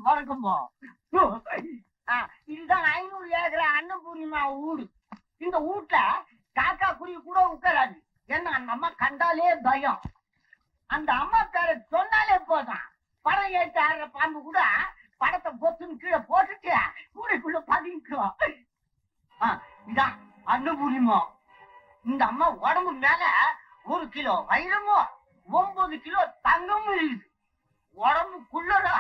வணக்கம்பா. இதுதான் 500 ஏக்கர் அன்னபூர்ணிமா ஊடு. இந்த வீட்டுல காக்கா குருவி கூட உட்காராது. என்ன அந்த அம்மா கண்டாலே பயம். அந்த அம்மா பேர சொன்னாலே போதும், படம் ஏற்று ஆடுற பாம்பு கூட படத்தை பொத்துன்னு கீழே போட்டுட்டு கூடைக்குள்ள பதுங்கிக்கும். இதான் அன்னபூர்ணிமா. இந்த அம்மா உடம்பு மேல 1 கிலோ வைரமும் 9 கிலோ தங்கமும் இருக்குது. உடம்புக்குள்ளடா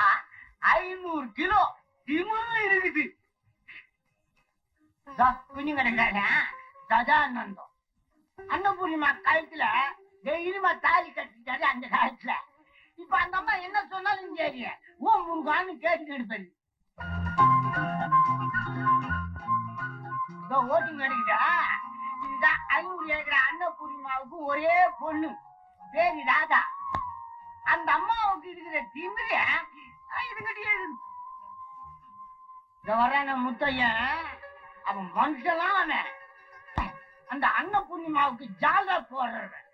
500 கிலோ திமிரு இருக்குது. குஞ்சு கிடைக்காத சதானந்தம் அன்னபூர்ணிமா கழுத்துல தைரியமா தாலி கட்டிட்டாரு அந்த காலத்துல. இப்ப அந்த அம்மா என்ன சொன்னாலும் சரி ஓ முருகான்னு கேட்டு எடுப்பது. ஓட்டிங் கிடைக்குதா? இதுதான் 500 ஏக்கர் அன்னபூர்ணிமாவுக்கு ஒரே பொண்ணு, பேரு ராதா. அந்த அம்மாவுக்கு இருக்கிற திமிர இதுகிட்டே இருக்கு. வர்றான முத்தையன், அவன் மனுஷன்லாம் அவன். அந்த அன்னபூர்ணிமாவுக்கு ஜாலா போடுறவன்.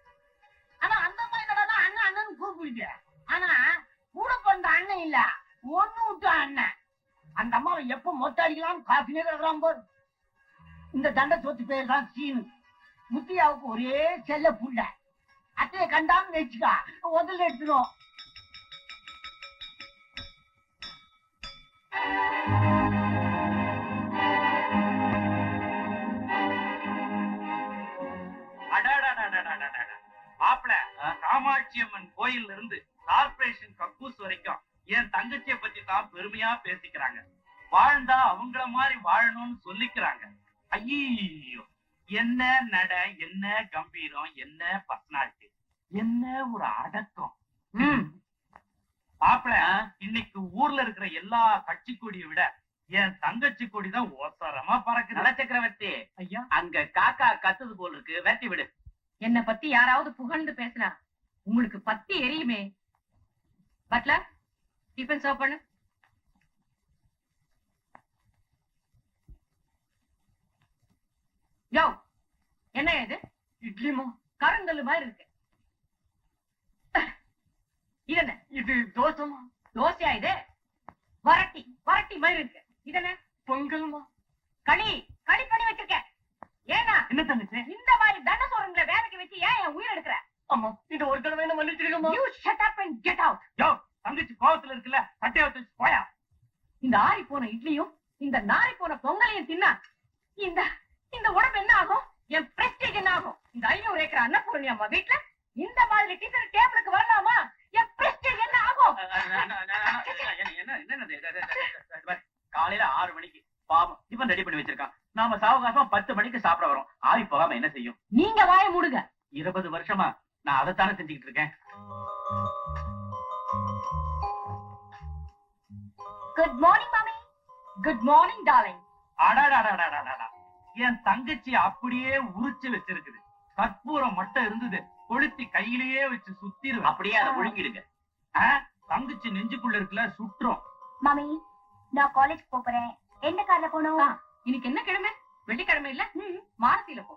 ஆனா அந்த அம்மா என்னடா அண்ணன் அண்ணன் கூப்பிடுது. ஆனா கூட பிறந்த அண்ணன் இல்ல, ஒண்ணு விட்டு அண்ணன். அந்த அம்மாவை எப்ப மொத்த அடிக்கலாம் காப்பினே கிடக்குறான் போது. இந்த தண்டை சொத்து பேர் தான் சீனு. முத்தியாவுக்கு ஒரே செல்ல புள்ள. அத்தையை கண்டான்னு வச்சுக்கா முதல்ல எடுத்துடும். மாப்பிள, காமாட்சி அம்மன் கோயில் இருந்து கார்பரேஷன் கக்கூஸ் வரைக்கும் என் தங்கச்சியை பத்தி தான் பெருமையா பேசிக்கிறாங்க. வாழ்ந்தா அவங்கள மாதிரி வாழணும்னு சொல்லிக்கிறாங்க. ஐயோ, என்ன நட, என்ன கம்பீரம், என்ன பர்சனாலிட்டி, என்ன ஒரு அடக்கம். மாப்பிள, இன்னைக்கு ஊர்ல இருக்கிற எல்லா கட்சி கொடியை விட என் தங்கச்சி கொடிதான் ஓசரமா பறக்குது. சக்கரவர்த்தி ஐயா, அங்க காக்கா கத்துது போல் இருக்கு, வெட்டி விடு. என்ன பத்தி யாராவது புகழ்ந்து பேசினா உங்களுக்கு பத்தி எரியுமே. பட்லர், டிஃபன் சர்வ் பண்ணு. யோ, என்ன இது? இட்லிமா? கருங்கல்லு மாதிரி இருக்கு. இது என்ன? இது தோசைமா? தோசையா இது? வரட்டி வரட்டி மாதிரி இருக்கு. இது என்ன? பொங்கல்மா? களி களி பண்ணி வச்சிருக்க. ஏன்னா என்ன தங்கச்சி, இந்த மாதிரி தண்டசோரங்களை வேலைக்கு வச்சு ஏன் என் உயிர் எடுக்கிற? அம்மா இந்த ஒரு தடவை என்ன மன்னிச்சிருக்கமா? You shut up and get out. யோ, தங்கச்சி கோவத்துல இருக்குல்ல, சட்டையை வச்சு போயா. இந்த ஆறி போன இட்லியும் இந்த நாரி போன பொங்கலையும் தின்னா இந்த இந்த உடம்பு என்ன ஆகும்? என் பிரஸ்டீஜ் என்ன ஆகும்? இந்த 500 ஏக்கர் அன்னபூர்ணி அம்மா வீட்டுல இந்த மாதிரி டிஃபன் டேபிளுக்கு வரலாமா? என் பிரஸ்டீஜ் என்ன ஆகும்? காலையில 6 மணிக்கு பாவம் டிபன் ரெடி பண்ணி வச்சிருக்கான். நாம சாவகாசமா 10 மணிக்கு சாப்பிட வரோம். ஆவி போகாம என்ன செய்யும்? நீங்க வாய மூடுங்க. 20 வருஷமா நான் அதைத்தானே செஞ்சுக்கிட்டு இருக்கேன். குட் மார்னிங் மாமி. Good morning darling. அடாடாடாடாடாடா, என் தங்கச்சி அப்படியே உரிச்சு வச்சிருக்குது. கற்பூரம் மட்டும் இருந்தது, கொளுத்தி கையிலேயே வச்சு சுத்திரு. அப்படியே அதை ஒழுங்கிடுங்க. தங்கச்சி நெஞ்சுக்குள்ள இருக்குல்ல, சுற்றும். மாமி, நான் காலேஜ் போறேன். எந்த கார்ல போகணும்? இன்னைக்கு என்ன கிழமை? வெள்ளிக்கிழமை இல்ல? மாருதியில போ.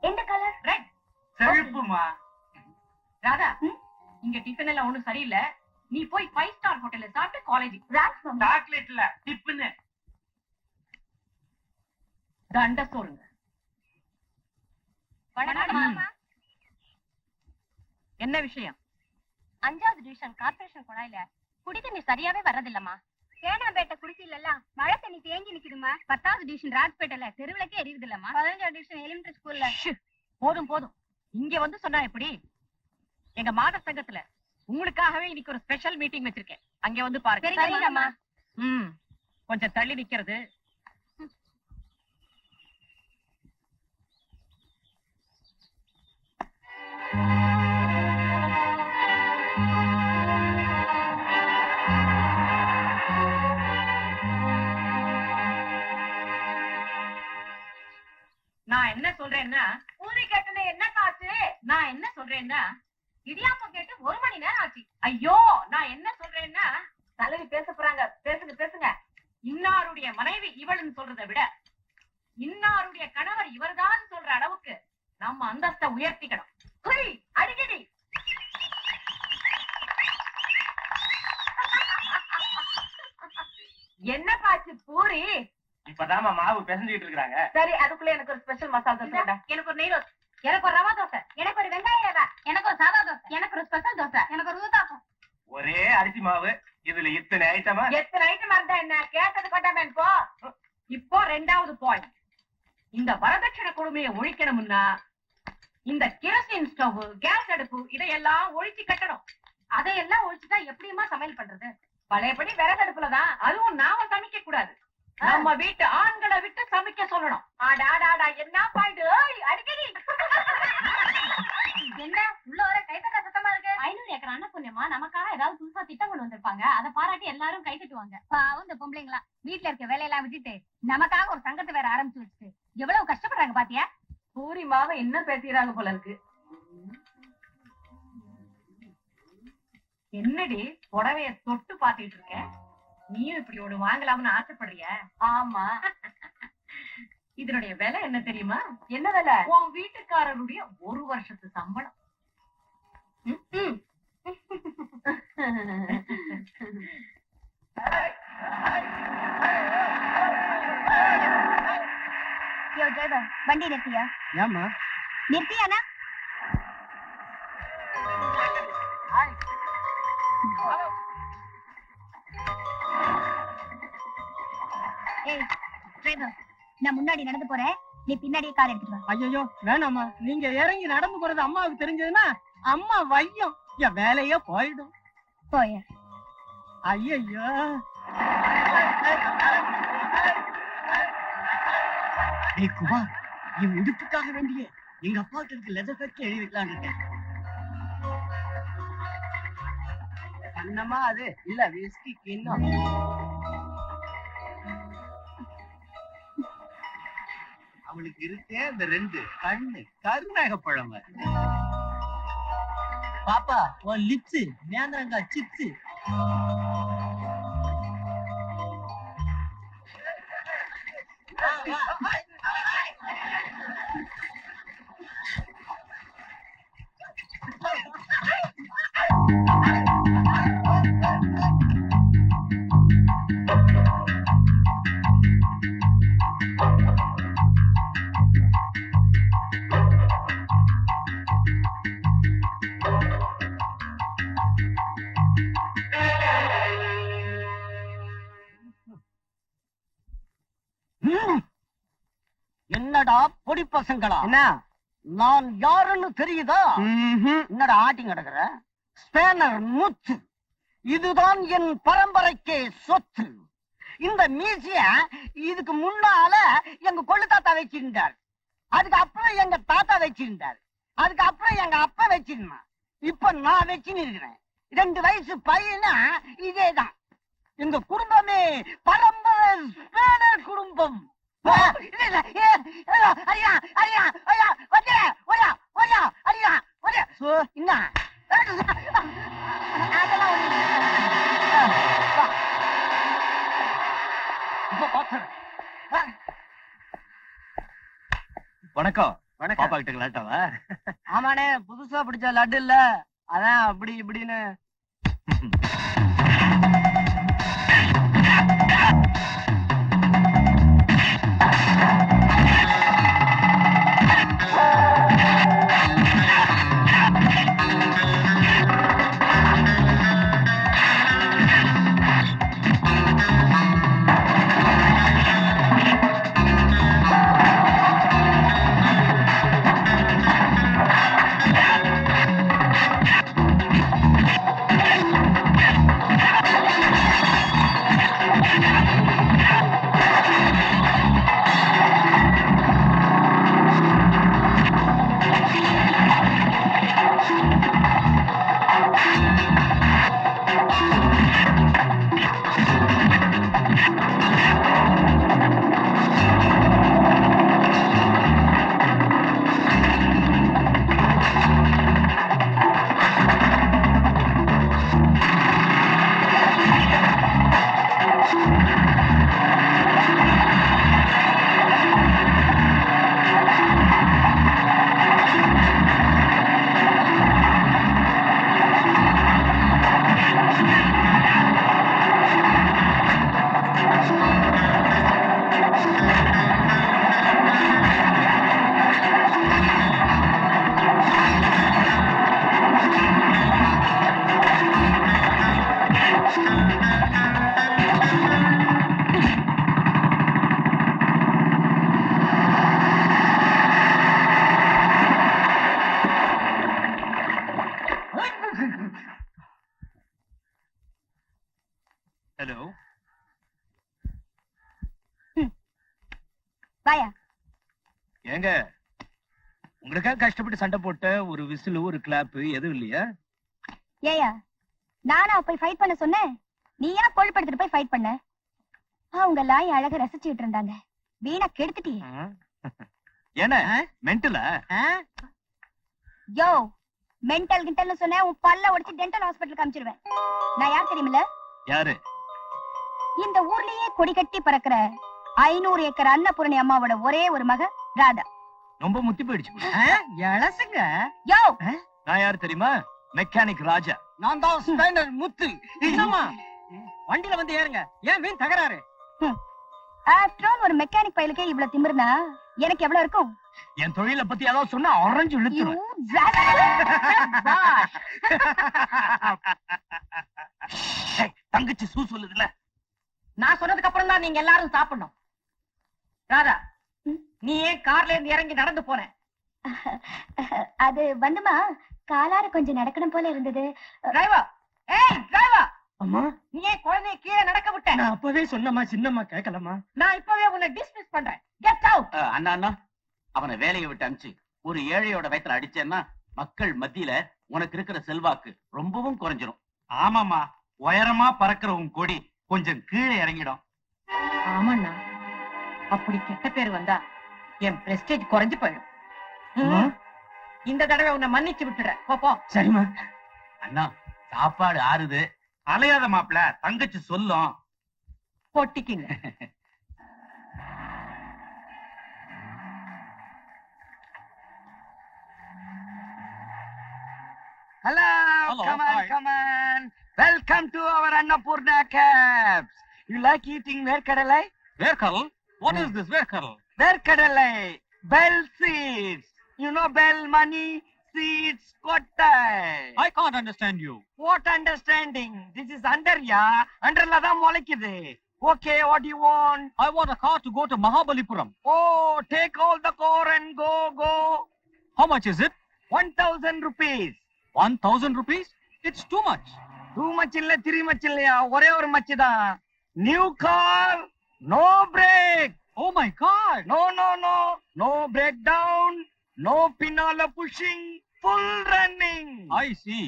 எந்த கலர்? ரெட். செழிப்புமா? ராதா, இங்க டிஃபன் எல்லாம் ஒண்ணும் சரியில்லை. நீ போய் 5 ஸ்டார் ஹோட்டல்ல சாப்பிட்டு காலேஜ். சாக்லேட்ல டிப்புன்னு தண்ட சோறுங்க. என்ன விஷயம்? 5வது டிவிஷன் கார்பரேஷன் குழாயில குடி தண்ணி சரியாவே வர்றதில்லம்மா. சேனாம்பேட்டை குடிசையில மழை தண்ணி தேங்கி நிக்குதுமா. 10வது டிவிஷன் ராஜ்பேட்டையில தெருவிளக்கே எரியுது இல்லம்மா. 15வது டிவிஷன் எலிமெண்டரி ஸ்கூல்ல. போதும் போதும், இங்க வந்து சொன்னா எப்படி? எங்க மாத சங்கத்துல உங்களுக்காகவே இன்னைக்கு ஒரு ஸ்பெஷல் மீட்டிங் வச்சிருக்கேன். அங்க வந்து பாருங்க. சரிங்கம்மா. கொஞ்சம் தள்ளி நிக்கிறது. நான் என்ன சொல்றேன்னா, பூரி கேட்டது என்ன காசு? நான் என்ன சொல்றேன்னா, இடியாப்பம் கேட்டு 1 மணி நேரம் ஆச்சு. ஐயோ, நான் என்ன சொல்றேன்னா, தலைவி பேச போறாங்க. பேசுங்க பேசுங்க. இன்னாருடைய மனைவி இவள்னு சொல்றதை விட இன்னாருடைய கணவர் இவர்தான் சொல்ற அளவுக்கு நம்ம அந்தஸ்தை உயர்த்திக்கணும். அடிக்கடி என்ன காச்சு பூரி? இப்பதாம்மா மாவு பிசைஞ்சிட்டு இருக்காங்க. சரி, அதுக்குள்ள எனக்கு ஒரு ஸ்பெஷல் மசாலா தோசை. எனக்கு ஒரு நெய் ரோஸ், எனக்கு ஒரு ரவா தோசை, எனக்கு ஒரு வெங்காய ரவா, எனக்கு ஒரு சாதா தோசை, எனக்கு ஒரு ஸ்பெஷல் தோசை, எனக்கு ஒரு ஊத்தாப்பம். ஒரே அரிசி மாவு, இதுல இத்தனை ஐட்டமா? எத்தனை ஐட்டம் இருந்தா என்ன, கேட்டது கொண்டாமேன் போ. இப்போ 2வது பாயிண்ட். இந்த வரதட்சணை கொடுமையை ஒழிக்கணும்னா இந்த கிரோசின் ஸ்டவ், கேஸ் அடுப்பு இதையெல்லாம் ஒழிச்சு கட்டணும். அதையெல்லாம் ஒழிச்சுட்டா எப்படியுமா சமையல் பண்றது? பழையபடி விறகு அடுப்புலதான். அதுவும் நாம சமைக்க கூடாது, நம்ம வீட்டு ஆண்களை விட்டு சமைக்க சொல்லணும். ஆடாடாடா, என்ன பாயிண்ட் அடிக்கடி என்ன உள்ள வர கைத்தட்ட சத்தமா இருக்கு? 500 ஏக்கர் அண்ணன் புண்ணியமா நமக்காக ஏதாவது புதுசா திட்டம் கொண்டு வந்திருப்பாங்க. அதை பாராட்டி எல்லாரும் கை தட்டுவாங்க. பாவம் இந்த பொம்பளைங்களா வீட்டுல இருக்க வேலையெல்லாம் விட்டுட்டு நமக்காக ஒரு சங்கத்தை வேற ஆரம்பிச்சு வச்சுட்டு எவ்வளவு கஷ்டப்படுறாங்க பாத்தியா? பூரி மாவை என்ன பேசுறாங்க போல இருக்கு. என்னடி புடவைய தொட்டு பாத்துட்டு இருக்க? நீயும் இப்படி ஒண்ணு வாங்கலாம்னு ஆசைப்படுறிய? ஆமா. இதனுடைய விலை என்ன தெரியுமா? என்ன விலை? உன் வீட்டுக்காரருடைய 1 வருஷத்து சம்பளம். வண்டி நிறுத்தியா? ஏமா நிறுத்தியானா? ஏய் டிரைவர், நான் முன்னாடி நடந்து போறேன், நீ பின்னாடியே கார் எடுத்துட்டு வா. ஐயோ வேணாமா, நீங்க இறங்கி நடந்து போறது அம்மாவுக்கு தெரிஞ்சதுன்னா அம்மா வையம், என் வேலையே போயிடும். போய ஐயோ குமார், என் இடுப்புக்காக வேண்டிய எங்க அப்பாவுக்கு இருக்கு லெதர் ஃபேக்டரி எழுதி வைக்கலான்னு இருக்கேன். கண்ணமா அது இல்ல விஸ்கி கிண்ணம். அவளுக்கு இருக்கே இந்த 2 கண்ணு கருநாக பழம். பாப்பா உன் லிப்ஸ் நேந்திரங்கா சிப்ஸ். என்னடா பொடி பசங்களா, என்ன நான் யாருன்னு தெரியுதா? என்னடா ஆட்டி கிடக்குற? ஸ்பேனர் மூச்சு, இதுதான் என் பரம்பரைக்கே சொத்து. இந்த மீசிய இதுக்கு முன்னால எங்க கொள்ளு தாத்தா வச்சிருந்தார், அதுக்கு அப்புறம் எங்க தாத்தா வச்சிருந்தார், அதுக்கு அப்புறம் எங்க அப்பா வச்சிருந்தான், இப்ப நான் வச்சுன்னு இருக்கிறேன். 2 வயசு பையனா இதேதான். எங்க குடும்பமே பரம்பரை ஸ்பேனர் குடும்பம். வணக்கம். வணக்கம். பாப்பா கிட்ட லாட்டாவா? ஆமாண்ணே, புதுசா பிடிச்ச லட்டு இல்ல, அதான் அப்படி இப்படின்னு. வாயா. ஏங்க உங்களுக்காக கஷ்டப்பட்டு சண்டை போட்ட ஒரு விசில் ஒரு கிளாப் எதுவும் இல்லையா? ஏயா நானா போய் ஃபைட் பண்ண சொன்னேன்? நீயா கொழுப்படுத்திட்டு போய் ஃபைட் பண்ண? அவங்க லாய் அழக ரசிச்சுட்டு இருந்தாங்க, வீணா கெடுத்துட்டியே. என்ன மென்டலா? யோ மென்டல் கிண்டல்னு சொன்ன உன் பல்ல உடைச்சு டென்டல் ஹாஸ்பிடலுக்கு அனுப்பிச்சிடுவேன். நான் யார் தெரியுமில்ல? யாரு? இந்த ஊர்லயே கொடி கட்டி பறக்கிற 500 ஏக்கர் அன்னபூரணி அம்மாவோட ஒரே ஒரு மக ராதா. ரொம்ப முத்தி போயிடுச்சு. எழசுங்க. யோ நான் யாரு தெரியுமா? மெக்கானிக் ராஜா. நான் தான் ஸ்பைனர் முத்து. என்னம்மா வண்டியில வந்து ஏறுங்க, ஏன் வீண் தகராறு? ஆஃப்டர் ஒரு மெக்கானிக் பையலுக்கே இவ்வளவு திமிர்னா எனக்கு எவ்வளவு இருக்கும்? என் தொழிலை பத்தி ஏதாவது சொன்னா ஆரஞ்சு இழுத்துரும். தங்கச்சி சூ சொல்லுதுல. நான் சொன்னதுக்கு அப்புறம் தான் நீங்க எல்லாரும் சாப்பிடணும். ராதா, நீ ஏன் கார்ல இருந்து இறங்கி நடந்து போன? அது வந்துமா காலார கொஞ்சம் நடக்கணும் போல இருந்தது. டிரைவர், ஏய் டிரைவர், அம்மா நீ ஏன் குழந்தைய கீழே நடக்க விட்ட? நான் அப்பவே சொன்னமா, சின்னம்மா கேட்கலமா. நான் இப்பவே உன்னை டிஸ்மிஸ் பண்றேன். Get out. அண்ணா அண்ணா, அவனை வேலையை விட்டு அனுப்பிச்சு ஒரு ஏழையோட வயித்துல அடிச்சேன்னா மக்கள் மத்தியில உனக்கு இருக்கிற செல்வாக்கு ரொம்பவும் குறைஞ்சிரும். ஆமாமா, உயரமா பறக்கிற உன் கொடி கொஞ்சம் கீழே இறங்கிடும். ஆமாண்ணா, அப்படி கெட்ட பேர் வந்தா என் பிரஸ்டேஜ் குறைஞ்சு போயிடும். இந்த தடவை உன்னை மன்னிச்சு விட்டுற. போ. சரிம்மா. அண்ணா சாப்பாடு ஆறுது. அலையாத மாப்பிள, தங்கச்சி சொல்லும். பொட்டிக்குங்க. Hello, Hello, come on, hi. come on. Welcome to our Annapurna Cabs. You like eating verkadalai? வேர்க்கல்? What is this வேர்க்கல்? Verkadalai, bell seeds. You know bell money, seeds, kottai. I can't understand you. What understanding? This is under ya. Under la da molekide. Okay, what do you want? I want a car to go to Mahabalipuram. Oh, take all the car and go. How much is it? 1,000 rupees. 1,000 rupees? It's too much. Too much illa, three much illa. ஒரே ஒரு மச்சு தான். New car, no brake. Oh my God. No breakdown, no pinala pushing, full running. I see.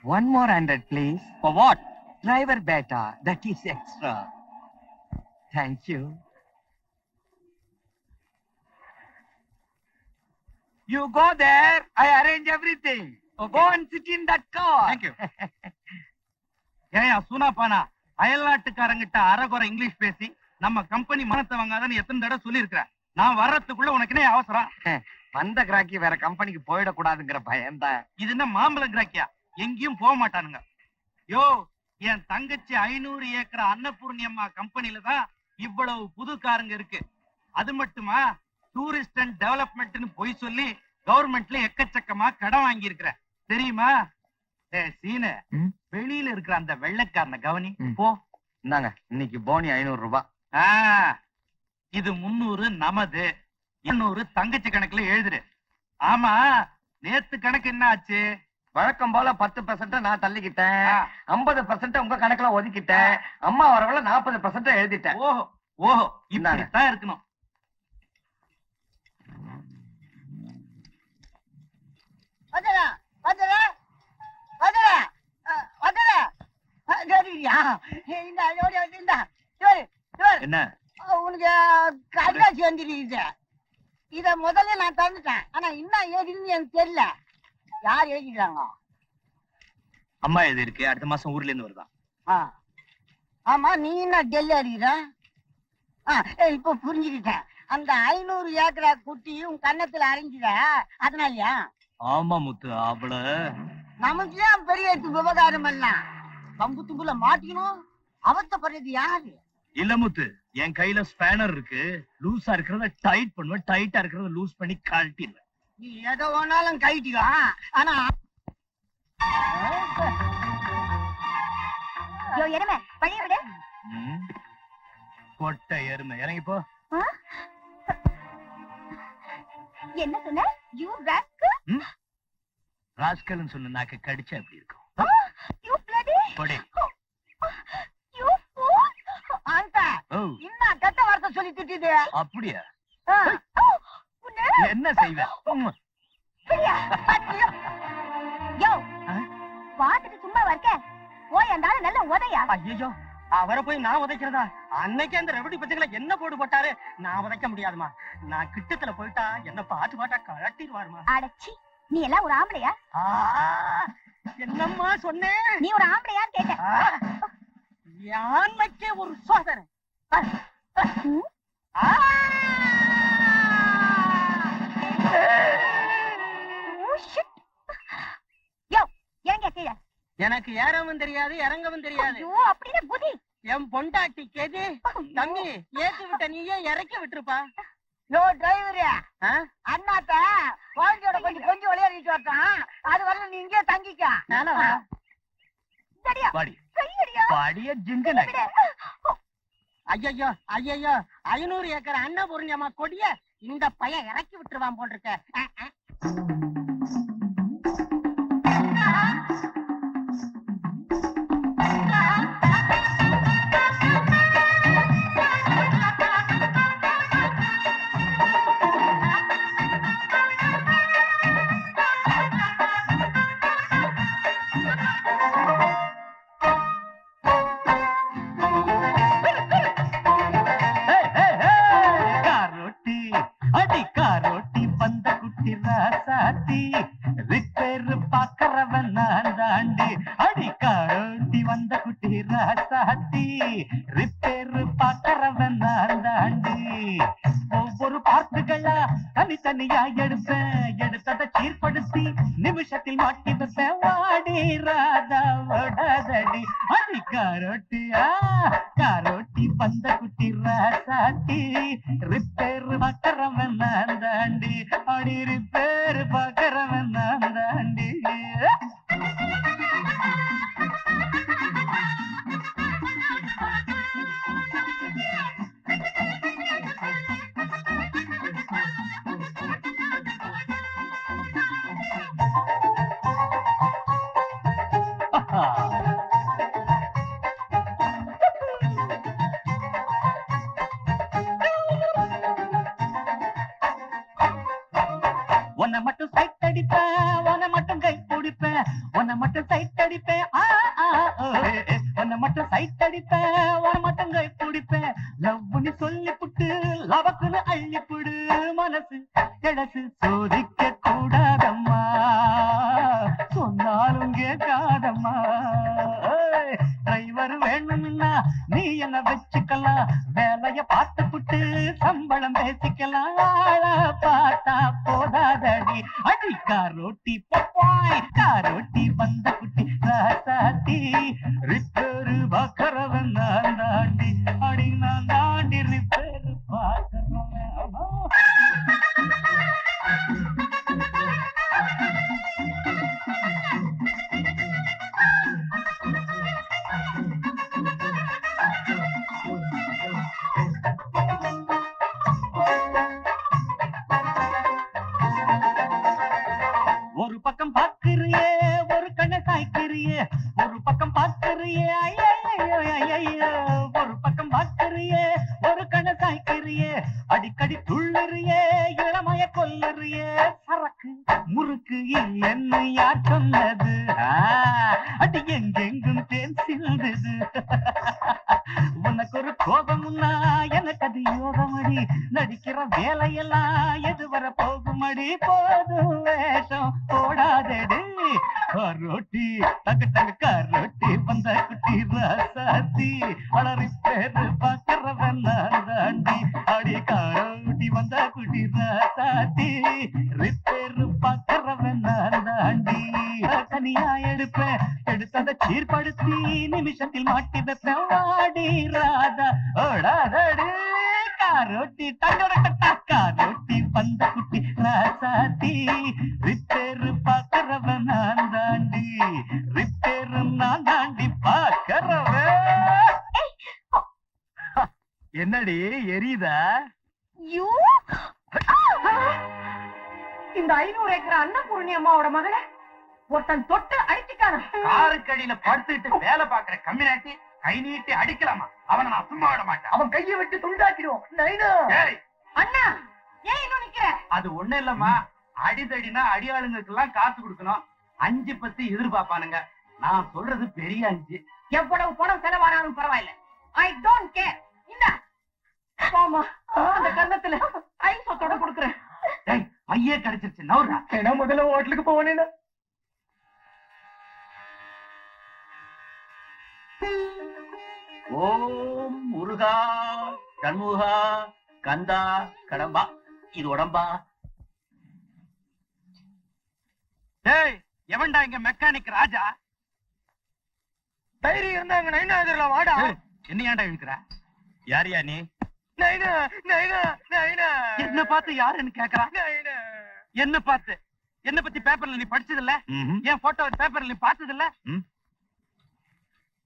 One more 100, please. For what? Driver beta, that is extra. Thank you. You go there, I arrange everything. Okay. Go and sit in that car. Thank you. ஏயா சூனாப்பானா, அயல்நாட்டுக்காரங்கிட்ட அரைகுறை English பேசி நம்ம company மானத்தை வாங்காதன்னு எத்தனை தடவை சொல்லி இருக்கிற. நான் வர்றதுக்குள்ள உனக்கு என்ன அவசரம்? வந்த கிராக்கி வேற கம்பெனிக்கு போயிடக்கூடாதுங்கிற பயம்தான். இது என்ன மாம்பழ கிராக்கியா? எங்கேயும் போக மாட்டானுங்க. யோ, என் தங்கச்சி 500 ஏக்கர் அன்னபூர்ணி அம்மா கம்பெனில தான் இவ்வளவு புது காருங்க இருக்கு. அது மட்டுமா, டூரிஸ்ட் அண்ட் டெவலப்மெண்ட்னு போய் சொல்லி கவர்மெண்ட்ல எக்கச்சக்கமா கடன் வாங்கி இருக்கிற தெரியுமா? சீனு, வெளியில இருக்கிற அந்த வெள்ளைக்காரனை கவனி போ. இந்தாங்க, இன்னைக்கு போனி 500 ரூபாய். இது 300 நமது, 200 தங்கச்சி கணக்குல எழுதுரு. ஆமா, நேத்து கணக்கு என்ன ஆச்சு? வழக்கம் போல 10% நான் தள்ளிக்கிட்டேன், 50% உங்க கணக்குல ஒதுக்கிட்டேன், அம்மா வரவுல 40% எழுதிட்டேன். ஓஹோ, இப்படித்தான் இருக்கணும். என்ன? உனக்கு கடிதாச்சு வந்துருக்குது. இத முதல்ல நான் தந்துட்டேன், ஆனா இன்னும் எழுதின்னு எனக்கு தெரியல. யார் எழுதிக்கிறாங்க? அம்மா இது இருக்கு, அடுத்த மாசம் ஊர்ல இருந்து வருதான். ஆமா, நீ என்ன டெல்லி அடிக்கிற? இப்ப புரிஞ்சுக்கிட்டேன். அந்த 500 ஏக்கரா குட்டியும் கன்னத்துல அரைஞ்சிட, அதனாலயா? ஆமா முத்து, அவள நமக்கு ஏன் பெரிய விவகாரம் எல்லாம் பம்பு தும்புல மாட்டிக்கணும்? அவசப்படுறது யாரு? இல்ல முத்து, என் கையில ஸ்பேனர் இருக்கு. லூசா இருக்கிறத டைட் பண்ணுவேன், டைட்டா இருக்கிறத லூஸ் பண்ணி கழட்டிடுவேன். நீ எதை வேணாலும் கைட்டிக்கோ, ஆனா எருமை பழைய விடு. கொட்டை எருமை, இறங்கி போ. என்ன சொன்ன? You rascal. ராஸ்கல்னு சொன்ன நாக்கு கடிச்சா எப்படி இருக்கும்? You bloody. கொடை. யூ சொல்லி திட்டிட்டு அப்படியா? ஆ. உன்னை என்ன செய்வேன்? சரியா? யோ, பார்த்துட்டு சும்மா இருக்க. போய் அந்த ஆளு நல்ல உதையா. ஐயோ, அவரை போய் நான் உதைக்கிறதா? அன்னைக்கு அந்த ரெவடி பச்சைகளை என்ன போடு போட்டாரு. நான் உதைக்க முடியாதுமா. நான் கிட்டத்துல போயிட்டா என்ன பாட்டு பாட்டா கழட்டிடுவாருமா. அடச்சி, நீ எல்லாம் ஒரு ஆம்பளையா? என்னம்மா சொன்னேன்? நீ ஒரு ஆம்பளையான்னு கேட்ட. யானைக்கே ஒரு சோதனை. ம்? ஓ, shit. யோ, இறங்க கீழே. எனக்கு ஏறவும் தெரியாது இறங்கவும் தெரியாது. ஐயோ, அப்படின்னா புதி. என் பொண்டாட்டி கேது தம்பி ஏத்தி விட்ட நீயே இறக்கி விட்டுருப்பா. யோ டிரைவரே, அண்ணாத்த குழந்தையோட கொஞ்சம் விளையாடிட்டு வரட்டான். அது வரல நீ இங்கே தங்கிக்க. சரியா? வாடி கையடியா? வாடிய ஜிங்கன. ஐயோ ஐயோ, 500 ஏக்கர் அன்னபூர்ணியம்மா கொடிய இந்த பையன் இறக்கி விட்டுருவான் போல் இருக்க. காரோட்டி அடி காரோட்டி பந்த குட்டி ராசாத்தி ரிப்பேர் பாக்கறவன் நான் தாண்டி. அடி காரோட்டி வந்த குட்டி ராசாத்தி ரிப்பேர் பாக்கறவன் நான் தாண்டி. ஒவ்வொரு பார்ட்டுகளா தனித்தனியா எடுப்பேன். எடுத்ததை சீர்படுத்தி நிமிஷத்தில் மாட்டி வைப்பேன். வாடி ராதா ஓடாதடி. அடி காரோட்டியா காரோட்டி பந்த குட்டி ராசாத்தி ரிப்பேர் பாக்கறவன் நான் தாண்டி. அடி ரிப்பேர் பாக்கறவன் நான் தாண்டி. உன்னை மட்டும் சைட் அடிப்பேன், உன்னை மட்டும் கை பிடிப்பேன். உன்னை மட்டும் சைட் அடிப்பேன், உன்னை மட்டும் சைட் அடிப்பேன், உன்னை மட்டும் கை பிடிப்பேன். லவ்னு சொல்லி புட்டு லவக்குன்னு அள்ளி புடு. மனசு எடசு சோதிக்க கூடாதம்மா, சொன்னாலும் கேட்காதம்மா. டிரைவர் வேணும்னா நீ என்ன வச்சுக்கலாம். வேலைய பார்த்து புட்டு சம்பளம் பேசிக்கலாம். ஆளா பார்த்தா போதாதடி. அடி காரோட்டி பப்பாய் காரோட்டி வந்த குட்டி ராசாத்தி ரிப்பேரு பாக்கறவன் நான் தாண்டி. அடி நான் தாண்டி ரிப்பேரு பாக்கறவன். ஒரு பக்கம் பாக்குறியே ஒரு கண்ணை சாய்க்கிறியே. ஒரு பக்கம் பாக்குறியே ஐயோ. ஒரு பக்கம் பாக்குறியே ஒரு கண்ணை சாய்க்கிறியே. அடிக்கடி துள்ளுறியே இளமைய கொல்லுறியே. சரக்கு முறுக்கு இல்லைன்னு யார் சொன்னது? அடி எங்கெங்கும் தேன் சிந்தது. உனக்கு ஒரு கோபமுன்னா எனக்கு அது யோகமடி. நடிக்கிற வேலையெல்லாம் எது வர போகுமடி. போதும் வேஷம் போடாதடி. காரோட்டி தங்க தங்க காரோட்டி வந்த குட்டி ராசாத்தி அலறி பேரு பாக்கறவன் நான் தாண்டி. அடி காரோட்டி வந்த குட்டி ராசாத்தி ரிப்பேரு பாக்கறவன் நான் தாண்டி. தனியா எடுப்பேன், எடுத்ததை சீர்படுத்தி நிமிஷத்தில் மாட்டி வைப்பேன். வாடி ராதா ஓடாதடி. காரோட்டி தங்கரட்டா காரோட்டி வந்த குட்டி ராசாத்தி ரிப்பேரு பாக்கறவன் நான் தாண்டி. ரிப்பேரு நான் தாண்டி பாக்கறவன். என்னடி எரியுதா? இந்த 500 ஏக்கர் அன்னபூர்ணி அம்மாவோட மகளை ஒருத்தன் தொட்டு அடிச்சுட்டான. காருக்கடியில படுத்துட்டு வேலை பாக்குற கம்யூனிட்டி கை நீட்டி அடிக்கலாமா? அவனை நான் சும்மா விட மாட்டேன். அவன் கையை விட்டு துண்டாக்கிடுவோம். நைனா ஏய், அண்ணா ஏன் இன்னும் நிக்கிற? அது ஒண்ணு இல்லம்மா, அடிதடினா அடியாளுங்களுக்கு எல்லாம் காசு கொடுக்கணும். 5 10 எதிர்பார்ப்பானுங்க. நான் சொல்றது பெரிய 5. எவ்வளவு பணம் செலவானாலும் பரவாயில்ல, ஐ டோன்ட் கேர். இந்த போமா, அந்த கன்னத்துல ஐசோத்தோட கொடுக்குறேன். டேய், ஐயே கிடைச்சிருச்சு, நவுறா. ஏன்னா முதல்ல ஹோட்டலுக்கு போனேன்னா ஓம் முருகா கண்முகா கந்தா கடம்பா. இது உடம்பா? டேய், எவன்டா இங்க மெக்கானிக் ராஜா? தைரியம் இருந்தாங்க நைனா எதிரில் வாடா. என்ன ஏன்டா இழுக்கிற? யாரியா நீ? நைனா நைனா நைனா என்ன பார்த்து யாருன்னு கேக்குறா? நைனா என்ன பார்த்து? என்ன பத்தி பேப்பர்ல நீ படிச்சது இல்ல? என் போட்டோ பேப்பர்ல நீ பார்த்தது இல்ல?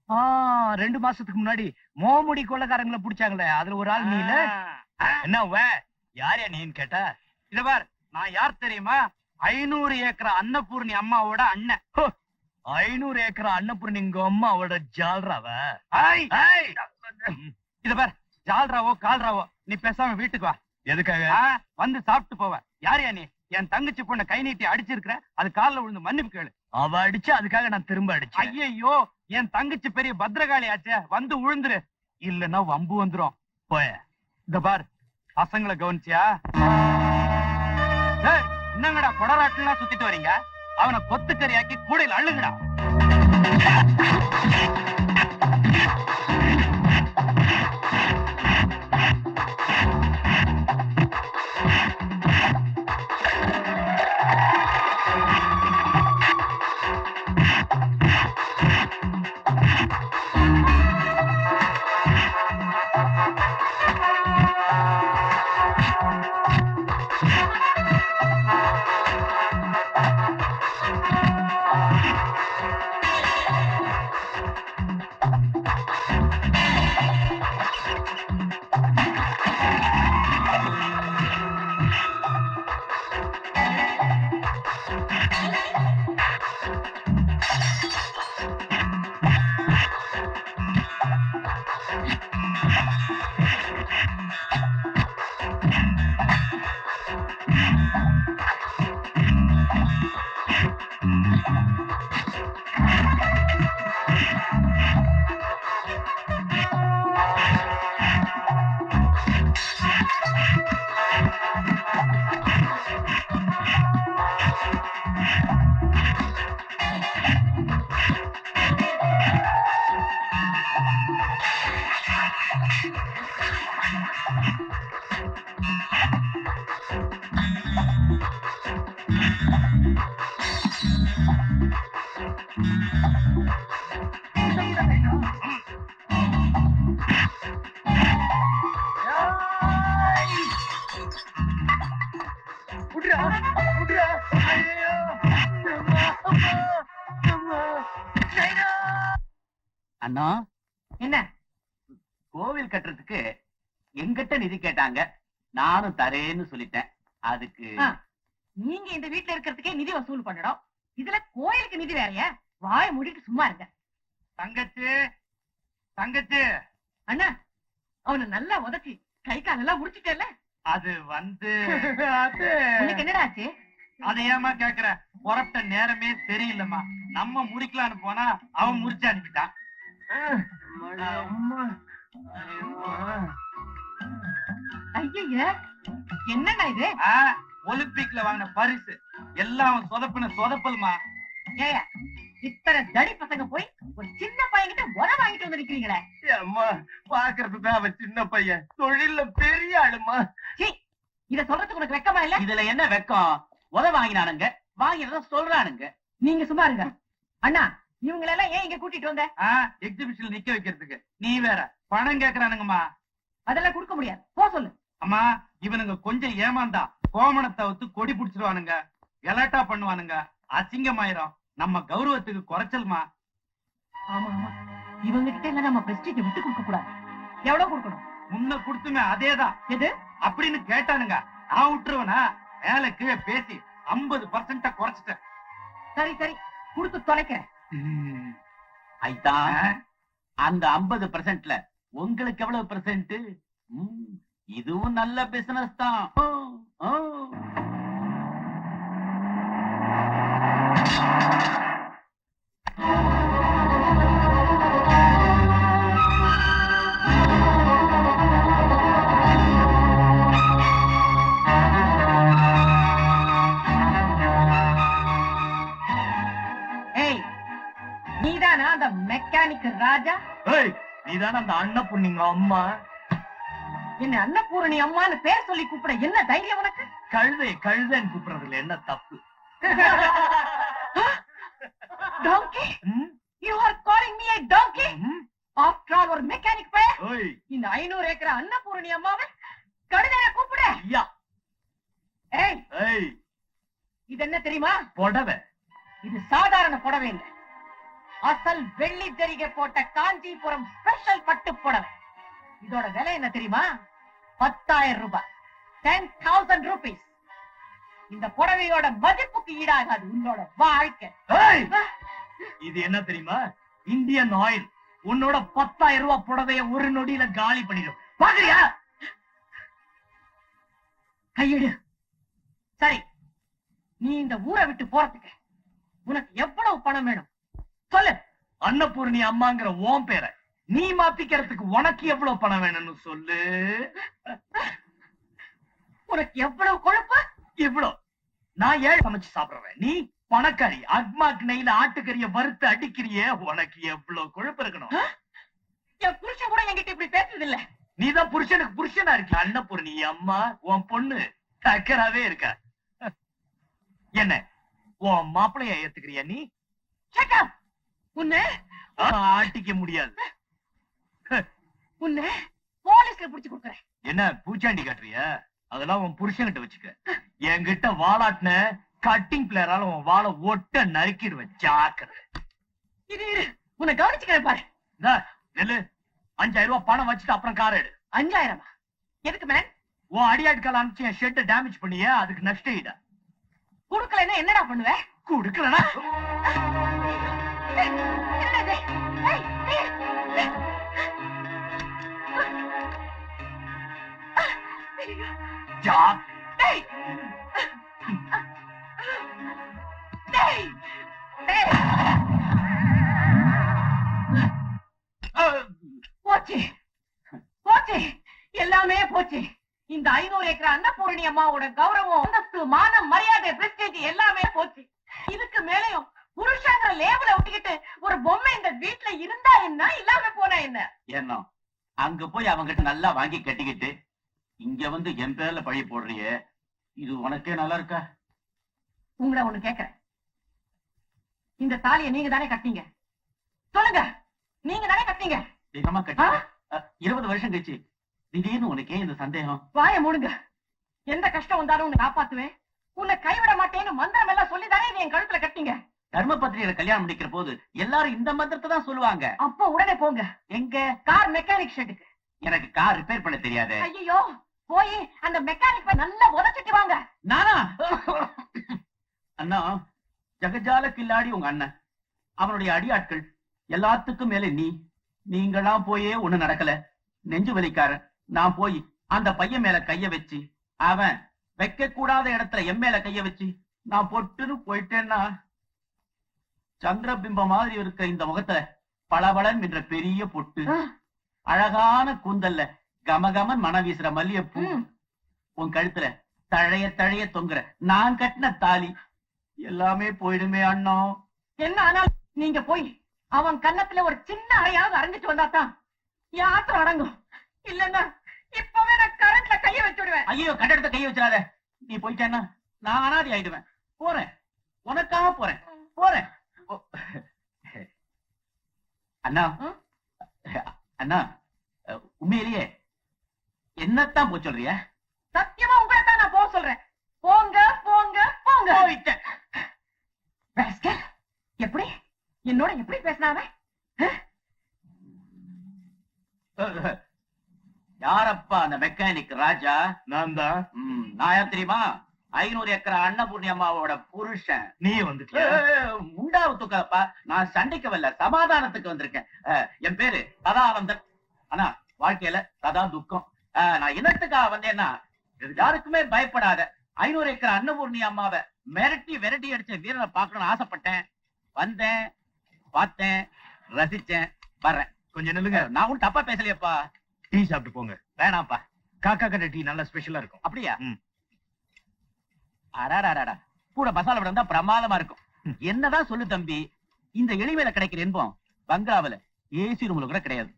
2 மாசத்துக்கு முன்னாடி மோமுடி கொள்ளக்காரங்களை புடிச்சாங்களே, அதுல ஒரு ஆள் நீ இல்ல? என்ன யாரையா நீன்னு கேட்டா? இத பார், நான் யார் தெரியுமா? 500 ஏக்கர் அன்னபூர்ணி அம்மாவோட அண்ணன். 500 ஏக்கர் அன்னபூர்ணி உங்க அம்மாவோட ஜால்ராவ? இத பார், ஜால்ராவோ கால்ராவோ, நீ பேசாம வீட்டுக்கு வா. எதுக்காக? வந்து சாப்பிட்டு போவ. யாரையா நீ? என் தங்கச்சி பொண்ண கை நீட்டி அடிச்சிருக்கிற, அது கால்ல விழுந்து மன்னிப்பு கேளு. அவ அடிச்சு அதுக்காக நான் திரும்ப அடிச்சேன். ஐயோ, என் தங்கச்சி பெரிய பத்ரகாளி ஆச்சே, வந்து உழுந்துரு, இல்லன்னா வம்பு வந்துரும். போய. இந்த பார், பசங்களை கவனிச்சியா? என்னங்கடா கொடராட்டுலாம் சுத்திட்டு வரீங்க? அவனை கொத்துக்கறியாக்கி கூடையில் அள்ளுங்கடா. அண்ணா, என்ன கோவில் கட்டுறதுக்கு எங்கிட்ட நிதி கேட்டாங்க, நானும் தரேன்னு சொல்லிட்டேன். அதுக்கு நீங்க இந்த வீட்டுல இருக்கிறதுக்கே நிதி வசூல் பண்ணணும், இதுல கோயிலுக்கு நிதி வேறையா? வாய மூடிட்டு சும்மா இருங்க. தங்கச்சி, தங்கச்சி. அண்ணா, அவனை நல்லா உதச்சி கை காலெல்லாம் முடிச்சுட்டேல்ல? அது வந்து உனக்கு என்னடா ஆச்சு? அதை ஏமா கேக்குற? புறப்பட்ட நேரமே சரியில்லம்மா. நம்ம முறிக்கலான்னு போனா அவன் முறிச்சு அனுப்பிட்டான். ஐய, என்னண்ணா இது? ஒலிம்பிக்ல வாங்கின பரிசு எல்லாம் சொதப்பின சொதப்பல்மா. ஏயா, இத்தனை தடி பசங்க போய் ஒரு சின்ன பையன்கிட்ட உர வாங்கிட்டு வந்து நிக்கிறீங்களே? அம்மா, பாக்குறதுதான் அவன் சின்ன பையன், தொழில்ல பெரிய ஆளுமா. இத சொல்றதுக்கு உனக்கு வெக்கமா இல்ல? இதுல என்ன வெக்கம்? உத வாங்கினானுங்க, வாங்கினத சொல்றானுங்க. நீங்க சும்மா இருங்க. அண்ணா, இவங்களெல்லாம் ஏன் இங்க கூட்டிட்டு வந்த? எக்ஸிபிஷன் நிக்க வைக்கிறதுக்கு. நீ வேற பணம் கேக்குறானுங்கம்மா. அதெல்லாம் கொடுக்க முடியாது, போ சொல்லு. அம்மா, இவனுங்க கொஞ்சம் ஏமாந்தா கோமணத்தை வச்சு கொடி புடிச்சிருவானுங்க, கலாட்டா பண்ணுவானுங்க, அசிங்கமாயிரும். நம்ம கௌரவத்துக்கு குறைச்சல்மா. ஆமா ஆமா, இவங்க கிட்ட எல்லாம் நம்ம பிரஸ்டீஜ் விட்டு கொடுக்க கூடாது. எவ்வளவு கொடுக்கணும்? முன்ன கொடுத்துமே அதேதான். எது அப்படின்னு கேட்டானுங்க. நான் விட்டுருவனா? மேல கீழே பேசி 50% குறைச்சிட்டேன். சரி சரி, கொடுத்து தொலைக்கிறேன். ஐயா, அந்த 50%ல உங்களுக்கு எவ்வளவு பெர்சென்ட்? இதுவும் நல்ல பிசினஸ் தான். ஏய், நீதானா அந்த மெக்கானிக் ராஜா? நீதான அந்த அன்னபூர்ணிங்க அம்மா? என்ன அன்னபூரணி அம்மான்னு பேர் சொல்லி கூப்பிட என்ன தைரியம் உனக்கு? கழுதைன்னு கூப்பிடுறதுல என்ன தப்பு? Donkey? You are calling me a donkey? After all, ஒரு மெக்கானிக் பையன் இந்த 500 ஏக்கர் அன்னபூரணி அம்மாவை கழுதைய கூப்பிடு. ஏய், இது என்ன தெரியுமா? புடவை. இது சாதாரண புடவை இல்ல, அசல் வெள்ளி ஜரிகை போட்ட காஞ்சிபுரம் ஸ்பெஷல் பட்டு புடவை. இதோட விலை என்ன தெரியுமா? 10,000 ரூபாய். 10,000 rupees. இந்த புடவையோட மதிப்புக்கு ஈடாகாது உன்னோட வாழ்க்கை. இது என்ன தெரியுமா? Indian oil. உன்னோட 10,000 ரூபாய் புடவைய ஒரு நொடியில காலி பண்ணிடும். பாக்குறியா? கையெடு. சரி, நீ இந்த ஊரை விட்டு போறதுக்கு உனக்கு எவ்வளவு பணம் வேணும் சொல்லு. அன்னபூர்ணி அம்மாங்கிற ஓம் பேரை நீ மாத்திக்கிறதுக்கு உனக்கு எவ்வளவு பணம் வேணும்னு சொல்லு. உனக்கு எவ்வளவு கொழுப்பு? இவ்வளவு. நான் ஏழை சமைச்சு சாப்பிடுறேன், நீ பணக்காரி. அக்மாக் நெய்ல ஆட்டுக்கறிய வறுத்து அடிக்கிறியே, உனக்கு எவ்வளவு கொழுப்பு இருக்கணும்? என் புருஷன் கூட என்கிட்ட இப்படி பேசுறது இல்ல. நீதான் புருஷனுக்கு புருஷனா இருக்க. அன்னபூர்ணி அம்மா உன் பொண்ணு டக்கராவே இருக்க. என்ன உன் மாப்பிளைய ஏத்துக்கிறியா நீ? உன்னை ஆட்டிக்க முடியாது. உன்னை போலீஸ்ல புடிச்சு கொடுக்குறேன். என்ன பூச்சாண்டி காட்டுறியா? அதெல்லாம் உன் புருஷன்கிட்ட வச்சுக்க. என்கிட்ட வாலாட்டின கட்டிங் பிளேயரால உன் வாழை ஒட்ட நறுக்கிடுவேன். ஜாக்கிரதை. இது உன்னை கவனிச்சுக்கிறேன் பாரு. நெல்லு 5,000 ரூபாய் பணம் வச்சுட்டு அப்புறம் கார் எடு. 5,000? எதுக்கு மேன்? உன் அடியாட்கால அனுப்பிச்சு என் ஷெட்டை டேமேஜ் பண்ணிய, அதுக்கு நஷ்ட ஈடா. குடுக்கலன்னா என்னடா பண்ணுவேன்? குடுக்கலனா போச்சு போச்சு, எல்லாமே போச்சு. இந்த 500 ஏக்கர் அன்னபூரணி அம்மாவோட கௌரவம், அந்தஸ்து, மானம், மரியாதை, பிரஸ்டீஜ் எல்லாமே போச்சு. இதுக்கு மேலையும் புருஷங்கிற லேபிள ஒட்டிக்கிட்டு ஒரு பொம்மை இந்த வீட்டுல இருந்தா என்ன, இல்லாம போனா என்ன? என்ன அங்க போய் அவங்கிட்ட நல்லா வாங்கி கட்டிக்கிட்டு இங்க வந்து என் பேர்ல பழி போடுறியே, இது உனக்கே நல்லா இருக்கா? உங்களை ஒண்ணு கேக்குறேன், இந்த தாலியை நீங்க தானே கட்டிங்க? சொல்லுங்க, நீங்க தானே கட்டிங்க? தினமா கட்டி 20 வருஷம் கழிச்சு திடீர்னு உனக்கே இந்த சந்தேகம்? வாய மூடுங்க. எந்த கஷ்டம் வந்தாலும் உன்னை காப்பாத்துவேன், உன்னை கைவிட மாட்டேன்னு மந்திரம் எல்லாம் சொல்லி தானே என் கழுத்துல கட்டிங்க. தர்மபத்திரியில கல்யாணம் முடிக்கிற போது எல்லாரும் இந்த மந்திரத்தை தான் சொல்லுவாங்க. அப்போ உடனே போங்க. எங்க? கார் மெக்கானிக் ஷெட்டுக்கு. எனக்கு கார் ரிப்பேர் பண்ண தெரியாது. ஐயோ, போய் அந்த மெக்கானிக் நல்லா உதச்சிட்டு வாங்க. நானா? அண்ணா, ஜகஜால கில்லாடி உங்க அண்ணன், அவனுடைய அடியாட்கள் எல்லாத்துக்கும் மேல நீங்களா போயே ஒண்ணு நடக்கல. நெஞ்சு வலிக்காரன் நான் போய் அந்த பையன் மேல கைய வச்சு, அவன் வைக்க கூடாத இடத்துல என் மேல கைய வச்சு நான் பொட்டுன்னு போயிட்டேன்னா, சந்திரபிம்ப மாதிரி இருக்க இந்த முகத்துல பளபளன் என்ற பெரிய பொட்டு, அழகான கூந்தல்ல கமகமன் மனம் வீசுற மல்லிகைப்பூ, உன் கழுத்துல தழைய தழைய தொங்குற நான் கட்டின தாலி எல்லாமே போயிடுமே அண்ணா. என்ன ஆனாலும் நீங்க போய் அவன் கன்னத்துல ஒரு சின்ன அறையாவது அரைஞ்சிட்டு வந்தாதான் என் ஆத்திரம் அடங்கும். இல்லன்னா இப்பவே நான் கரண்ட்ல கைய வச்சு விடுவேன். ஐயோ, கட்டடத்தை கைய வச்சிடாத. நீ போயிட்டேன்னா நான் அனாதி ஆயிடுவேன். போறேன், உனக்காக போறேன் போறேன். அண்ணா அண்ணா, உண்மையிலேயே என்னத்தான் போய் சொல்றிய? சத்தியமா உங்களைத்தான் நான் போக சொல்றேன். போங்க போங்க போங்க. போயிட்டேன். எப்படி என்னோட எப்படி பேசினாவ? யாரப்பா அந்த மெக்கானிக் ராஜா? நான் தான். நான் யார் தெரியுமா? 500 ஏக்கர் அன்னபூர்ணி அம்மாவோட புருஷன். நீ வந்துட்டியா? உண்டாவத்துக்காப்பா, நான் சண்டைக்கு வரல, சமாதானத்துக்கு வந்திருக்கேன். என் பேரு சதானந்தன். ஆனா வாழ்க்கையில சதா துக்கம். நான் என்னத்துக்காக வந்தேன்னா, யாருக்குமே பயப்படாத 500 ஏக்கர் அன்னபூர்ணி அம்மாவை விரட்டி அடிச்ச வீரனை பார்க்கணும்னு ஆசைப்பட்டேன். வந்தேன், பார்த்தேன், ரசிச்சேன், வர்றேன். கொஞ்சம் நில்லுங்க. நான் ஒன்னும் தப்பா பேசலையப்பா. டீ சாப்பிட்டு போங்க. வேணாம்ப்பா. காக்கா கடை டீ நல்லா ஸ்பெஷலா இருக்கும். அப்படியா? ம். அடாடாடா, கூட மசாலா வடை இருந்தா பிரமாதமா இருக்கும். என்னதான் சொல்லு தம்பி, இந்த எளிமையில கிடைக்கிற இன்பம் பங்களாவில ஏசி ரூம்ல கூட கிடையாது.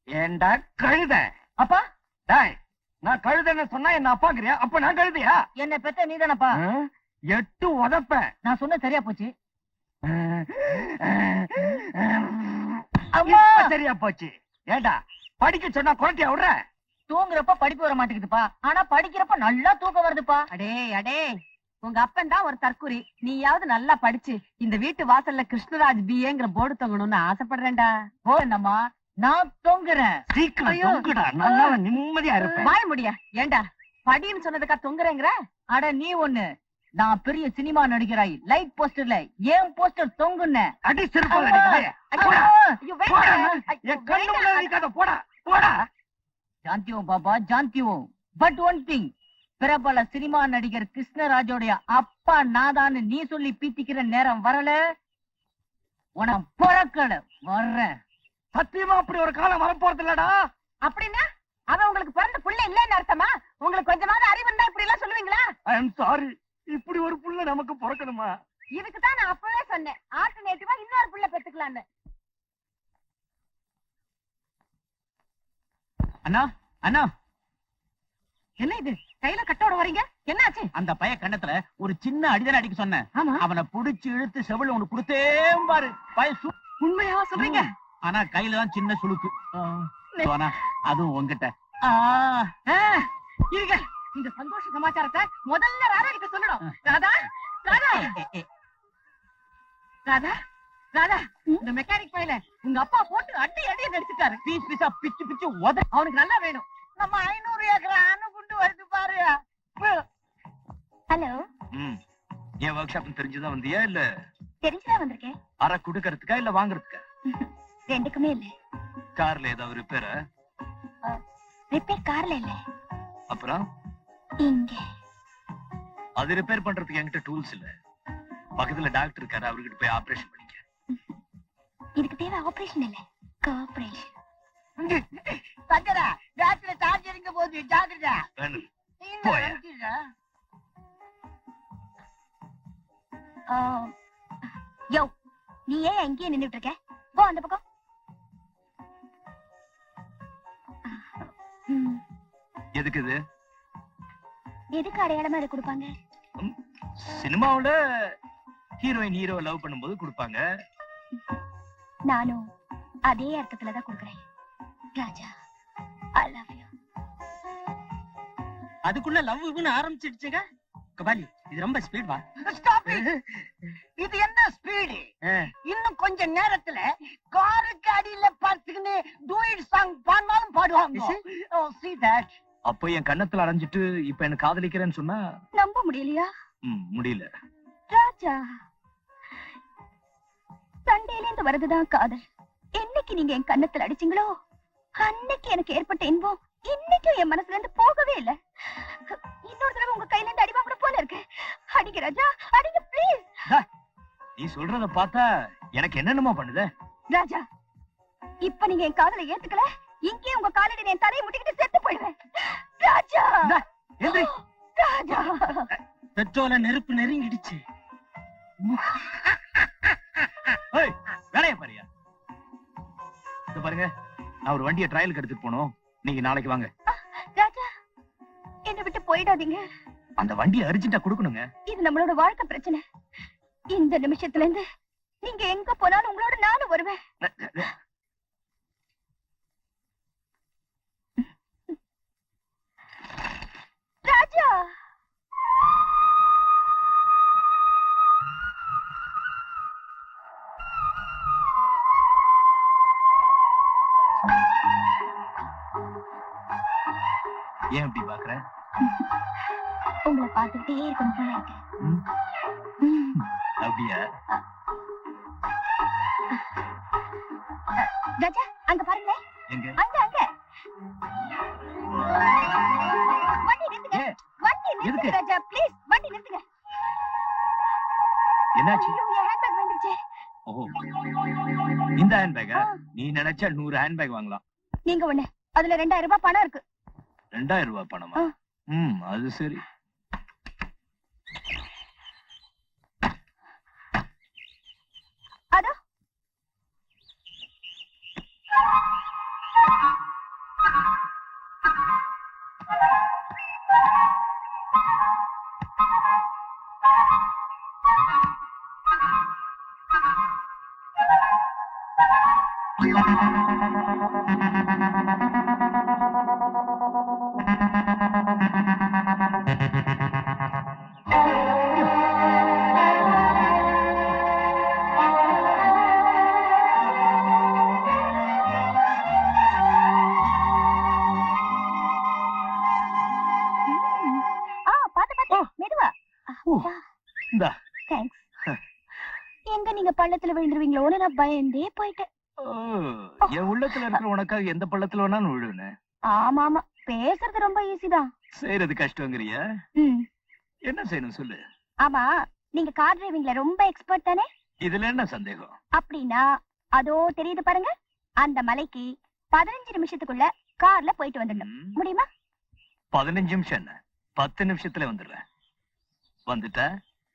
ஏண்டா கழுத? அப்பா டேய், நான் கழுதன்னு சொன்னா என்ன அப்பாங்கிறியா? அப்ப நான் கழுதையா? என்ன பெத்த நீதானப்பா? 8 உதப்ப. நான் சொன்ன சரியா போச்சு. இப்ப சரியா போச்சு. ஏண்டா படிக்க சொன்னா குரட்டியா விடுற? தூங்குறப்ப படிப்பு வர மாட்டேங்குதுப்பா, ஆனா படிக்கிறப்ப நல்லா தூக்கம் வருதுப்பா. அடே அடே, உங்க அப்பன் தான் ஒரு தற்குறி. நீயாவது நல்லா படிச்சு இந்த வீட்டு வாசல்ல கிருஷ்ணராஜ் பிஏங்கிற போர்டு தொங்கணும்னு ஆசைப்படுறேன்டா. போறேன்டா, நான் தொங்குறேன். சீக்கிரம் ஐயோ. தொங்குடா, நல்லா நிம்மதியா இருப்பேன். வாய முடியா? ஏண்டா படின்னு சொன்னதுக்கா தொங்குறேங்கிற? அட நீ ஒண்ணு, நான் பெரிய சினிமா நடிகராய் லைட் போஸ்டர்ல ஏன் போஸ்டர் தொங்குன. அடி சிறுபால் அடிக்குது. போடா. போடா. என் கண்ணு முன்னாடி நிக்காத. போடா போடா. ஜாந்தியும் பாபா ஜாந்தியும். பட் ஒன் திங், பிரபல சினிமா நடிகர் கிருஷ்ணராஜோடைய அப்பா நாதான்னு நீ சொல்லி பீத்திக்கிற நேரம் வரல, உனக்கு பிறக்கல. வர்றேன். சத்தியமா அப்படி ஒரு காலம் வரப்போறது இல்லடா. அப்படின்னா அவன் உங்களுக்கு பிறந்த புள்ள இல்லன்னு அர்த்தமா? உங்களுக்கு கொஞ்சமாவது அறிவு இருந்தா இப்படி எல்லாம் சொல்லுவீங்களா? I am sorry. இப்படி ஒரு புள்ள நமக்கு பிறக்கணுமா? இதுக்கு தான் நான் அப்பவே சொன்னேன், ஆல்டர்னேட்டிவா இன்னொரு புள்ள பெத்துக்கலான்னு. அண்ணா அண்ணா, என்ன இது கையில கட்டோட வரீங்க? என்னாச்சு? அந்த பைய கண்ணத்துல ஒரு சின்ன அடிதான அடிக்க சொன்னேன். ஆமா, அவனை புடிச்சு இழுத்து செவில ஒண்ணு கொடுத்தே பாரு. பைய உண்மையாவா சொல்றீங்க? ஆனா கையில தான் சின்ன சுளுக்கு. ஆனா அதுவும் உங்ககிட்ட. இருங்க, இந்த சந்தோஷ சமாச்சாரத்தை முதல்ல ராதாகிட்ட சொல்லணும். ராதா ராதா ராதா ராதா, இந்த மெக்கானிக் பையில உங்க அப்பா போட்டு அடி அடியை நடிச்சுட்டாரு. பீஸ் பீஸா பிச்சு பிச்சு உத. அவனுக்கு நல்லா வேணும். நம்ம 500 ஏக்கர் அணுகுண்டு வருது பாரு. ஹலோ, என் ஒர்க் ஷாப் தெரிஞ்சுதான் வந்தியா இல்ல தெரிஞ்சுதான் வந்திருக்கேன். அரை குடுக்கறதுக்கா இல்ல வாங்குறதுக்கா? ரெண்டுக்குமே இல்ல. கார்ல ஏதாவது ரிப்பேரா? ரிப்பேர் கார்ல இல்ல, அப்புறம் இங்க. அது ரிப்பேர் பண்றதுக்கு என்கிட்ட டூல்ஸ் இல்ல. பக்கத்துல டாக்டர் இருக்காரு, அவர்கிட்ட போய் ஆபரேஷன் பண்ணிக்க. இதுக்கு தேவை ஆபரேஷன் இல்ல, கோஆபரேஷன். சங்கரா, ராத்திரி சார்ஜ் இருக்க போது ஜாகிரதா. வேணும். நீங்க போயா. நினைச்சீங்களா? யோ, நீ ஏன் இங்கேயே நின்னுட்டு இருக்க? போ அந்த பக்கம். எதுக்கு இது? எதுக்கு அடையாளமா இதை கொடுப்பாங்க? சினிமாவோட ஹீரோயின் ஹீரோ லவ் பண்ணும்போது கொடுப்பாங்க. நானும் அதே அர்த்தத்துலதான் கொடுக்குறேன். ராஜா, ஐ லவ் யூ. அதுக்குள்ள லவ்னு ஆரம்பிச்சிடுச்சுங்க. கபாலி, இது ரொம்ப ஸ்பீட் வா. Stop it. இது என்ன ஸ்பீடு? இன்னும் கொஞ்ச நேரத்துல காருக்கு அடியில பார்த்துக்கின்னு டூயிட் சாங் பாடினாலும் பாடுவாங்க. Oh, see that. அப்போ என் கண்ணத்துல அடைஞ்சிட்டு இப்ப என்ன காதலிக்கிறேன்னு சொன்னா நம்ப முடியலையா? முடியல. ராஜா, சண்டையில இருந்து வரதுதான் காதல். என்னைக்கு நீங்க என் கண்ணத்துல அடிச்சீங்களோ அன்னைக்கு எனக்கு ஏற்பட்ட இன்பம் இன்னைக்கும் என் மனசுல இருந்து போகவே இல்ல. இன்னொரு தடவை உங்க கையில இருந்து அடிவாங்க போல இருக்கு. அடிங்க ராஜா, அடிங்க ப்ளீஸ். நீ சொல்றத பார்த்தா எனக்கு என்னென்னமோ பண்ணுதே. ராஜா, இப்ப நீங்க என் காதலை ஏத்துக்கல, இங்கே உங்க காலடி என் தலையை முட்டிக்கிட்டு செத்து போயிடுவேன். ராஜா, எந்திரி. ராஜா. பெட்ரோல நெருப்பு நெருங்கிடுச்சு. ஏய், வேலைய பாரியா. இது பாருங்க, நான் ஒரு வண்டியை ட்ரையலுக்கு எடுத்துட்டு போனோம். நீங்க நாளைக்கு வாங்க. ராஜா, என்னை விட்டு போயிடாதீங்க. அந்த வண்டியை அர்ஜென்ட்டா கொடுக்கணுங்க. இது நம்மளோட வாழ்க்கை பிரச்சனை. இந்த நிமிஷத்துல இருந்து நீங்க எங்க போனாலும் உங்களோட நானும் வருவேன். ராஜா, ஏன் இப்படி பாக்குற? உங்களை பார்த்துட்டே இருக்கணும் போல இருக்கு. அப்படியா? ராஜா அங்க பாருங்க. எங்க? அங்க அங்க. வண்டி நிறுத்துங்க. வண்டி நிறுத்துங்க ராஜா, ப்ளீஸ் வண்டி நிறுத்துங்க. என்னாச்சு? ஐயோ, என் ஹேண்ட்பேக் வந்துருச்சு. ஓ, இந்த ஹேண்ட்பேக்கா? நீ நினைச்சா 100 ஹேண்ட்பேக் வாங்கலாம். நீங்க ஒண்ணு, அதுல 2000 ரூபாய் பணம் இருக்கு. 2000 ரூபாய் பணமா? அது சரி. அதோ எங்க நீங்க பள்ளத்துல விழுந்துருவீங்களோன்னு நான் பயந்தே போயிட்டேன். என் உள்ளத்துல இருக்கிற உனக்காக எந்த பள்ளத்துல வேணாலும் விழுவேன். ஆமா ஆமா, பேசுறது ரொம்ப ஈஸி தான், செய்யறது கஷ்டங்கிறியா? என்ன செய்யணும் சொல்லு. ஆமா, நீங்க கார் டிரைவிங்ல ரொம்ப எக்ஸ்பர்ட் தானே? இதுல என்ன சந்தேகம்? அப்படின்னா அதோ தெரியுது பாருங்க, அந்த மலைக்கு 15 நிமிஷத்துக்குள்ள கார்ல போயிட்டு வந்துடணும். முடியுமா? 15 நிமிஷம் என்ன, 10 நிமிஷத்துல வந்துடுறேன். வந்துட்டா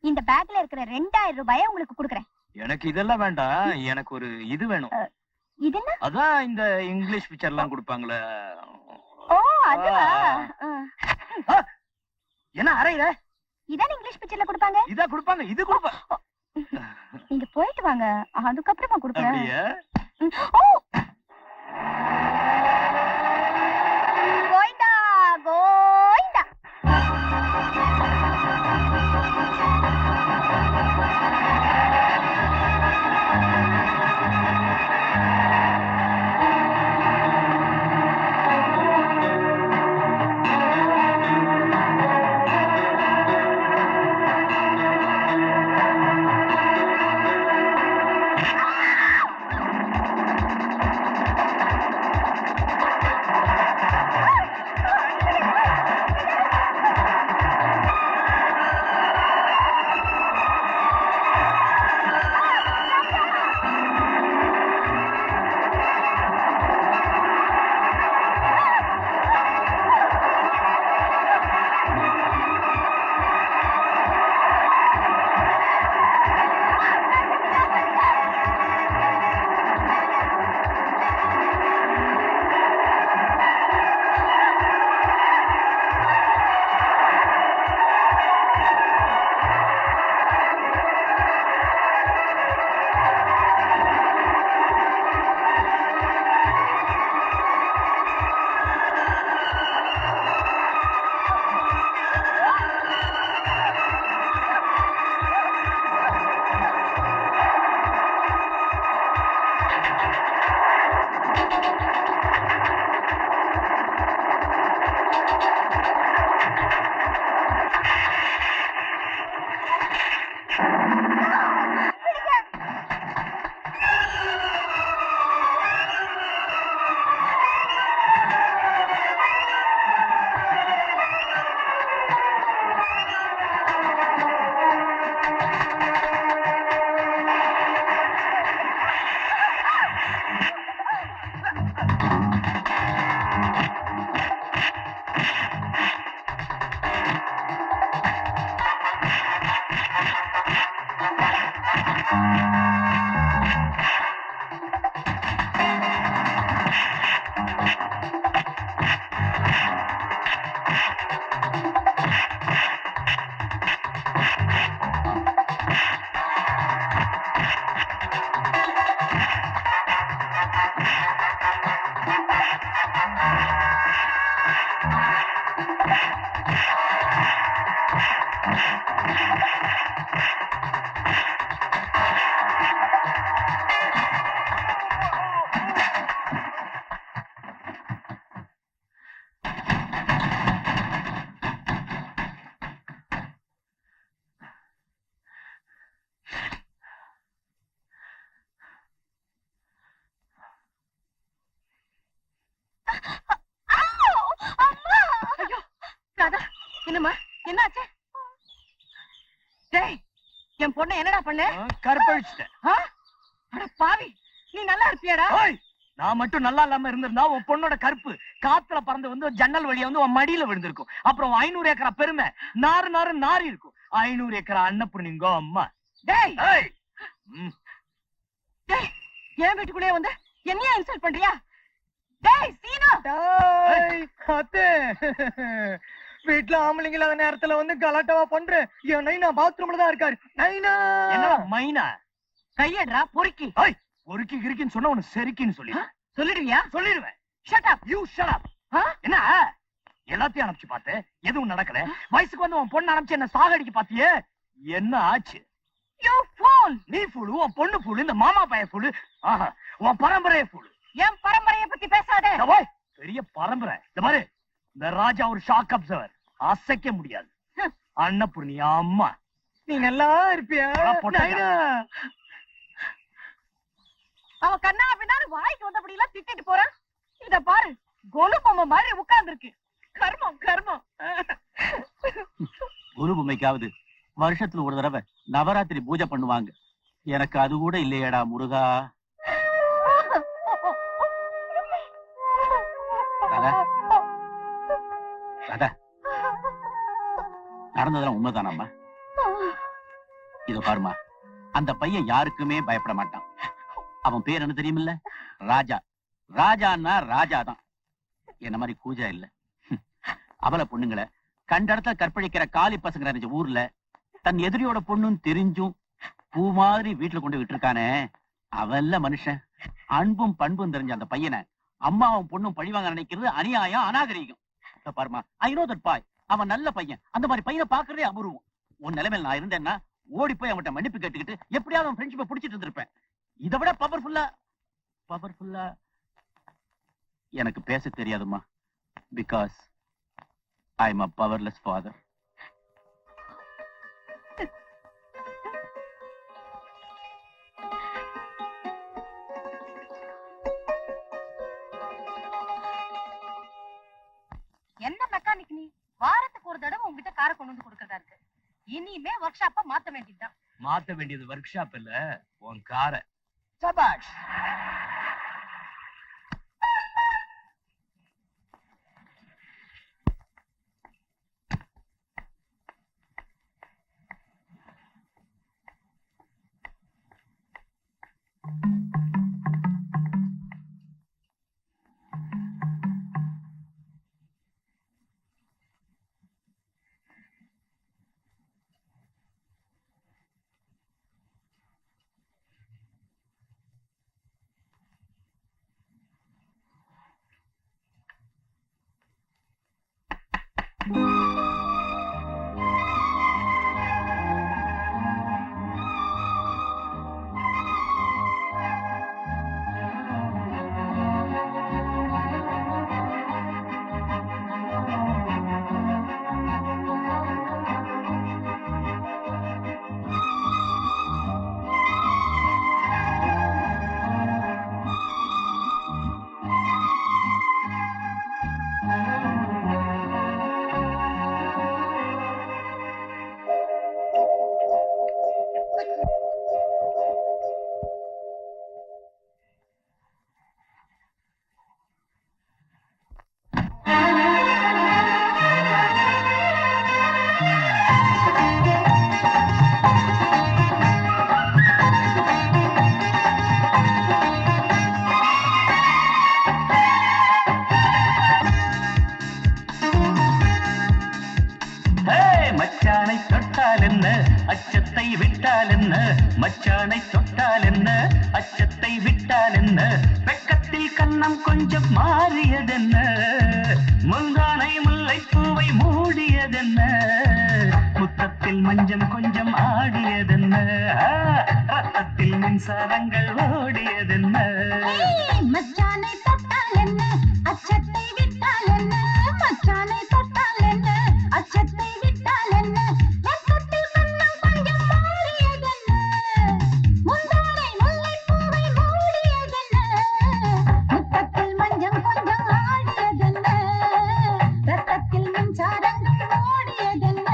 இந்த பேக்ல இருக்கிற 2000 ரூபாயை உங்களுக்கு கொடுக்குறேன். எனக்கு இதெல்லாம் வேண்டாம், எனக்கு ஒரு இது வேணும். இது என்ன? அதான் இந்த இங்கிலீஷ் பிக்சர் எல்லாம் கொடுப்பாங்களே. ஓ அதுவா? என்ன அறையில? இதான் இங்கிலீஷ் பிக்சர்ல கொடுப்பாங்க. இதா கொடுப்பாங்க, இது கொடுப்பாங்க. நீங்க போயிட்டு வாங்க, அதுக்கப்புறமா கொடுக்குறேன். அப்படியே? கோயிந்தா கோயிந்தா. என்னாச்சு? டேய், என் பொண்ணை என்னடா பண்ண? கற்பழிச்சிட்டேன். அட பாவி, நீ நல்லா இருப்பியாடா? நான் மட்டும் நல்லா இல்லாம இருந்திருந்தா உன் பொண்ணோட கருப்பு காத்துல பறந்து வந்து ஜன்னல் வழியா வந்து உன் மடியில விழுந்திருக்கும். அப்புறம் 500 ஏக்கரா பெருமை நாறு நாறு நாரி இருக்கும். 500 ஏக்கரா அன்னபூர்ணிங்கோ அம்மா. டேய் டேய், ஏன் வீட்டுக்குள்ளே வந்து என்னையா இன்சல்ட் பண்றியா? டேய் சீனா, அத்தே வீட்டுல ஆம்பளைங்க இல்லாத நேரத்துல வந்து கலாட்டாவா பண்றேன். என் நைனா பாத்ரூம்ல தான் இருக்காரு. நைனா என்னடா மைனா? கையடா பொறுக்கி. பொறுக்கி கிறுக்கின்னு சொன்னா உனக்கு செருக்கின்னு சொல்லிடுவியா? சொல்லிடுவேன். Shut up. You shut up. என்ன எல்லாத்தையும் அனுப்பிச்சு பார்த்து எதுவும் நடக்கல. வயசுக்கு வந்து உன் பொண்ணு அனுப்பிச்சு என்ன சாகடிக்க பாத்தியே, என்ன ஆச்சு? You pool. நீ ஃபூலு, உன் பொண்ணு ஃபூலு, இந்த மாமா பையன் ஃபூலு, ஆஹா உன் பரம்பரையே ஃபூலு. என் பரம்பரையை பத்தி பேசாதே. பெரிய பரம்பரை. இந்த மாதிரி இந்த ராஜா ஒரு ஷாக் அப்சர்வர், அசைக்க முடியாது. அன்னபூர்ணி அம்மா, நீ நல்லா இருப்பியா? அவ கண்ணா பின்னாடி வாய்க்கு வந்தபடி எல்லாம் திட்டிட்டு போறான். இத பாரு, கொலு பொம்மை மாதிரி உட்கார்ந்து இருக்கு. கர்மம் கர்மம். குரு பொம்மைக்காவது வருஷத்துல ஒரு தடவை நவராத்திரி பூஜை பண்ணுவாங்க. எனக்கு அது கூட இல்லையடா முருகா. நடந்ததெல்லாம் உண்மைதானம்மா? இத பாருமா, அந்த பையன் யாருக்குமே பயப்பட மாட்டான். அவன் பேர் என்ன தெரியுமில்ல? ராஜா. ராஜான்னா ராஜாதான். என்ன மாதிரி கூஜா இல்ல. அவளை பொண்ணுங்களை கண்ட இடத்துல கற்பழிக்கிற காலி பசங்க நிறைஞ்ச ஊர்ல தன் எதிரியோட பொண்ணுன்னு தெரிஞ்சும் பூ மாதிரி வீட்டுல கொண்டு விட்டு இருக்கானே, அவன்ல மனுஷன். அன்பும் பண்பும் தெரிஞ்ச அந்த பையனை அம்மாவும் பொண்ணும் பழிவாங்க நினைக்கிறது அநியாயம், அநாகரிகம். பாருமா, ஐ நோ தட் பாய். அவன் நல்ல பையன். அந்த மாதிரி பையனை பாக்குறதே அபூர்வம். உன் நிலைமையில நான் இருந்தேன்னா ஓடி போய் அவன்கிட்ட மன்னிப்பு கேட்டுக்கிட்டு எப்படியாவது அவன் ஃப்ரெண்ட்ஷிப்பை பிடிச்சிட்டு இருந்திருப்பேன். இதை விட பவர்ஃபுல்லா எனக்கு பேச தெரியாதுமா. Because I am a powerless father. என்ன மெக்கானிக் நீ? வாரத்துக்கு ஒரு தடவை உங்ககிட்ட காரை கொண்டு வந்து கொடுக்கறதா இருக்கு. இனிமே ஒர்க் ஷாப்ப மாத்த வேண்டியதுதான். மாத்த வேண்டியது ஒர்க் ஷாப் இல்ல, உன் காரை. சபாஷ். மச்சானை தொட்டால் என்ன, அச்சத்தை விட்டால் என்ன, வெக்கத்தில் கண்ணம் கொஞ்சம் மாறியதென்ன, முந்தானை முல்லைப்பூவை மூடியதென்ன, முத்தத்தில் மஞ்சம் கொஞ்சம் ஆடியதென்ன, ரத்தத்தில் மின்சாரங்கள் ஓடியதென்ன. மச்சானை தொட்டால் என்ன, அச்சத்தை விட்டால் என்ன, மச்சானை தொட்டால் என்ன, அச்சத்தை விட்டால் என்ன, வெக்கத்தில் கண்ணம் கொஞ்சம் மாறியதென்ன, முந்தானை முல்லைப்பூவை மூடியதென்ன, முத்தத்தில் மஞ்சம் கொஞ்சம் ஆடியதென்ன, ரத்தத்தில் மின்சாரங்கள் ஓடியதென்ன.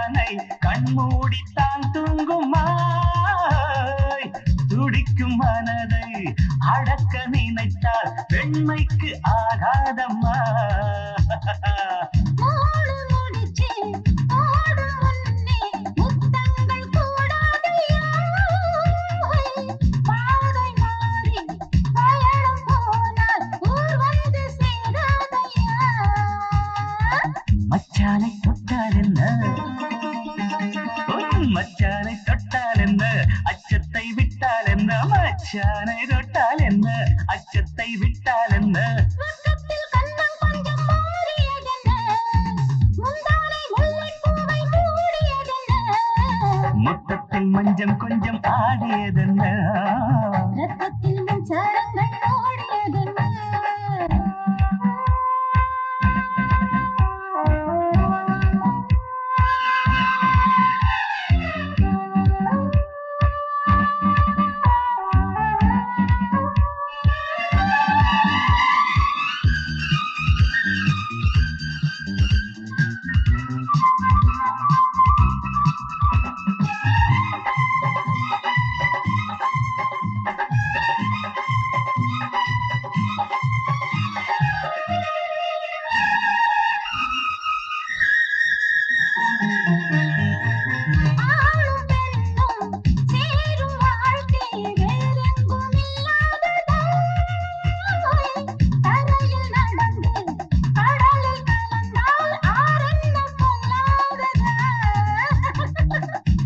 யானை கண்மூடித்தான் தூங்குமா துடிக்கும் மனதை அடக்க நினைத்தால் பெண்மைக்கு ஆகாதம்மா மச்சானை தொட்டால் என்ன மச்சானை தொட்டால் என்ன அச்சத்தை விட்டால் என்ன மச்சானை தொட்டால் என்ன அச்சத்தை விட்டால் என்ன முத்தத்தில் மஞ்சம் கொஞ்சம் ஆடியதென்ன ரத்தத்தில் மின்சாரங்கள் ஓடியதென்ன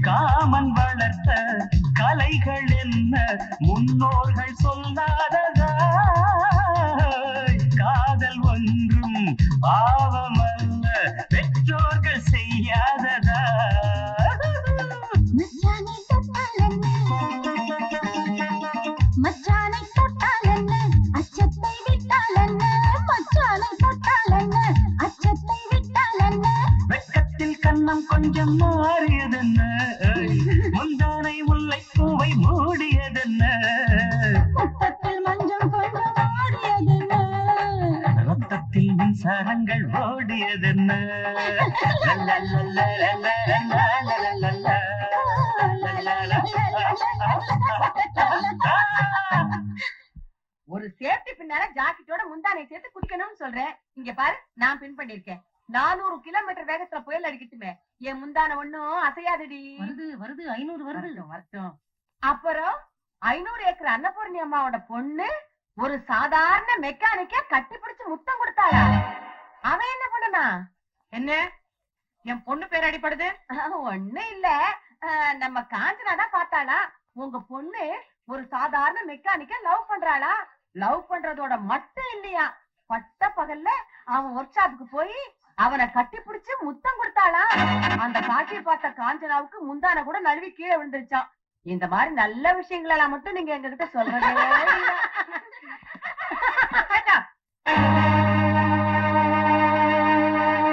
காமன் வளர்த்த கலைகள் என்ன முன்னோர்கள் சொல்லாததா காதல் ஒன்றும் பாவமல்ல பெற்றோர்கள் செய்யாததா மச்சானை தொட்டால் என்ன அச்சத்தை விட்டால் என்ன மச்சானை தொட்டால் என்ன அச்சத்தை விட்டால் என்ன வெட்கத்தில் கண்ணம் கொஞ்சம் மாறியதென்ன முந்தானை முல்லைப்பூவை மூடியதென்ன ரத்தத்தில் மஞ்சள் கொஞ்சம் ஆடியதென்ன ரத்தத்தில் மின்சாரங்கள் ஓடியதென்ன ஒரு சேஃப்டி பின்னால ஜாக்கெட்டோட முந்தானை சேர்த்து குடிக்கணும்னு சொல்றேன். இங்க பாரு, நான் பின் பண்ணிருக்கேன். 400 கிலோமீட்டர் வேகத்துல புயல் அடிக்கட்டுமே, என் முந்தான ஒண்ணும் அசையாதடி. வருது 500 வருது. வரட்டும். அப்புறம் 500 ஏக்கர் அன்னபூர்ணி அம்மாவோட பொண்ணு ஒரு சாதாரண மெக்கானிக்க கட்டி பிடிச்சு முத்தம் கொடுத்தாளா? அவன் என்ன பண்ணனா? என்ன என் பொண்ணு பேர் அடிப்படுது? ஒண்ணு இல்ல, நம்ம காஞ்சனா தான் பார்த்தாளா, உங்க பொண்ணு ஒரு சாதாரண மெக்கானிக்க லவ் பண்றாளா? லவ் பண்றதோட மட்டும் இல்லையா, பட்ட பகல்ல அவன் ஒர்க் ஷாப்புக்கு போய் அவனை கட்டி பிடிச்சு முத்தம் கொடுத்தாளா? அந்த காட்சியை பார்த்த காஞ்சனாவுக்கு முந்தான கூட நழுவி கீழே விழுந்துருச்சான். இந்த மாதிரி நல்ல விஷயங்கள் எல்லாம் மட்டும் நீங்க எங்க கிட்ட சொல்றதே இல்ல.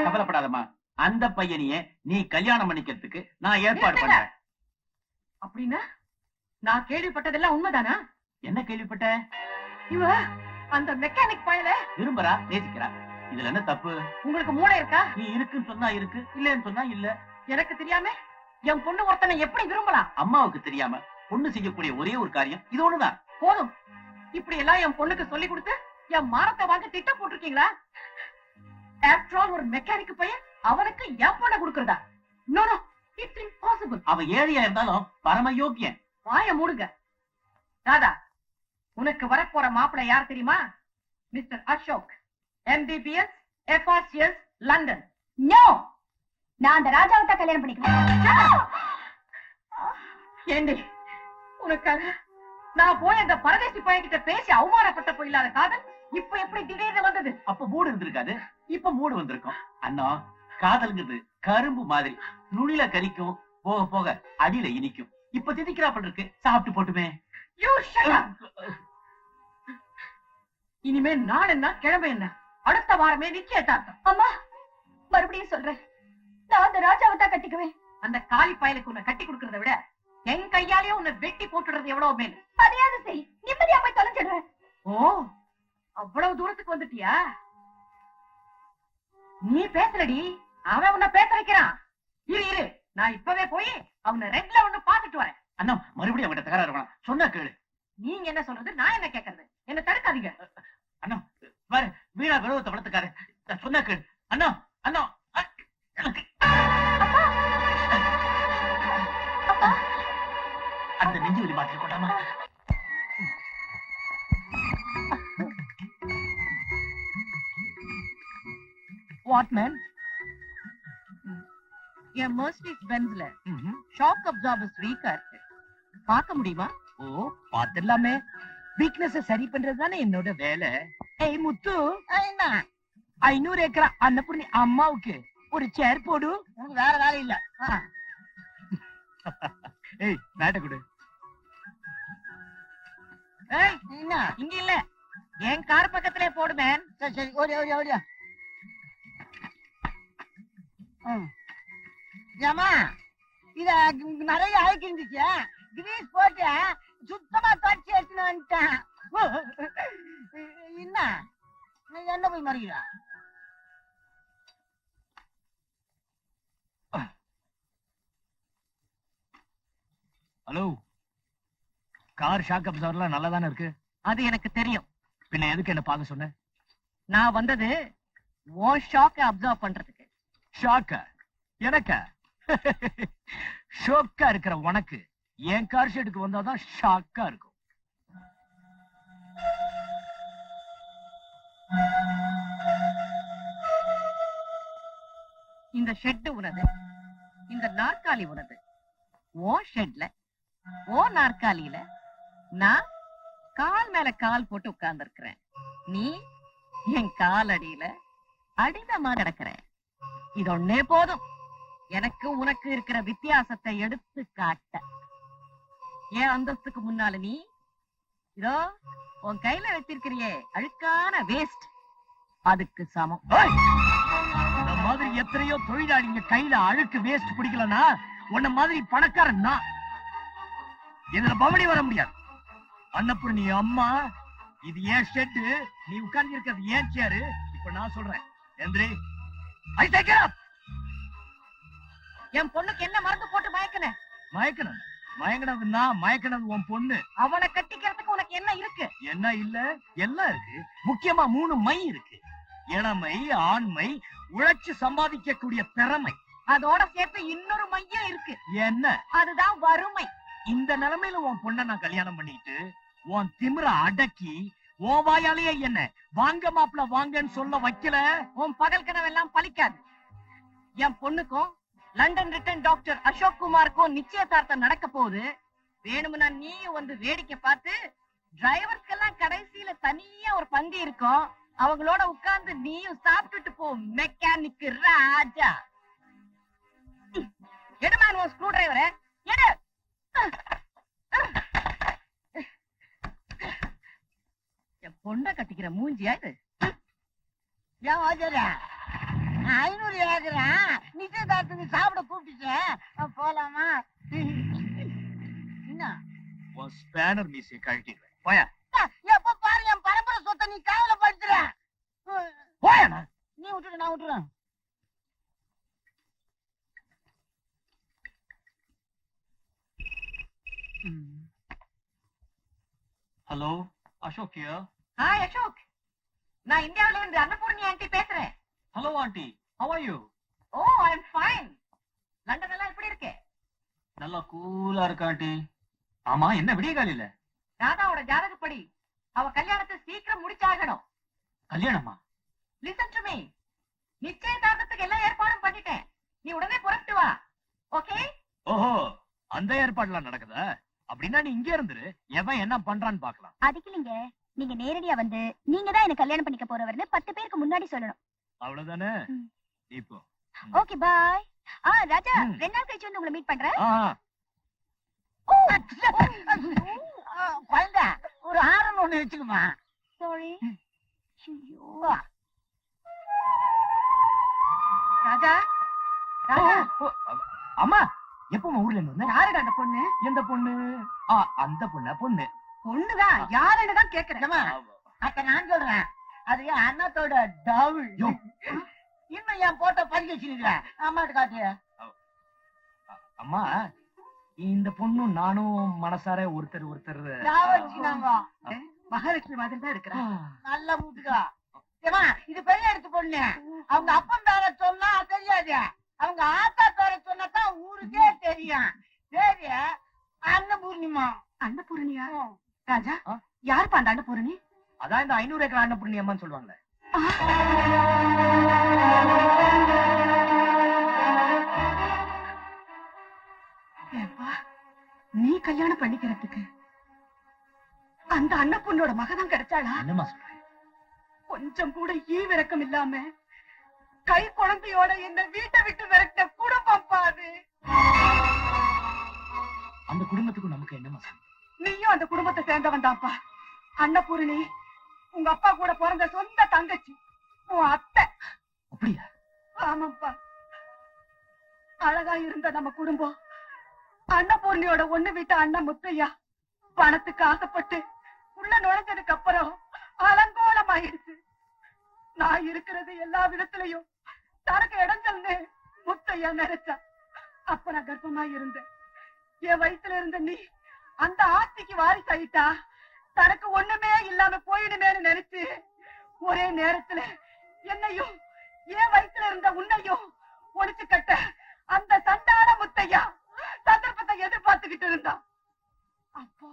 கவலைப்படாதம்மா, அந்த பையனையே நீ கல்யாணம் பண்ணிக்கிறதுக்கு நான் ஏற்பாடு பண்றேன். அப்படின்னா நான் கேள்விப்பட்டதெல்லாம் உண்மைதானா? என்ன கேள்விப்பட்ட? இவ அந்த மெக்கானிக் பயல விரும்புறா, நேசிக்கிறா. இதுல என்ன தப்பு? உங்களுக்கு மூளை இருக்கா? நீ இருக்குன்னு சொன்னா இருக்கு, இல்லன்னு சொன்னா இல்ல. எனக்கு தெரியாம என் பொண்ணு ஒருத்தனை எப்படி விரும்பலாம்? அம்மாவுக்கு தெரியாம பொண்ணு செய்யக்கூடிய ஒரே ஒரு காரியம் இது ஒண்ணுதான். போதும், இப்படி எல்லாம் என் பொண்ணுக்கு சொல்லி கொடுத்து என் மானத்தை வாங்க திட்டம் போட்டிருக்கீங்களா? ஆஃப்டர் ஆல் ஒரு மெக்கானிக் பையன் அவனுக்கு என் பொண்ணை கொடுக்கறதா? No no, it's impossible. அவன் ஏழையா இருந்தாலும் பரம யோக்கியன். வாய மூடுங்க. ராதா, உனக்கு வரப்போற மாப்பிள்ளை யார் தெரியுமா? Mister Ashok, MBBS, FRCS, London. No, நான் அந்த ராஜாவை தான் கல்யாணம் பண்ணிக்கிறேன். ஏண்டி, உனக்காக நான் போய் அந்த பரதேசி பையன்கிட்ட பேசி அவமானப்பட்ட போயில்லாத காதல் இப்ப எப்படி திடீர்னு வந்தது? அப்ப மூடு இருந்திருக்காது, இப்ப மூடு வந்திருக்கும். அண்ணா, காதல்ங்கிறது கரும்பு மாதிரி, நுனில கரிக்கும், போக போக அடியில இனிக்கும். இப்ப திதிக்கிறாப்ப இருக்கு, சாப்பிட்டு போட்டுமே. You shut up. இனிமே நாள் என்ன கிழமை என்ன, அடுத்த வாரமே நிச்சயதார்த்தம். அம்மா, மறுபடியும் சொல்றேன், நான் அந்த ராஜாவை தான் கட்டிக்குவேன். அந்த காலி பயலுக்கு உன்னை கட்டி கொடுக்கறத விட என் கையாலேயே உன்னை வெட்டி போட்டுறது எவ்வளவு மேல். அதையாவது செய், நிம்மதியா போய் தொலைஞ்சிடுறேன். ஓ, அவ்வளவு தூரத்துக்கு வந்துட்டியா? நீ பேசுறடி, அவன் உன்னை பேச வைக்கிறான். இரு இரு, நான் இப்பவே போய் அவனை ரெட்ல ஒண்ணு பாத்துட்டு வரேன். அண்ணா மறுபடியும் அவங்கிட்ட தகராறு வேணாம், சொன்னா கேளு. நீங்க என்ன சொல்றது, நான் என்ன கேக்குறது? என்ன தடுக்காதீங்க. அண்ணா பாரு, வீணா விரோதத்தை வளர்த்துக்காரு, சொன்னா கேளு. அண்ணா அண்ணா அந்த நெஞ்சு வலி மாற்றி கொண்டாமா. What man? என் மர்சிடிஸ் பென்ஸ்ல ஷாக் அப்சார்பர்ஸ் வீக்கா இருக்கு, பார்க்க முடியுமா? ஓ பாத்துடலாமே. வீக்னஸ் சரி பண்றது தானே என்னோட வேலை. ஏய் முத்து, என்ன 500 ஏக்கரா அன்னபூர்ணி அம்மாவுக்கு ஒரு சேர் போடு. உனக்கு வேற வேலை இல்ல. ஏய் மேட்ட கொடு. ஏய் என்ன இங்க இல்ல, என் கார் பக்கத்திலே போடு மேன். சரி சரி, ஓடியா ஓடியா ஓடியா. ஏமா இத நிறைய அழுக்கு இருந்துச்சு, கிரீஸ் போட்டு சுத்தமா தொடச்சி எடுத்துன்னு வந்துட்டேன். என்ன நீ என்ன போய் மறிக்கிறா? ஹலோ, கார் ஷாக் அப்சார்பர்லாம் நல்லா தானே இருக்கு. அது எனக்கு தெரியும். பின்ன எதுக்கு என்ன பார்க்க சொன்ன? நான் வந்தது உன் ஷாக்க அப்சர்வ் பண்றதுக்கு. ஷாக்கா? எனக்கா? ஷோக்கா இருக்கிற உனக்கு என் கார் ஷெட்டுக்கு வந்தாதான் ஷாக்கா இருக்கும். இந்த ஷெட் உனது, இந்த நாற்காலி உனது. ஓ ஷெட்ல ஓ நாற்காலியில நான் கால் மேல கால் போட்டு உட்கார்ந்து இருக்கிறேன். நீ என் கால் அடியில அடிதமா கிடக்குற. இது ஒன்னே போதும் எனக்கு உனக்கு இருக்கிற வித்தியாசத்தை எடுத்து காட்ட. என் அந்தஸ்துக்கு முன்னால நீ இதோ உன் கையில வச்சிருக்கிறியே அழுக்கான வேஸ்ட், அதுக்கு சமம். இந்த மாதிரி எத்தனையோ தொழிலாளிங்க கையில அழுக்கு வேஸ்ட் பிடிக்கலன்னா உன்ன மாதிரி பணக்காரன் நான். இதுல பவனி வர முடியாது. அன்னபூர்ணி அம்மா, இது ஏன் ஷெட்டு, நீ உட்கார்ந்து இருக்கிறது ஏன் சேரு. இப்ப நான் சொல்றேன், எந்திரி. I take it up. என் பொண்ணுக்கு என்ன மருந்து போட்டு மயக்கின? மயக்கணும்? மயங்கினது நான், மயக்கினது உன் பொண்ணு. அவனை கட்டிக்கிறதுக்கு உனக்கு என்ன இருக்கு? என்ன இல்ல, எல்லாம் இருக்கு. முக்கியமா 3 மை இருக்கு. இளமை, ஆண்மை, உழைச்சு சம்பாதிக்கக்கூடிய திறமை. அதோட சேர்த்து இன்னொரு மையம் இருக்கு. என்ன? அதுதான் வறுமை. இந்த நிலைமையில உன் பொண்ண நான் கல்யாணம் பண்ணிட்டு உன் திமிர அடக்கி உன் வாயாலேயே என்ன வாங்க மாப்பிள வாங்கன்னு சொல்ல வைக்கல, உன் பகல் கனவெல்லாம் பலிக்காது. என் பொண்ணுக்கும் லண்டன் ரிட்டன் டாக்டர் அசோக் குமாருக்கும் நிச்சயதார்த்தம் நடக்க போகுது. வேணும்னா நீயும் வந்து வேடிக்கை பார்த்து, டிரைவர்ஸ்க்கெல்லாம் கடைசியில தனியா ஒரு பங்கு இருக்கும், அவங்களோட உட்கார்ந்து நீயும் சாப்பிட்டுட்டு போ. மெக்கானிக் ராஜா. எடுமான் உன் ஸ்க்ரூ டிரைவரை எடு. என் பொண்ணை கட்டிக்கிற மூஞ்சியா இது? ஏன் வாஜரா 500 ஏக்கரா நிச்சயதார்த்தத்துக்கு சாப்பிட கூப்பிட்டுச்சேன், போலாமா? என்ன உன் ஸ்பேனர் மீசையை கழட்டிடுவேன். போயா எப்ப பாரு என் பரம்பரை சொத்தை நீ கவலைப்படுத்துற. போயா. நீ விட்டுடு, நான் விட்டுறேன். Hello, Ashok here. Hi Ashok, நான் இந்தியாவில இருந்து அன்னபூர்ணி ஆண்டி பேசுறேன். Hello aunty, how are you? Oh I am fine. London எல்லாம் எப்படி இருக்கு? நல்லா கூலா இருக்கு ஆண்டி. ஆமா, என்ன விடிய காலையில? ராதாவோட ஜாதகப்படி அவ கல்யாணத்தை சீக்கிரம் முடிச்சாகணும். கல்யாணமா? Listen to me. நிச்சயதார்த்தத்துக்கு எல்லா ஏற்பாடும் பண்ணிட்டேன், நீ உடனே புறப்பட்டு வா. ஓகே? ஓஹோ, அந்த ஏற்பாடுலாம் நடக்குதா? அப்படின்னா நீ இங்கே இருந்துரு, எவன் என்ன பண்றான்னு பாக்கலாம். அதுக்கு இல்லைங்க, நீங்க நேரடியா வந்து நீங்க தான் என்ன கல்யாணம் பண்ணிக்க போறவர்னு 10 பேருக்கு முன்னாடி சொல்லணும். அவ்வளவுதானே? இப்போ ஓகே பாய். ராஜா, 2 நாள் கழிச்சு வந்து உங்களை மீட் பண்றேன். குழந்தை, ஒரு ஆரம் ஒண்ணு வச்சுக்குமா? சாரி. ராஜா, ராஜா, அம்மா, எப்ப ஊர்ல இருந்து? யாருடா அந்த பொண்ணு? எந்த பொண்ணு? அந்த பொண்ணு. பொண்ணுதான், யாருன்னு தான் கேக்குறேன். அத்த நான் சொல்றேன், அது என் அண்ணத்தோட டவுல். இன்னும் என் போட்டோ பதிக்க வச்சிருக்கிற அம்மாட்டு காட்டிய. அம்மா இந்த பொண்ணும் நானும் மனசார ஒருத்தர் மகாலட்சுமி மாதிரி தான் இருக்கிறா. நல்ல வீட்டுக்கா ஏமா இது பெரிய எடுத்து பொண்ணு. அவங்க அப்பன் பேர சொன்னா தெரியாது, அவங்க ஆத்தா பேர சொன்னாதான் ஊருக்கே தெரியும். சரி அன்னபூர்ணிமா. அன்னபூரணியா? ராஜா, யாருப்பா அந்த அன்னபூரணி? அதான் இந்த 500 ஏக்கர் அன்னபூரணி அம்மான்னு சொல்லுவாங்க. நீ கல்யாணம் பண்ணிக்கிறதுக்கு அந்த அன்னபூர்ணியோட மகதான் கிடைச்சாளா? என்னம்மா சொல்ற? கொஞ்சம் கூட ஈவிரக்கம் இல்லாம கை குழந்தையோட என்ன வீட்டை விட்டு விரட்ட குடும்பம் பாது. அந்த குடும்பத்துக்கும் நமக்கு என்னம்மா சொல்ற? நீயும் அந்த குடும்பத்தை சேர்ந்தவன் தான்ப்பா. அன்னபூரணி உங்க அப்பா கூட பிறந்த சொந்த தங்கச்சி, உன் அத்தை. அப்படியா? ஆமாப்பா. அழகா இருந்த நம்ம குடும்பம் அன்னபூர்ணியோட ஒண்ணு விட்ட அண்ணன் முத்தையா பணத்துக்கு ஆசைப்பட்டு உள்ள நுழைஞ்சதுக்கு அப்புறம் அலங்கோலமாயிடுச்சு. நான் இருக்கிறது எல்லா விதத்திலையும் தனக்கு இடைஞ்சல்னு முத்தையா நினைச்சா. அப்ப நான் கர்ப்பமா இருந்தேன். என் வயிற்றுல இருந்த நீ அந்த ஆஸ்திக்கு வாரிசாயிட்டா தனக்கு ஒண்ணுமே இல்லாம போயிடுமேன்னு நினைச்சு ஒரே நேரத்துல என்னையும் என் வயிற்றுல இருந்த உன்னையும் ஒழிச்சு கட்ட அந்த சண்டான முத்தையா சந்தர்ப்பத்தை எதிர்பார்த்துக்கிட்டு இருந்தான். அப்போ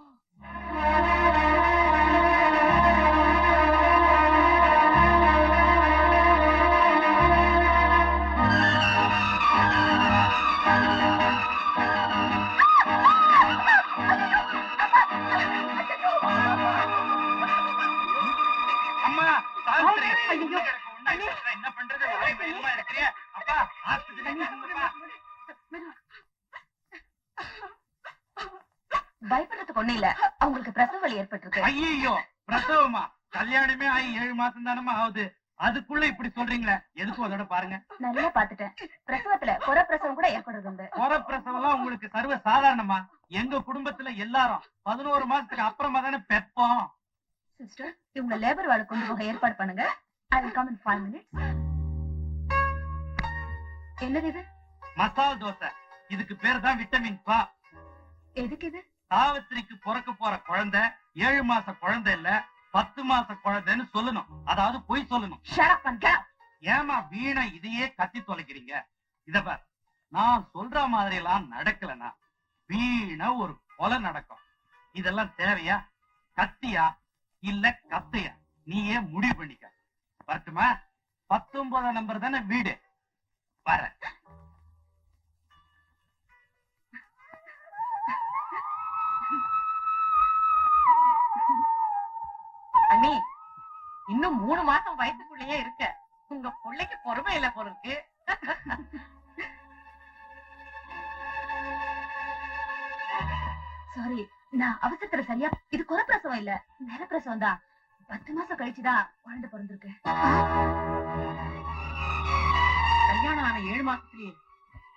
அம்மா சாவித்திரி, என்ன பண்றது? ஒரே பயமா இருக்கிறியா? அப்பா ஆஸ்பத்திரி பயப்படுறதுக்கு ஒண்ணு இல்ல, அவங்களுக்கு பிரசவ வலி ஏற்பட்டிருக்கு. ஐயோ பிரசவமா? கல்யாணமே ஆகி 7 மாசம் தானமா ஆகுது, அதுக்குள்ள இப்படி சொல்றீங்களே? எதுக்கும் அதோட பாருங்க. நல்லா பாத்துட்டேன். பிரசவத்துல குறை பிரசவம் கூட ஏற்படுறது உண்டு. குறை பிரசவம் எல்லாம் உங்களுக்கு சர்வ சாதாரணமா? எங்க குடும்பத்துல எல்லாரும் 11 மாசத்துக்கு அப்புறமா தானே பெப்போம். சிஸ்டர், இவங்க லேபர் வார்டு கொண்டு போக ஏற்பாடு பண்ணுங்க. I will come in 5 minutes. என்னது இது? மசால் தோசை. இதுக்கு பேர் தான் விட்டமின் பா. எதுக்கு இது? சாவித்திரிக்கு பிறக்க போற குழந்தை 7 மாச குழந்தை இல்ல 10 மாச குழந்தைன்னு சொல்லணும். அதாவது பொய் சொல்லணும். Shut up and get out. ஏமா வீணா இதையே கத்தி தொலைக்கிறீங்க? இத பார், நான் சொல்ற மாதிரி எல்லாம் நடக்கலன்னா வீணா ஒரு கொலை நடக்கும். இதெல்லாம் தேவையா? கத்தியா இல்ல கத்தையா? நீயே முடிவு பண்ணிக்க. வரட்டுமா? 19 நம்பர் தானே வீடு. வர அண்ணி, இன்னும் 3 மாசம் வயசுக்குள்ளேயே இருக்க. உங்க பிள்ளைக்கு பொறுமை இல்ல போல இருக்கு. சாரி, நான் அவசரத்துல சரியா. இது குறை பிரசவம் இல்ல, நில பிரசவம் தான். 10 மாசம் கழிச்சுதான் குழந்தை பிறந்திருக்கு. கல்யாணம் ஆன 7 மாசத்துலயே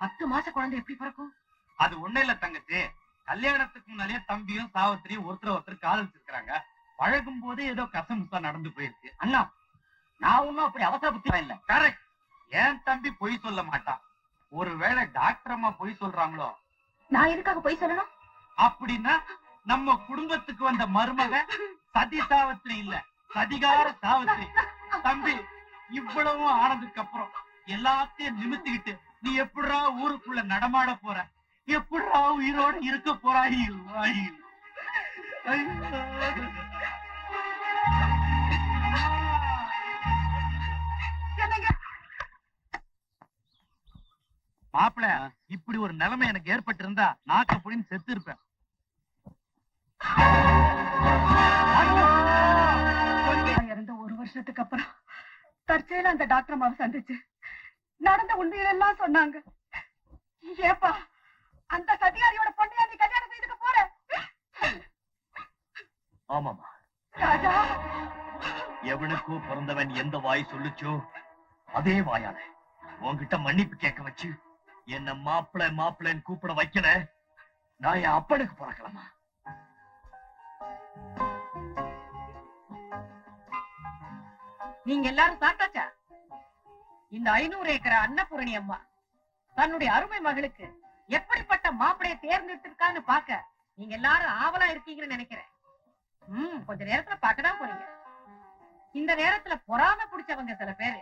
10 மாச குழந்தை எப்படி பிறக்கும்? அது ஒண்ணு இல்ல தங்கச்சி. கல்யாணத்துக்கு முன்னாலேயே தம்பியும் சாவித்திரியும் ஒருத்தர் காதலிச்சிருக்காங்க. பழகும் போதே ஏதோ கசமுசா நடந்து போயிருக்கு. அண்ணா, நான் ஒண்ணும் அப்படி அவசர புத்தி இல்ல. கரெக்ட். ஏன் தம்பி பொய் சொல்ல மாட்டான். ஒருவேளை டாக்டர் அம்மா பொய் சொல்றாங்களோ? நான் எதுக்காக போய் சொல்லணும்? அப்படின்னா நம்ம குடும்பத்துக்கு வந்த மருமக சதி சாவித்திரி இல்ல, சதிகார சாவித்திரி. தம்பி, இவ்வளவு ஆனதுக்கு அப்புறம் எல்லாத்தையும் நிமித்திக்கிட்டு நீ எப்படிரா ஊருக்குள்ள நடமாட போற? எப்படிரா உயிரோட இருக்க போறாய்? மாப்பிள, இப்படி ஒரு நிலைமை எனக்கு ஏற்பட்டு இருந்தா நாக்க புடின்னு செத்து இருப்பேன். இறந்த 1 வருஷத்துக்கு அப்புறம் தற்செயல அந்த டாக்டர் அம்மாவை சந்திச்சு நடந்த உண்மையிலெல்லாம் சொன்னாங்க. ஏப்பா, அந்த சதிகாரியோட பொண்ணையா நீ கல்யாணம் செய்துக்க போற? ஆமாமா, ராஜா, எவனுக்கோ பிறந்தவன் எந்த வாய் சொல்லுச்சோ அதே வாயால உன்கிட்ட மன்னிப்பு கேட்க வச்சு என்ன மாப்பிள்ளைன்னு கூப்பிட வைக்கல. நான் என் அப்பனுக்கு பிறக்கலாமா? நீங்க எல்லாரும் சாப்பிட்டாச்சா? இந்த 500 ஏக்கர் அன்னபூரணி அம்மா தன்னுடைய அருமை மகளுக்கு எப்படிப்பட்ட மாப்பிளைய தேர்ந்தெடுத்திருக்கான்னு பாக்க நீங்க எல்லாரும் ஆவலா இருக்கீங்கன்னு நினைக்கிறேன். கொஞ்ச நேரத்துல பாக்கதான் போறீங்க. இந்த நேரத்துல பொறாம பிடிச்சவங்க சில பேரு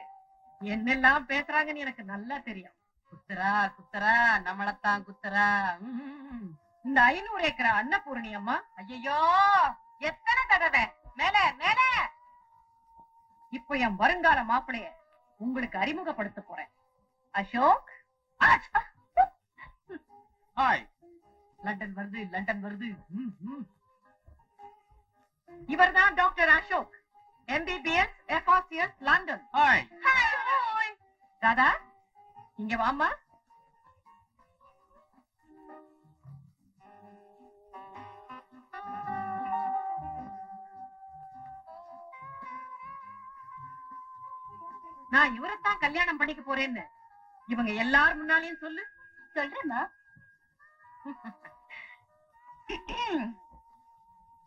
என்னெல்லாம் பேசுறாங்கன்னு எனக்கு நல்லா தெரியும். குத்துறா குத்துறா நம்மளத்தான் குத்துறா. இந்த 500 ஏக்கர் அன்னபூரணி அம்மா, ஐயோ எத்தனை தடவை மேல மேல. இப்ப என் வருங்கால மாப்பிளைய உங்களுக்கு அறிமுகப்படுத்த போறேன். அசோக். ஹாய். லண்டன் வருது லண்டன் வருது. இவர்தான் doctor Ashok, MBBS FRCS London. Hi. Radha இங்க வாமா. நான் இவரைத்தான் கல்யாணம் பண்ணிக்க போறேன்னு இவங்க எல்லாரும் முன்னாலையும் சொல்லு. சொல்றேம்மா.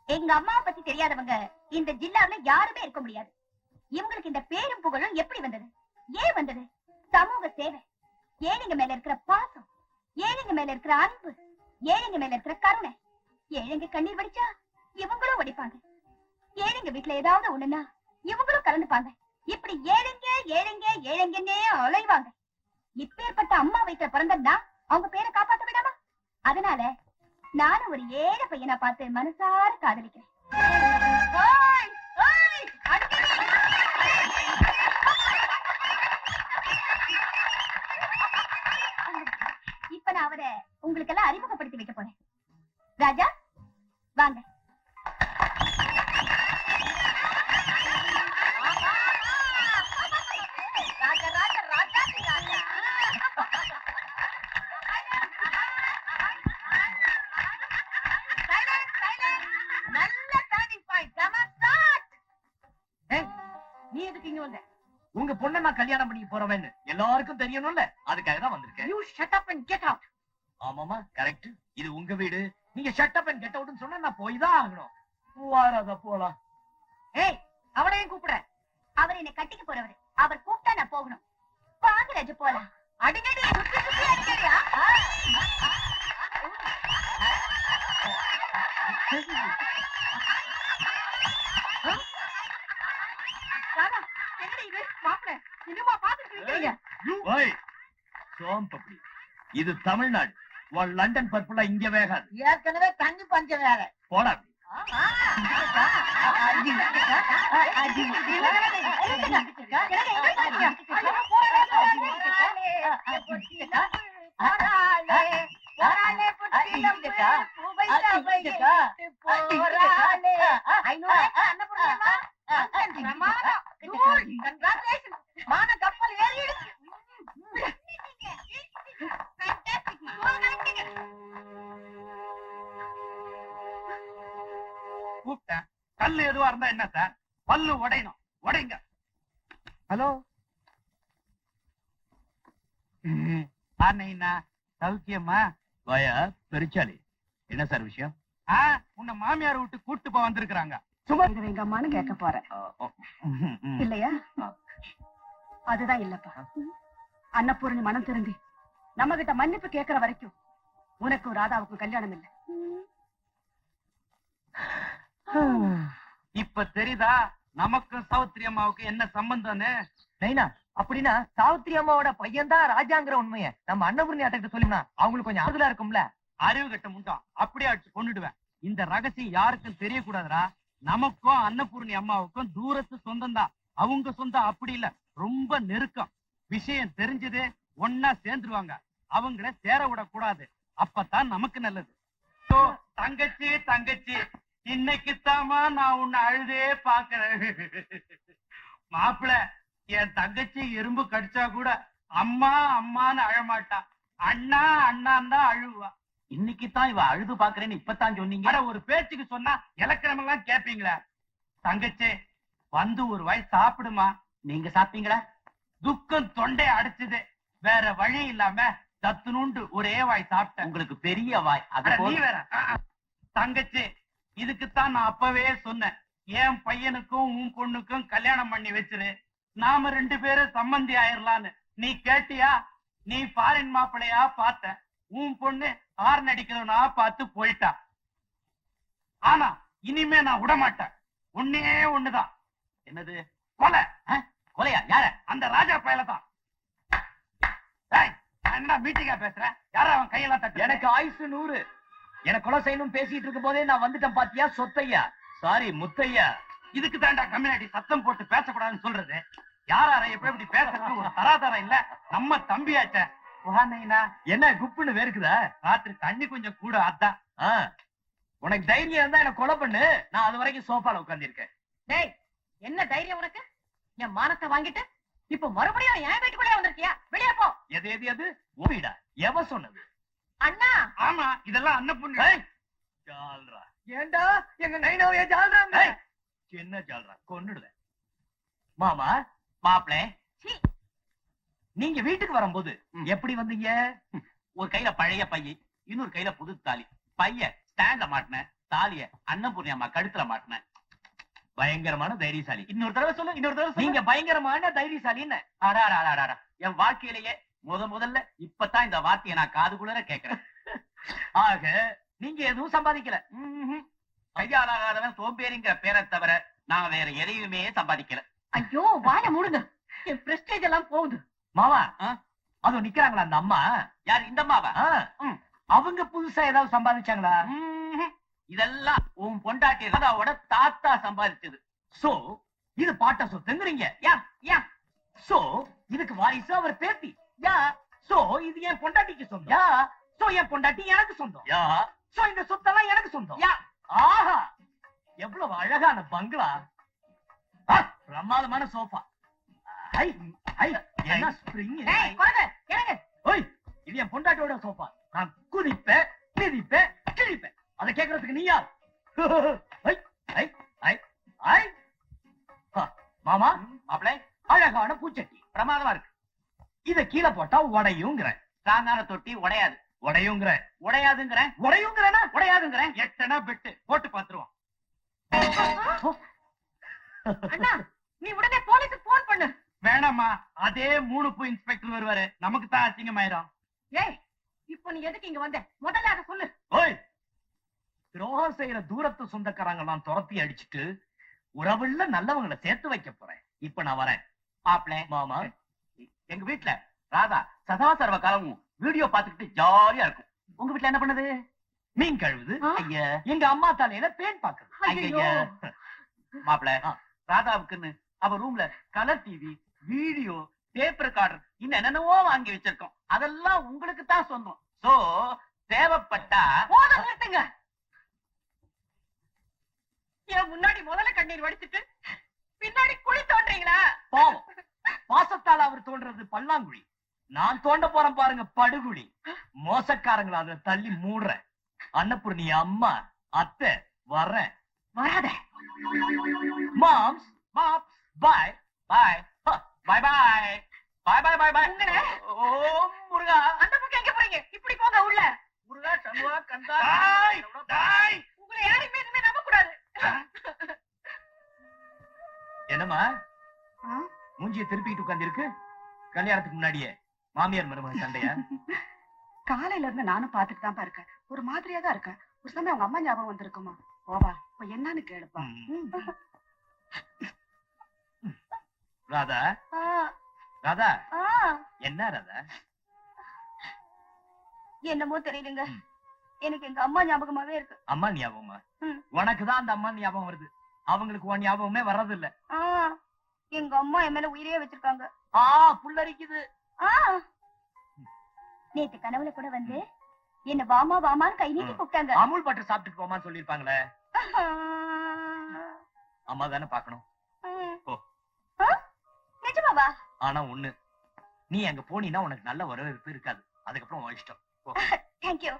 எங்க அம்மாவை பத்தி தெரியாதவங்க இந்த ஜில்லாவுல யாருமே இருக்க முடியாது. இவங்களுக்கு இந்த பேரும் புகழும் எப்படி வந்தது, ஏன் வந்தது? சமூக சேவை, ஏழைங்க மேல இருக்கிற பாசம், ஏழைங்க மேல இருக்கிற அன்பு, ஏழைங்க மேல இருக்கிற கருணை. ஏழைங்க கண்ணீர் வடிச்சா இவங்களும் வடிப்பாங்க. ஏழைங்க வீட்டுல ஏதாவது ஒண்ணுன்னா இவங்களும் கலந்துப்பாங்க. இப்படி ஏழைங்க ஏழைங்க ஏழைங்கன்னே அலைவாங்க. இப்பேற்பட்ட அம்மா வயிற்றுல பிறந்தா அவங்க பேரை காப்பாத்த விடாமா? அதனால நானும் ஒரு ஏழை பையனை பார்த்து மனசார காதலிக்கிறேன். இப்ப நான் அவரை உங்களுக்கு எல்லாம் அறிமுகப்படுத்தி வைக்க போறேன். ராஜா வாங்க. நீ எதுக்கு இங்க வந்த? உங்க பொண்ணை நான் கல்யாணம் பண்ணி போறவன்னு எல்லாருக்கும் தெரியணும்ல, அதுக்காக தான் வந்திருக்கேன். You shut up and get out. ஆமாமா கரெக்ட். இது உங்க வீடு. நீங்க ஷட் அப் அண்ட் கெட் அவுட்னு சொன்னா நான் போய் தான் ஆகணும். வாராத போலாம். ஏய் அவளையும் கூப்பிடுற. அவர் என்ன கட்டிக்க போறவர். அவர் கூப்பிட்டா நான் போகணும். வாங்க ராஜு போலாம். அடிக்கடி சுத்தி சுத்தி அடிக்கடியா? ராதா என்னடி இது? மாப்பிள்ளை சினிமா பாத்துட்டு இருக்கீங்க. ஓய் சோம்பப்படி. இது தமிழ்நாடு. உன் லண்டன் பற்புல இங்க வேகாது. ஏற்கனவே தண்ணி பஞ்சம் வேற. போடா. மான கப்பல் ஏறிடுச்சு. கூப்பிட்டேன். கல்லு எதுவா இருந்தா என்ன சார்? பல்லு உடையணும். உடைங்க. ஹலோ. ஆனைனா சௌக்கியமா? வாயா பெருச்சாலி. என்ன சார் விஷயம்? உன்னை மாமியார் விட்டு கூட்டு போக வந்திருக்காங்க. சும்மா எங்க அம்மான்னு கேட்க போறேன் இல்லையா? அதுதான் இல்லப்பா. அன்னபூரணி மனம் திரும்பி நம்ம கிட்ட மன்னிப்பு கேட்கிற வரைக்கும் உனக்கும் ராதாவுக்கும் கல்யாணம் இல்லை. இப்ப தெரியுதா நமக்கும் சௌத்ரி அம்மாவுக்கு என்ன சம்பந்தம்னு? நைனா அப்படின்னா சாவித்திரி அம்மாவோட பையன் தான் ராஜாங்கிற உண்மையை நம்ம அன்னபூர்ணி அத்தைகிட்ட சொல்லினா அவங்களுக்கு கொஞ்சம் ஆறுதலா இருக்கும்ல. அறிவு கட்ட முட்டான். அப்படியே அடிச்சு கொண்டுடுவேன். இந்த ரகசியம் யாருக்கும் தெரியக்கூடாதுடா. நமக்கும் அன்னபூர்ணி அம்மாவுக்கும் தூரத்து சொந்தம் தான். அவங்க சொந்தம் அப்படி இல்ல, ரொம்ப நெருக்கம். விஷயம் தெரிஞ்சது ஒன்னா சேர்ந்துருவாங்க. அவங்கள சேர விடக்கூடாது. அப்பதான் நமக்கு நல்லது. தங்கச்சி தங்கச்சி இன்னைக்குத்தாமா நான் உன்னை அழுதே பாக்குறேன். மாப்பிள என் தங்கச்சி எறும்பு கடிச்சா கூட அம்மா அம்மான்னு அழமாட்டா. அண்ணா அண்ணான் தான் அழுவா. இன்னைக்கு தான் இவ அழுது பாக்குறேன்னு இப்பதான் சொன்னீங்க. அட ஒரு பேச்சுக்கு சொன்னா இலக்கிரமெல்லாம் கேப்பீங்களா? தங்கச்சி வந்து ஒரு வாய் சாப்பிடுமா. நீங்க சாப்பிட்டீங்களா? துக்கம் தொண்டை அடைச்சது. வேற வழி இல்லாம தத்துணுண்டு ஒரே வாய் சாப்பிட்டேன். உங்களுக்கு பெரிய வாய். அட நீ வேற. தங்கச்சி இதுக்குத்தான் நான் அப்பவே சொன்னேன். என் பையனுக்கும் உன் பொண்ணுக்கும் கல்யாணம் பண்ணி வச்சிரு. நாம 2 பேரும் சம்மந்தி ஆயிரலான்னு. நீ கேட்டியா? நீ ஃபாரின் மாப்பிளையா பார்த்த. உன் பொண்ணு ஹார்ன் அடிக்கிறவனா பார்த்து போயிட்டா. ஆனா இனிமே நான் விட மாட்டேன். ஒன்னே ஒண்ணுதான். என்னது? கொலை. கொலையா? யார? அந்த ராஜா பயல தான். என்ன மீட்டிங்கா பேசுறேன்? யாரும் அவன் கையெல்லாம் தட்டு. எனக்கு ஆயுசு 100. எனக்கு கொலை செய்யணும் பேசிட்டு இருக்கும் போதே நான் வந்துட்டேன் பாத்தியா சொத்தையா. சாரி முத்தையா. இதுக்கு தாண்டா கம்யூனிட்டி சத்தம் போட்டு பேசக்கூடாதுன்னு சொல்றது. யார எப்படி பேசுறது ஒரு தராதரம் இல்ல. நம்ம தம்பியாச்ச. என்ன குப்புன்னு வேர்க்குதா? ராத்திரி தண்ணி கொஞ்சம் கூட அதான். உனக்கு தைரியம் இருந்தா என்ன கொலை பண்ணு. நான் அது வரைக்கும் சோஃபால உட்கார்ந்து இருக்கேன். டேய், என்ன தைரியம் உனக்கு? என் மானத்தை வாங்கிட்டு இப்ப மறுபடியும் என் வீட்டுக்குள்ளே வந்திருக்கியா? வெளியே போ. எது வீடா? எவ சொன்னது? அண்ணா. ஆமா, இதெல்லாம் அன்னபூர்ணி. ஜால்ரா. ஏண்டா எங்க நைனாவைய ஜால்றாங்க? என்ன ஜால்ரா? கொன்னுடுவேன். மாமா மாப்பிளே, நீங்க வீட்டுக்கு வரும்போது எப்படி வந்தீங்க? ஒரு கையில பழைய பைய, இன்னொரு கையில புது தாலி. பைய ஸ்டாண்ட்ல மாட்டின, தாலிய அன்னபூர்ணி அம்மா கழுத்துல மாட்டின. பயங்கரமான தைரியசாலி. இன்னொரு தடவை சொல்லு, இன்னொரு தடவை சொல்லு. நீங்க பயங்கரமான தைரியசாலின்னு. என் வாழ்க்கையிலேயே முதல்ல இப்பதான் இந்த வார்த்தையை நான் காதுகுளர கேட்கிறேன். ஆக நீங்க எதுவும் சம்பாதிக்கல. கையாலாகாதவன் சோம்பேறிங்கிற பேரை தவிர நான் வேற எதையுமே சம்பாதிக்கல. ஐயோ, வாய மூடுங்க. என் பிரஸ்டேஜ் எல்லாம் போகுது. மாமா, அது நிக்கிறாங்களா அந்த அம்மா? யார்? இந்த அம்மாவா? அவங்க புதுசா ஏதாவது சம்பாதிச்சாங்களா? இதெல்லாம் உன் பொண்டாட்டி ராதாவோட தாத்தா சம்பாதிச்சது. சோ இது பாட்ட சொத்துங்கிறீங்க. சோ இதுக்கு வாரிசு அவர் பேத்தி. சோ இது என் பொண்டாட்டிக்கு சொந்தம். சோ என் பொண்டாட்டி எனக்கு சொந்தம். சோ இந்த சொத்தெல்லாம் எனக்கு சொந்தம். ஆஹா, எவ்வளவு அழகான பங்களா, பிரமாதமான சோஃபா. என்ன ஸ்பிரிங். இது என் பொண்டாட்டியோட சோஃபா. நான் குதிப்பேன், மிதிப்பேன், கிழிப்பேன். அதை கேட்கறதுக்கு நீ யார்? மாமா, மாப்பிளே, அழகான பூச்சட்டி பிரமாதமா இருக்கு. இத கீழே போட்டா உடையுங்கிற. ஸ்ட்ராங்கான தொட்டி உடையாது. உடையுங்கிற. உடையாதுங்கிற. உடையுங்கிறனா? உடையாதுங்கிற. எட்டனா பெட்டு போட்டு பாத்துருவோம். அண்ணா, நீ உடனே போலீஸுக்கு போன் பண்ணு. வேணாமா, அதே 3 பூ இன்ஸ்பெக்டர் வருவாரு. நமக்கு தான் அசிங்கமாயிரும். ஏய், இப்போ நீ எதுக்கு இங்க வந்த? முதல்ல அதை சொல்லு. ஓய், துரோகம் செய்யற தூரத்து சொந்தக்காரங்க நான் துரத்தி அடிச்சுட்டு உறவுள்ள நல்லவங்களை சேர்த்து வைக்க போறேன். இப்ப நான் வரேன். மாப்பிளே, மாமா, எங்க வீட்டுல ராதா சதா சர்வ காலமும் வீடியோ பாத்துக்கிட்டு ஜாலியா இருக்கும். உங்க வீட்டுல என்ன பண்ணுது? மீன் கழுவுது. ஐயா, எங்க அம்மா தலையில பேன் பாக்குறது. ஐயா. மாப்பிள, ராதாவுக்குன்னு அவ ரூம்ல colour TV, video, tape recorder, இன்னும் என்னென்னவோ வாங்கி வச்சிருக்கோம். அதெல்லாம் உங்களுக்கு தான் சொந்தம். சோ தேவைப்பட்டா போதும், நிறுத்துங்க. என் முன்னாடி முதல்ல கண்ணீர் வடிச்சிட்டு பின்னாடி குழி தோன்றீங்களா? பாவம், பாசத்தால் அவர் தோன்றது பல்லாங்குழி. நான் தோண்ட போறேன் பாருங்க படுகுழி. மோசக்காரங்களை அதை தள்ளி மூடுற. அன்னபூர்ணி அம்மா, அத்தை வர்றேன். வராத. மாம்ஸ், மாப்ஸ், பாய் பாய் பாய் பாய் பாய் பாய் பாய் பாய். உங்களை ஓ முருகா, அந்த பக்கம் எங்க போறீங்க? இப்படி போங்க உள்ள. முருகா, சண்முகா, கந்தா. உங்களை யாரையுமே எதுவுமே நம்ப கூடாது. என்னம்மா மூஞ்சிய திருப்பிட்டு உட்கார்ந்து இருக்கு? கல்யாணத்துக்கு முன்னாடியே மாமியார் மருமகன் சண்டையா? காலையில இருந்து நானும் பாத்துட்டு தான் இருக்கேன். ஒரு மாதிரியா தான் இருக்கேன். ஒரு சமயம் அவங்க அம்மா ஞாபகம் வந்திருக்குமா? போவா, இப்ப என்னன்னு கேளுப்பா. ராதா, ராதா, என்ன ராதா? என்னமோ தெரியலங்க, எனக்கு எங்க அம்மா ஞாபகமாவே இருக்கு. அம்மா ஞாபகமா? உனக்கு தான் அந்த அம்மா ஞாபகம் வருது. அவங்களுக்கு உன் ஞாபகமே வர்றது இல்ல. எங்க அம்மா என் மேல உயிரே வச்சிருக்காங்க. புல்லரிக்குது. நேத்து கனவுல கூட வந்து என்ன வாமா வாமான்னு கை நீட்டி கூப்பிட்டாங்க. அமுல் பட்டர் சாப்பிட்டு போமான்னு சொல்லிருப்பாங்களே. அம்மா தானே பாக்கணும். நிஜமாவா? ஆனா ஒண்ணு, நீ அங்க போனீன்னா உனக்கு நல்ல வரவேற்பு இருக்காது. அதுக்கப்புறம் உன் இஷ்டம். தேங்க்யூ.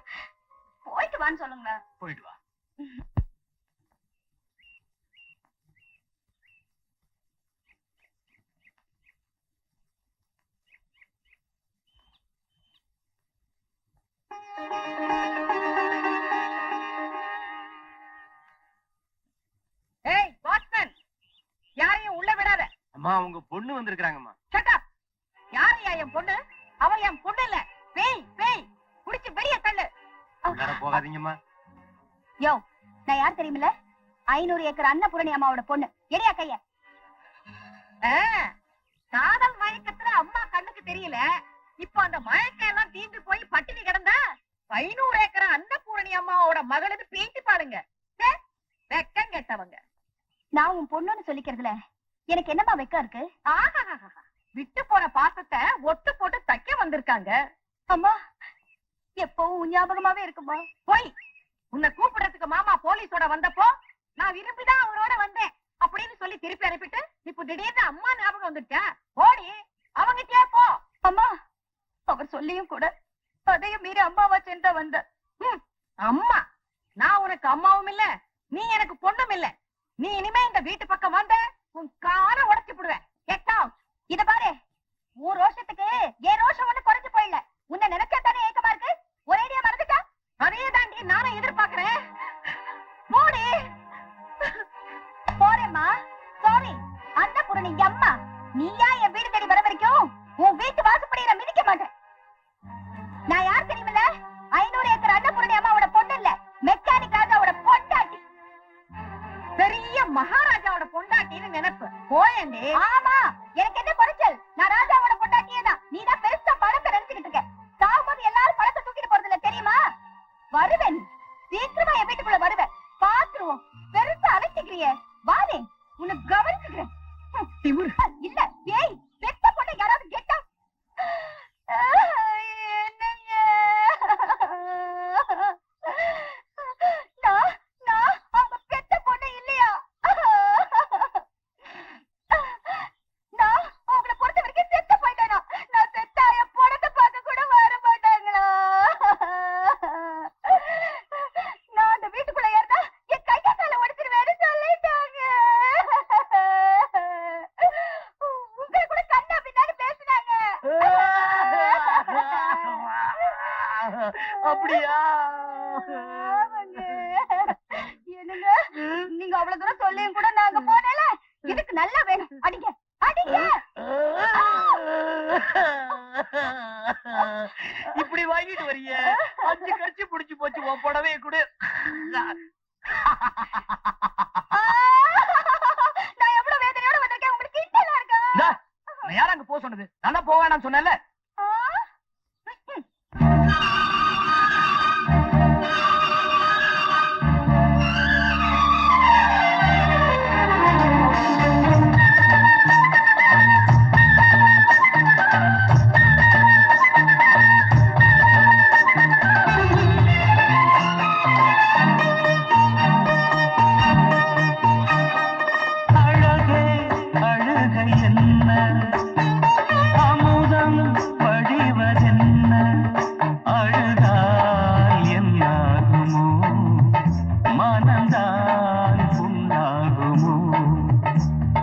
போயிட்டு வான்னு சொல்லுங்களா? போயிட்டு வா. ஏய் வாட்மேன், யாரையும் உள்ள விடாத. அம்மா, உங்க பொண்ணு வந்திருக்காங்கம்மா. Shut up. யாரையா என் பொண்ணு? அவ என் பொண்ணு இல்ல, பேய் பேய். குடிச்சு வெளிய போகாதீங்கம்மா. யோ, நான் யார் தெரியுமில்ல? 500 ஏக்கர் அன்னபூரணி அம்மாவோட பொண்ணு. எடியா கைய. காதல் மயக்கத்துல அம்மா கண்ணுக்கு தெரியல. இப்ப அந்த மயக்கம் எல்லாம் தீந்து போய் பட்டினி கிடந்தா 500 ஏக்கர் அன்னபூரணி அம்மாவோட மகளுக்கு பேசி பாருங்க. வெக்கம் கெட்டவங்க. நான் உன் பொண்ணுன்னு சொல்லிக்கிறதுல எனக்கு என்னமா வெக்கம் இருக்கு? விட்டு போன பாசத்தை ஒட்டு போட்டு தைக்க வந்திருக்காங்க. அம்மா, எப்பவும் ஞாபகமாவே இருக்குமா? போய் உன்னை கூப்பிடுறதுக்கு மாமா போலீஸோட வந்தப்போ நான் விரும்பிதான் அவரோட வந்தேன் அப்படின்னு சொல்லி திருப்பி அனுப்பிட்டு இப்ப திடீர்னு அம்மா ஞாபகம் வந்துட்டா. ஓடி அவங்கிட்டே போ. அம்மா, அவர் சொல்லியும் கூட அதையும் மீறி அம்மாவா சென்றா வந்த. அம்மா, நான் உனக்கு அம்மாவும் இல்ல, நீ எனக்கு பொண்ணும் இல்ல. நீ இனிமே இந்த வீட்டு பக்கம் வந்த உன் கால உடைச்சு போடுவேன். இத பாரு, உன் ரோஷத்துக்கு ஏன் ரோஷம் ஒண்ணு குறைஞ்சு போயிடல. உன்னை நினைச்சா தானே ஏக்கமா இருக்கு. ஒரேடியா மறந்துட்டா? அதே தாண்டி நானும் எதிர்பார்க்கிறேன். போடி. போறேம்மா. சாரி அன்னபூரணி அம்மா, நீயா என் வீடு தேடி வர வரைக்கும் உன் வீட்டு வாசப்படியில மிதிக்க மாட்டேன். நான் யார் தெரியுமில்ல? 500 ஏக்கர் அன்னபூரணி அம்மாவோட பொண்ணு இல்ல, மெக்கானிக் ராஜாவோட பொண்டாட்டி. பெரிய மகாராஜாவோட பொண்டாட்டின்னு நினைப்பு. போயண்டி. ஆமா, எனக்கு என்ன குறைச்சல்? நான் ராஜாவோட பொண்டாட்டியே தான். நீதான் பெருசா பணத்தை நினைச்சுக்கிட்டு இருக்க. சாகும்போது எல்லாரும் பணத்தை தூக்கிட்டு போறது இல்ல தெரியுமா? வருவேன், சீக்கிரமா என் வீட்டுக்குள்ள வருவேன். பாத்துருவோம். பெருசா அழைச்சிக்கிறிய வானே, உன்னை கவனிச்சுக்கிறேன். இல்ல ஏய், பெத்த பொண்ணை யாராவது கேட்டா என்னங்க? நான் அவங்க பெத்த பொண்ணு இல்லையா? நான் உங்களை பொறுத்த வரைக்கும் செத்து போயிட்டேனா? நான் செத்தா என் பொண்ணத்தை பார்க்க கூட வர மாட்டாங்களா? நான் அந்த வீட்டுக்குள்ள ஏறினா என் கை கால உடைச்சிருவேன்னு சொல்லிட்டாங்க. உங்களை கூட கண்ணா பின்னாடி பேசினாங்க. அப்படியா? என்னங்க, நீங்க அவ்வளவு தூரம் சொல்லியும் கூட நாங்க போனேல. இதுக்கு நல்லா வேணும். அடிங்க அடிங்க. இப்படி வாங்கிட்டு வரிய 5 கட்சி புடிச்சு போச்சு. உன் புடவைய கூட நான் எவ்வளவு வேதனையோட வந்திருக்கேன். உங்களுக்கு கிண்டலா இருக்கா? யார் அங்க போக சொன்னது? நான் போக வேணாம் சொன்னேன்ல.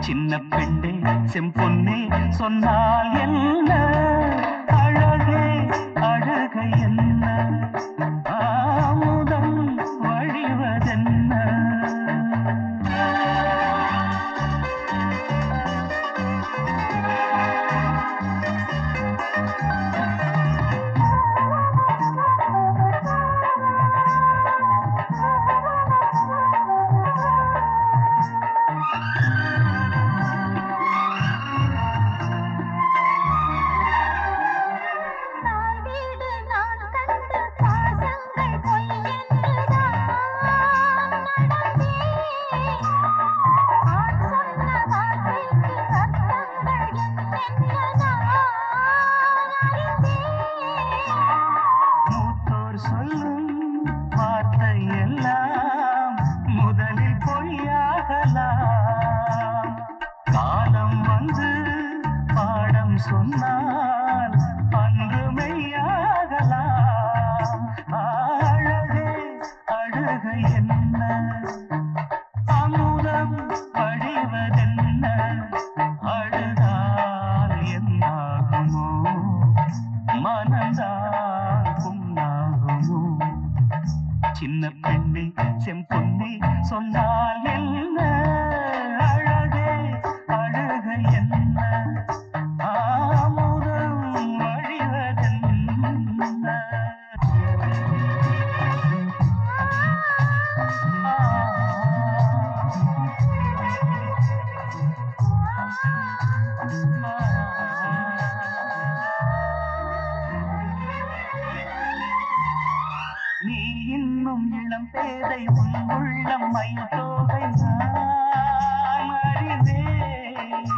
சின்ன பெண்ணே செம்பொன்னே சொன்னால் என்ன அழகே அழகு என்ன ஆமுதம் வழிவதென்ன உள்ளம் பேதை உன் உள்ளம் மயில் தோகை நான் அறிவேன்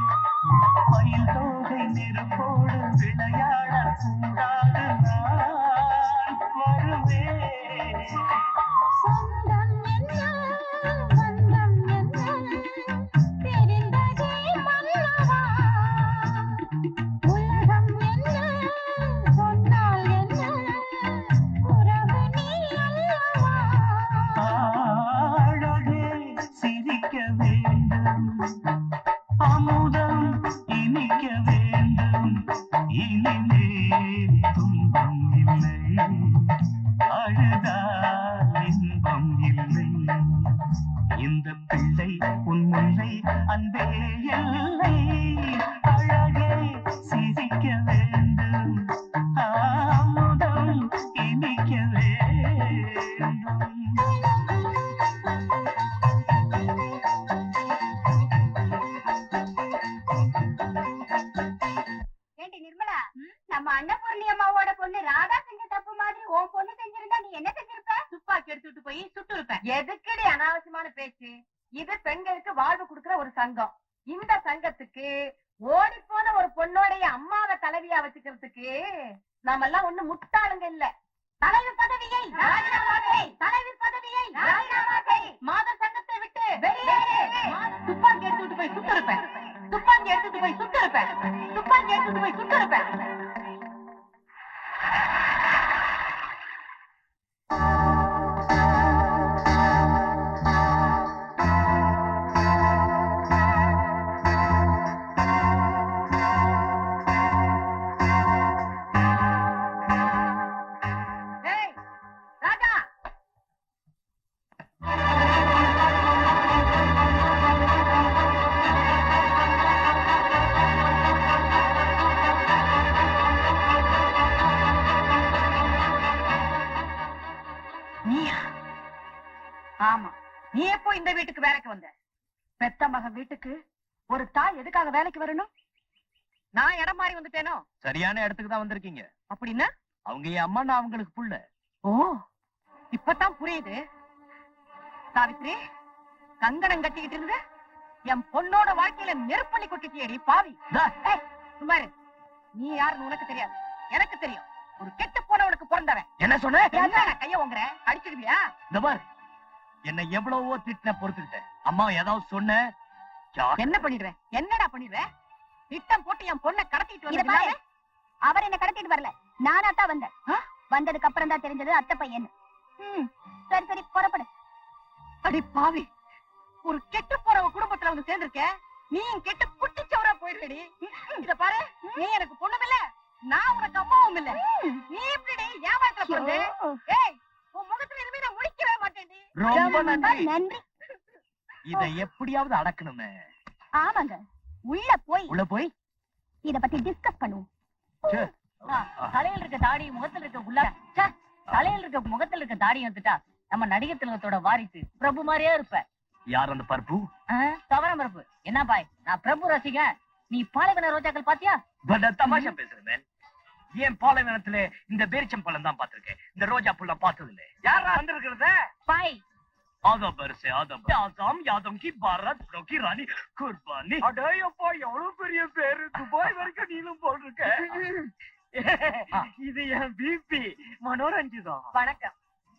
மயில் தோகை நெருப்போடு விளையாட கூடாது நான் வருவேன் சொந்தம் என்ன பந்தம் என்ன தெரிந்ததே மன்னவா உலகம் என்ன சொன்னால் என்ன உறவு நீ அல்லவா அழகே சிரிக்க வேண்டும் அமுதம் இனிக்க வேண்டும் இனிமே துன்பம் இல்லை அழுதால் இன்பம் இல்லை இந்த பிள்ளை உன் முல்லை அன்பே இல்லை அழகே சிரிக்க வேண்டும் அமுதம் இனிக்க வேண்டும் ஏண்டி நிர்மலா நம்ம அன்னபூர்ணி அம்மாவோட பொண்ணு ராதா செஞ்ச தப்பு மாதிரி உன் பொண்ணு செஞ்சிருந்தா நீ என்ன செஞ்சிருப்ப? துப்பாக்கி எடுத்துட்டு போய் சுட்டு இருப்பேன். எதுக்குடி அனாவசியமான பேச்சு? இது பெண்களுக்கு வாழ்வு கொடுக்கிற ஒரு சங்கம். இந்த சங்கத்துக்கு ஓடி போன ஒரு பொண்ணோடைய அம்மாவை தலைவியா வச்சுக்கிறதுக்கு நாம எல்லாம் ஒண்ணு முட்டாளுங்க இல்ல. தலைவர் பதவியை ராஜினாமா செய். தலைவர் பதவியை ராஜினாமா செய். மாத சங்கத்தை விட்டு வெளியேறு. துப்பாக்கி எடுத்துட்டு போய் சுட்டு இருப்பேன். துப்பாக்கி எடுத்துட்டு போய் சுட்டு இருப்பேன். துப்பாக்கி எடுத்துட்டு போய் சுட்டு இருப்பேன். ஏய் ராஜா, நீயா? ஆமா, நீ எப்போ இந்த வீட்டுக்கு வேலைக்கு வந்த? பெத்த மகன் வீட்டுக்கு ஒரு தாய் எதுக்காக வேலைக்கு வரணும்? நான் இடம் மாறி வந்துட்டேனோ? சரியான இடத்துக்கு தான் வந்திருக்கீங்க. அப்படின்னா அவங்க என் அம்மா, நான் அவங்களுக்கு புள்ள. ஓ, இப்பதான் புரியுது. சாவித்ரி, கங்கணம் கட்டிக்கிட்டு இருந்து என் பொண்ணோட வாழ்க்கையில நெருப்பள்ளி கொட்டிட்டியடி பாவி. ஏய், சும்மா இரு. நீ யாருன்னு உனக்கு தெரியாது, எனக்கு தெரியும். ஒரு கெட்டு போனவனுக்கு பிறந்தவன். என்ன சொன்ன? என்ன கைய உங்கற அடிச்சிடுவியா? இந்த பார், என்ன எவ்வளவோ திட்டின பொறுத்துக்கிட்டேன். அம்மா ஏதாவது சொன்ன என்ன பண்ணிடுவேன்? என்னடா பண்ணிடுவேன்? திட்டம் போட்டு என் பொண்ணை கடத்திட்டு இத பாரு, வந்து அவர் என்ன கடத்திட்டு வரல, நானா தான் வந்தேன். வந்ததுக்கு அப்புறம் தான் தெரிஞ்சது அத்தை பையன். சரி சரி புறப்படு. அடி பாவி, ஒரு கெட்டு போறவ குடும்பத்துல வந்து சேர்ந்திருக்க. நீ கெட்டு குட்டிச்சவரா போயிடுடி. இத பாரு, நீ எனக்கு பொண்ணும் இல்ல, நான் உனக்கு அம்மாவும் இல்ல. நீ இப்படி ஏமாத்த போறது? ஏய், உன் முகத்துல இனிமே நான் முடிக்கவே மாட்டேன்டி. ரொம்ப நன்றி. நன்றி. இதை எப்படியாவது அடக்கணுமே. ஆமாங்க, உள்ள போய் இத பத்தி டிஸ்கஸ் பண்ணுவோம். ச்சே. தலையில இருக்க தாடி, முகத்துல இருக்க உள்ள தலையில இருக்க முகத்துல இருக்க தாடி வந்துட்டா நம்ம நடிகர் திலகத்தோட வாரிசு பிரபு மாதிரியே இருப்ப. யார் அந்த பருப்பு? தவறம் பிரபு. என்ன பாய், நான் பிரபு ரசிகன். நீ பாலைவன ரோஜாக்கள் பாத்தியா? பட் தமாஷா பேசுறேன். ஏன் பாலைவனத்துல இந்த பேரிச்சம்பழம் தான் பாத்திருக்கேன், இந்த ரோஜா புள்ள பார்த்தது இல்ல. யாரா வந்திருக்கிறத? பாய், ஆதம் பரிசு ஆதம் ஆசாம் யாதம் கி பாரத் கி ராணி குர்பானி. அடேயப்பா, எவ்வளவு பெரிய பேரு. துபாய் வரைக்கும் நீளும் போட்டிருக்க. இது என் பிபி மனோரஞ்சிதம். வணக்கம்.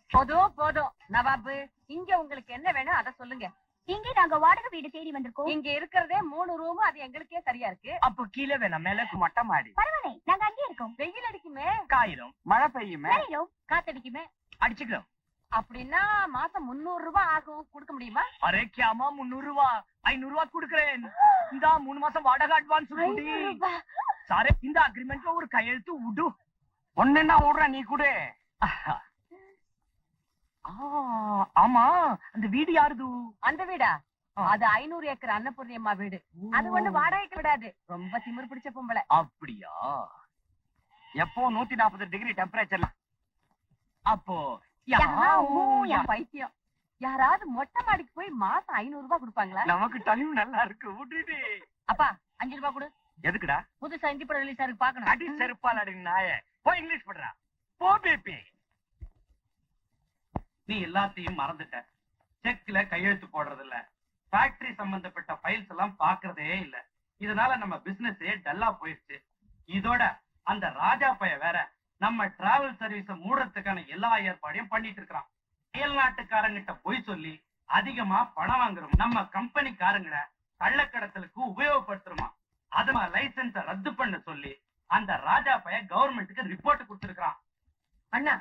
போதும் போதும் நவாபு, இங்க உங்களுக்கு என்ன வேணும் அதை சொல்லுங்க. இங்கே நாங்க வாடகை வீடு தேடி வந்திருக்கோம். இங்க இருக்கிறதே 3 ரூம், அது எங்களுக்கே சரியா இருக்கு. அப்ப கீழே வேணாம், மேல மொட்டை மாடி. பரவாயில்லை, நாங்க அங்கே இருக்கோம். வெயில் அடிக்குமே, காயிரும், மழை பெய்யுமே, சரியும். காத்தடிக்குமே. அடிச்சுக்கிறோம். அப்படின்னா மாசம் 300 ரூபாய் ஆகும். கொடுக்க முடியுமா? அரே கியாமா, 300 ரூபா 500 ரூபா கொடுக்கறேன். இந்த 3 மாசம் வாடகை அட்வான்ஸ் குடி. 500 ரூபாய். சாரே, இந்த அக்ரிமெண்ட்ல ஒரு கையெழுத்து விடு. ஒன்னா ஓடுற நீ கூட. ஆமா, அந்த வீடு யாருது? அந்த வீடா? அது 500 ஏக்கர் அன்னபூர்ணி அம்மா வீடு. அது ஒண்ணு வாடகைக்கு விடாது. ரொம்ப திமிர் பிடிச்ச பொம்பளை. அப்படியா? எப்போ 140 டிகிரி டெம்பரேச்சர்ல. அப்போ என் பைத்தியம். யாராவது மொட்டை மாடிக்கு போய் மாசம் 500 ரூபாய் கொடுப்பாங்களா? நமக்கு டைம் நல்லா இருக்கு, விட்டுடு. அப்பா 5 ரூபாய் கொடு. எதுக்குடா? புதுசா ஹிந்தி படம் ரிலீஸ் ஆயிருக்கு, பாக்கணும். அடி செருப்பால் அடி நாய. போ இங்கிலீஷ் பண்றா. போ பேபி. நீ எல்லாத்தையும் மறந்துட்ட. செக்ல கையெழுத்து போடுறது இல்ல, ஃபேக்டரி சம்பந்தப்பட்ட ஃபைல்ஸ் எல்லாம் பாக்குறதே இல்ல. இதனால நம்ம பிசினஸே டல்லா போயிடுச்சு. இதோட அந்த ராஜா பைய வேற நம்ம டிராவல் சர்வீஸ மூடுறதுக்கான எல்லா ஏற்பாடையும் பண்ணிட்டு இருக்கான். அயல் நாட்டுக்காரங்கிட்ட போய் சொல்லி அதிகமா பணம் வாங்குறோம். நம்ம கம்பெனிக்காரங்களை கள்ளக்கடத்தலுக்கு உபயோகப்படுத்துறோமா. அத லைசன்ஸ ரத்து பண்ண சொல்லி அந்த ராஜா பைய கவர்மெண்ட்டுக்கு ரிப்போர்ட் கொடுத்திருக்கான். அண்ணா,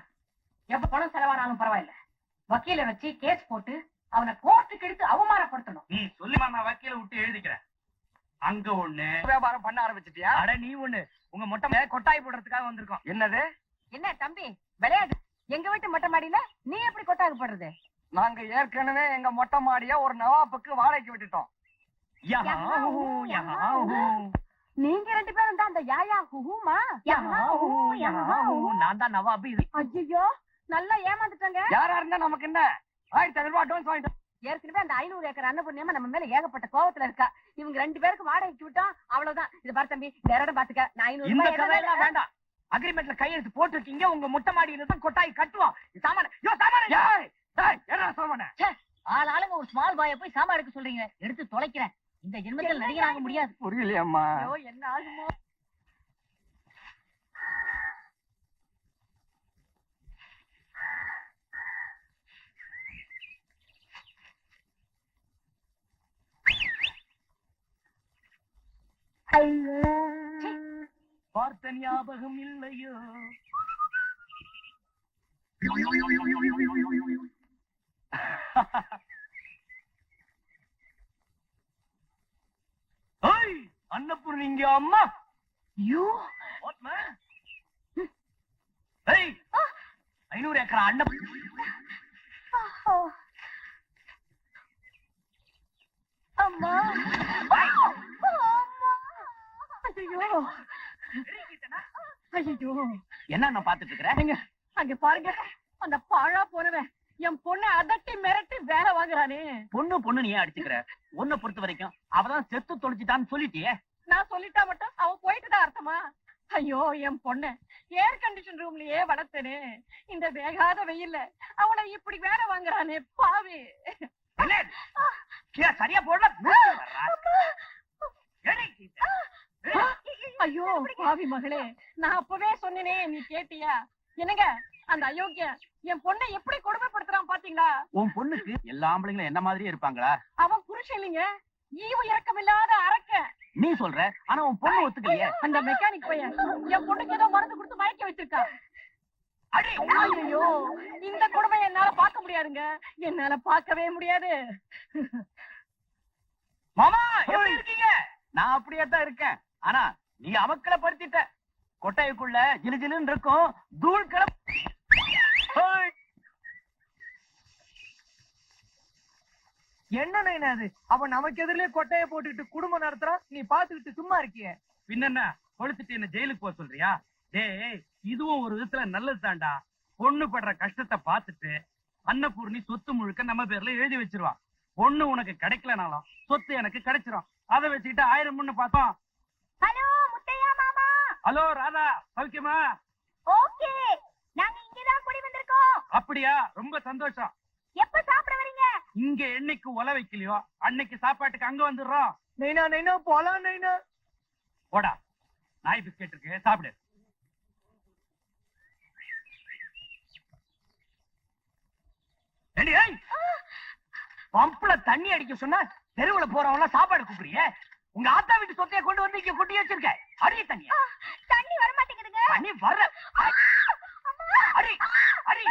எப்ப பணம் செலவானாலும் பரவாயில்ல, வக்கீல வச்சு கேஸ் போட்டு அவனை கோர்ட்டுக்கு எடுத்து அவமானப்படுத்தணும். நீ சொல்லிமா, நான் வக்கீல விட்டு எழுதிக்கிறேன். அங்க ஒண்ணு வியாபாரம் பண்ண ஆரம்பிச்சிட்டியா? அட நீ ஒண்ணு, உங்க மொட்டை கொட்டாய் போடுறதுக்காக வந்திருக்கோம். என்னது? என்ன தம்பி விளையாடு? எங்க வீட்டு மொட்டை மாடியில நீ எப்படி கொட்டாக்கு போடுறது? நாங்க ஏற்கனவே எங்க மொட்டை மாடிய ஒரு நவாப்புக்கு வாடகைக்கு விட்டுட்டோம். நீங்க 2 பேரும் தான் அந்த யாயா ஹூமா? நான் தான் நவாபு. ஐயோ, நல்லா ஏமாந்துட்டாங்க. யாரா இருந்தா நமக்கு என்ன? 1500 ரூபாய் அட்வான்ஸ் வாங்கிட்டோம். ஏற்கனவே அந்த 500 ஏக்கர் அன்னபூர்ணியம்மா நம்ம மேல ஏகப்பட்ட கோவத்துல இருக்கா. இவங்க 2 பேருக்கு வாடகைக்கு விட்டோம், அவ்வளவுதான். இது பாரு தம்பி, வேற இடம் பாத்துக்க. நான் 500 இந்த ரூபாய் கதையெல்லாம் வேண்டாம். அக்ரிமெண்ட்ல கையெழுத்து போட்டுருக்கீங்க. உங்க மொட்டை மாடியில தான் கொட்டாய் கட்டுவோம். சாமான என்ன சாமான? ஆளுங்க ஒரு ஸ்மால் பாய போய் சாமா எடுக்க சொல்றீங்க. எடுத்து தொலைக்கிறேன். இந்த ஜென்மத்தில் நடிகராக முடியாது. புரியலையம்மா. ஐயோ, என்ன ஆகுமோ? பார்த்த ஞாபகம் இல்லையோ? அன்னபூர்ணி இங்க அம்மா. ஐயோ, 500 ஏக்கர் அன்னபூர்ணி. அம்மா, ஐயோ, என்ன நான் பாத்துட்டு இருக்கிறேன்? அங்க பாருங்க, அந்த பாழா போனவன் என் பொண்ணை அதட்டி மிரட்டி வேலை வாங்குறானே. பொண்ணு நீ ஏன் அடிச்சுக்கிற? உன்னை பொறுத்த வரைக்கும் அவதான் செத்து தொலைச்சிட்டான்னு சொல்லிட்டியே. நான் சொல்லிட்டா மட்டும் அவன் போயிட்டுதான் அர்த்தமா? ஐயோ, என் பொண்ணு ஏர் கண்டிஷன் ரூம்லயே வளர்த்தனே. இந்த வேகாத வெயில்ல அவனை இப்படி வேலை வாங்குறானே பாவி. சரியா போடல. ஐயோ பாவி மகளே, நான் அப்பவே சொன்னேனே, நீ கேட்டியா? என்னங்க, அந்த அயோக்கிய என் பொண்ணை எப்படி கொடுமைப்படுத்துறான் பாத்தீங்களா? உன் பொண்ணுக்கு எல்லா ஆம்பளைங்களும் என்ன மாதிரியே இருப்பாங்களா? அவன் புருஷன் இல்லைங்க, ஈவு இறக்கமில்லாத அரக்க. நீ சொல்ற, ஆனா உன் பொண்ணு ஒத்துக்கலையே. அந்த மெக்கானிக் பையன் என் பொண்ணுக்கு ஏதோ மருந்து கொடுத்து மயக்க வச்சிருக்கா. ஐயோ, இந்த கொடுமை என்னால பார்க்க முடியாதுங்க, என்னால பார்க்கவே முடியாது. மாமா எப்படி இருக்கீங்க? நான் அப்படியே தான் இருக்கேன். ஆனா நீ அமக்கல படுத்திட்ட. கொட்டைக்குள்ள ஜிலு ஜிலுன்னு இருக்கும், தூள் கிளம்ப. என்ன அது? அவன் நமக்கு எதிரிலே கொட்டையை போட்டுட்டு குடும்பம் நடத்துறான், நீ பாத்துக்கிட்டு சும்மா இருக்கிய. பின்ன கொளுத்துட்டு என்ன ஜெயிலுக்கு போக சொல்றியா? டேய், இதுவும் ஒரு விதத்துல நல்லது தாண்டா. பொண்ணு படுற கஷ்டத்தை பார்த்துட்டு அன்னபூர்ணி சொத்து முழுக்க நம்ம பேர்ல எழுதி வச்சிருவா. பொண்ணு உனக்கு கிடைக்கலனாலும் சொத்து எனக்கு கிடைச்சிரும். அதை வச்சுக்கிட்டு 1000 முன்னு பார்த்தோம். ஹலோ முத்தையா மாமா. ஹலோ ராதா, சௌக்கியமா? ஓகே, நாங்க இங்கதான் குடி வந்திருக்கோம். அப்படியா? ரொம்ப சந்தோஷம். எப்ப சாப்பிட வரீங்க? இங்க என்னைக்கு ஒலை வைக்கலையோ அன்னைக்கு சாப்பாட்டுக்கு அங்க வந்துடுறோம். நைனா நைனா போலாம் நைனா. போடா, நாய் பிஸ்கெட் இருக்கு, சாப்பிடு. பம்புல தண்ணி அடிக்க சொன்னா தெருவுல போறவங்க சாப்பாடு கூப்பிடுறிய? உங்க ஆத்தா வீட்டு சொத்தைய கொண்டு வந்து இங்க கொட்டி வச்சிருக்க. அடி தண்ணியா? தண்ணி வர மாட்டேங்குதுங்க. தண்ணி வர அடி அடி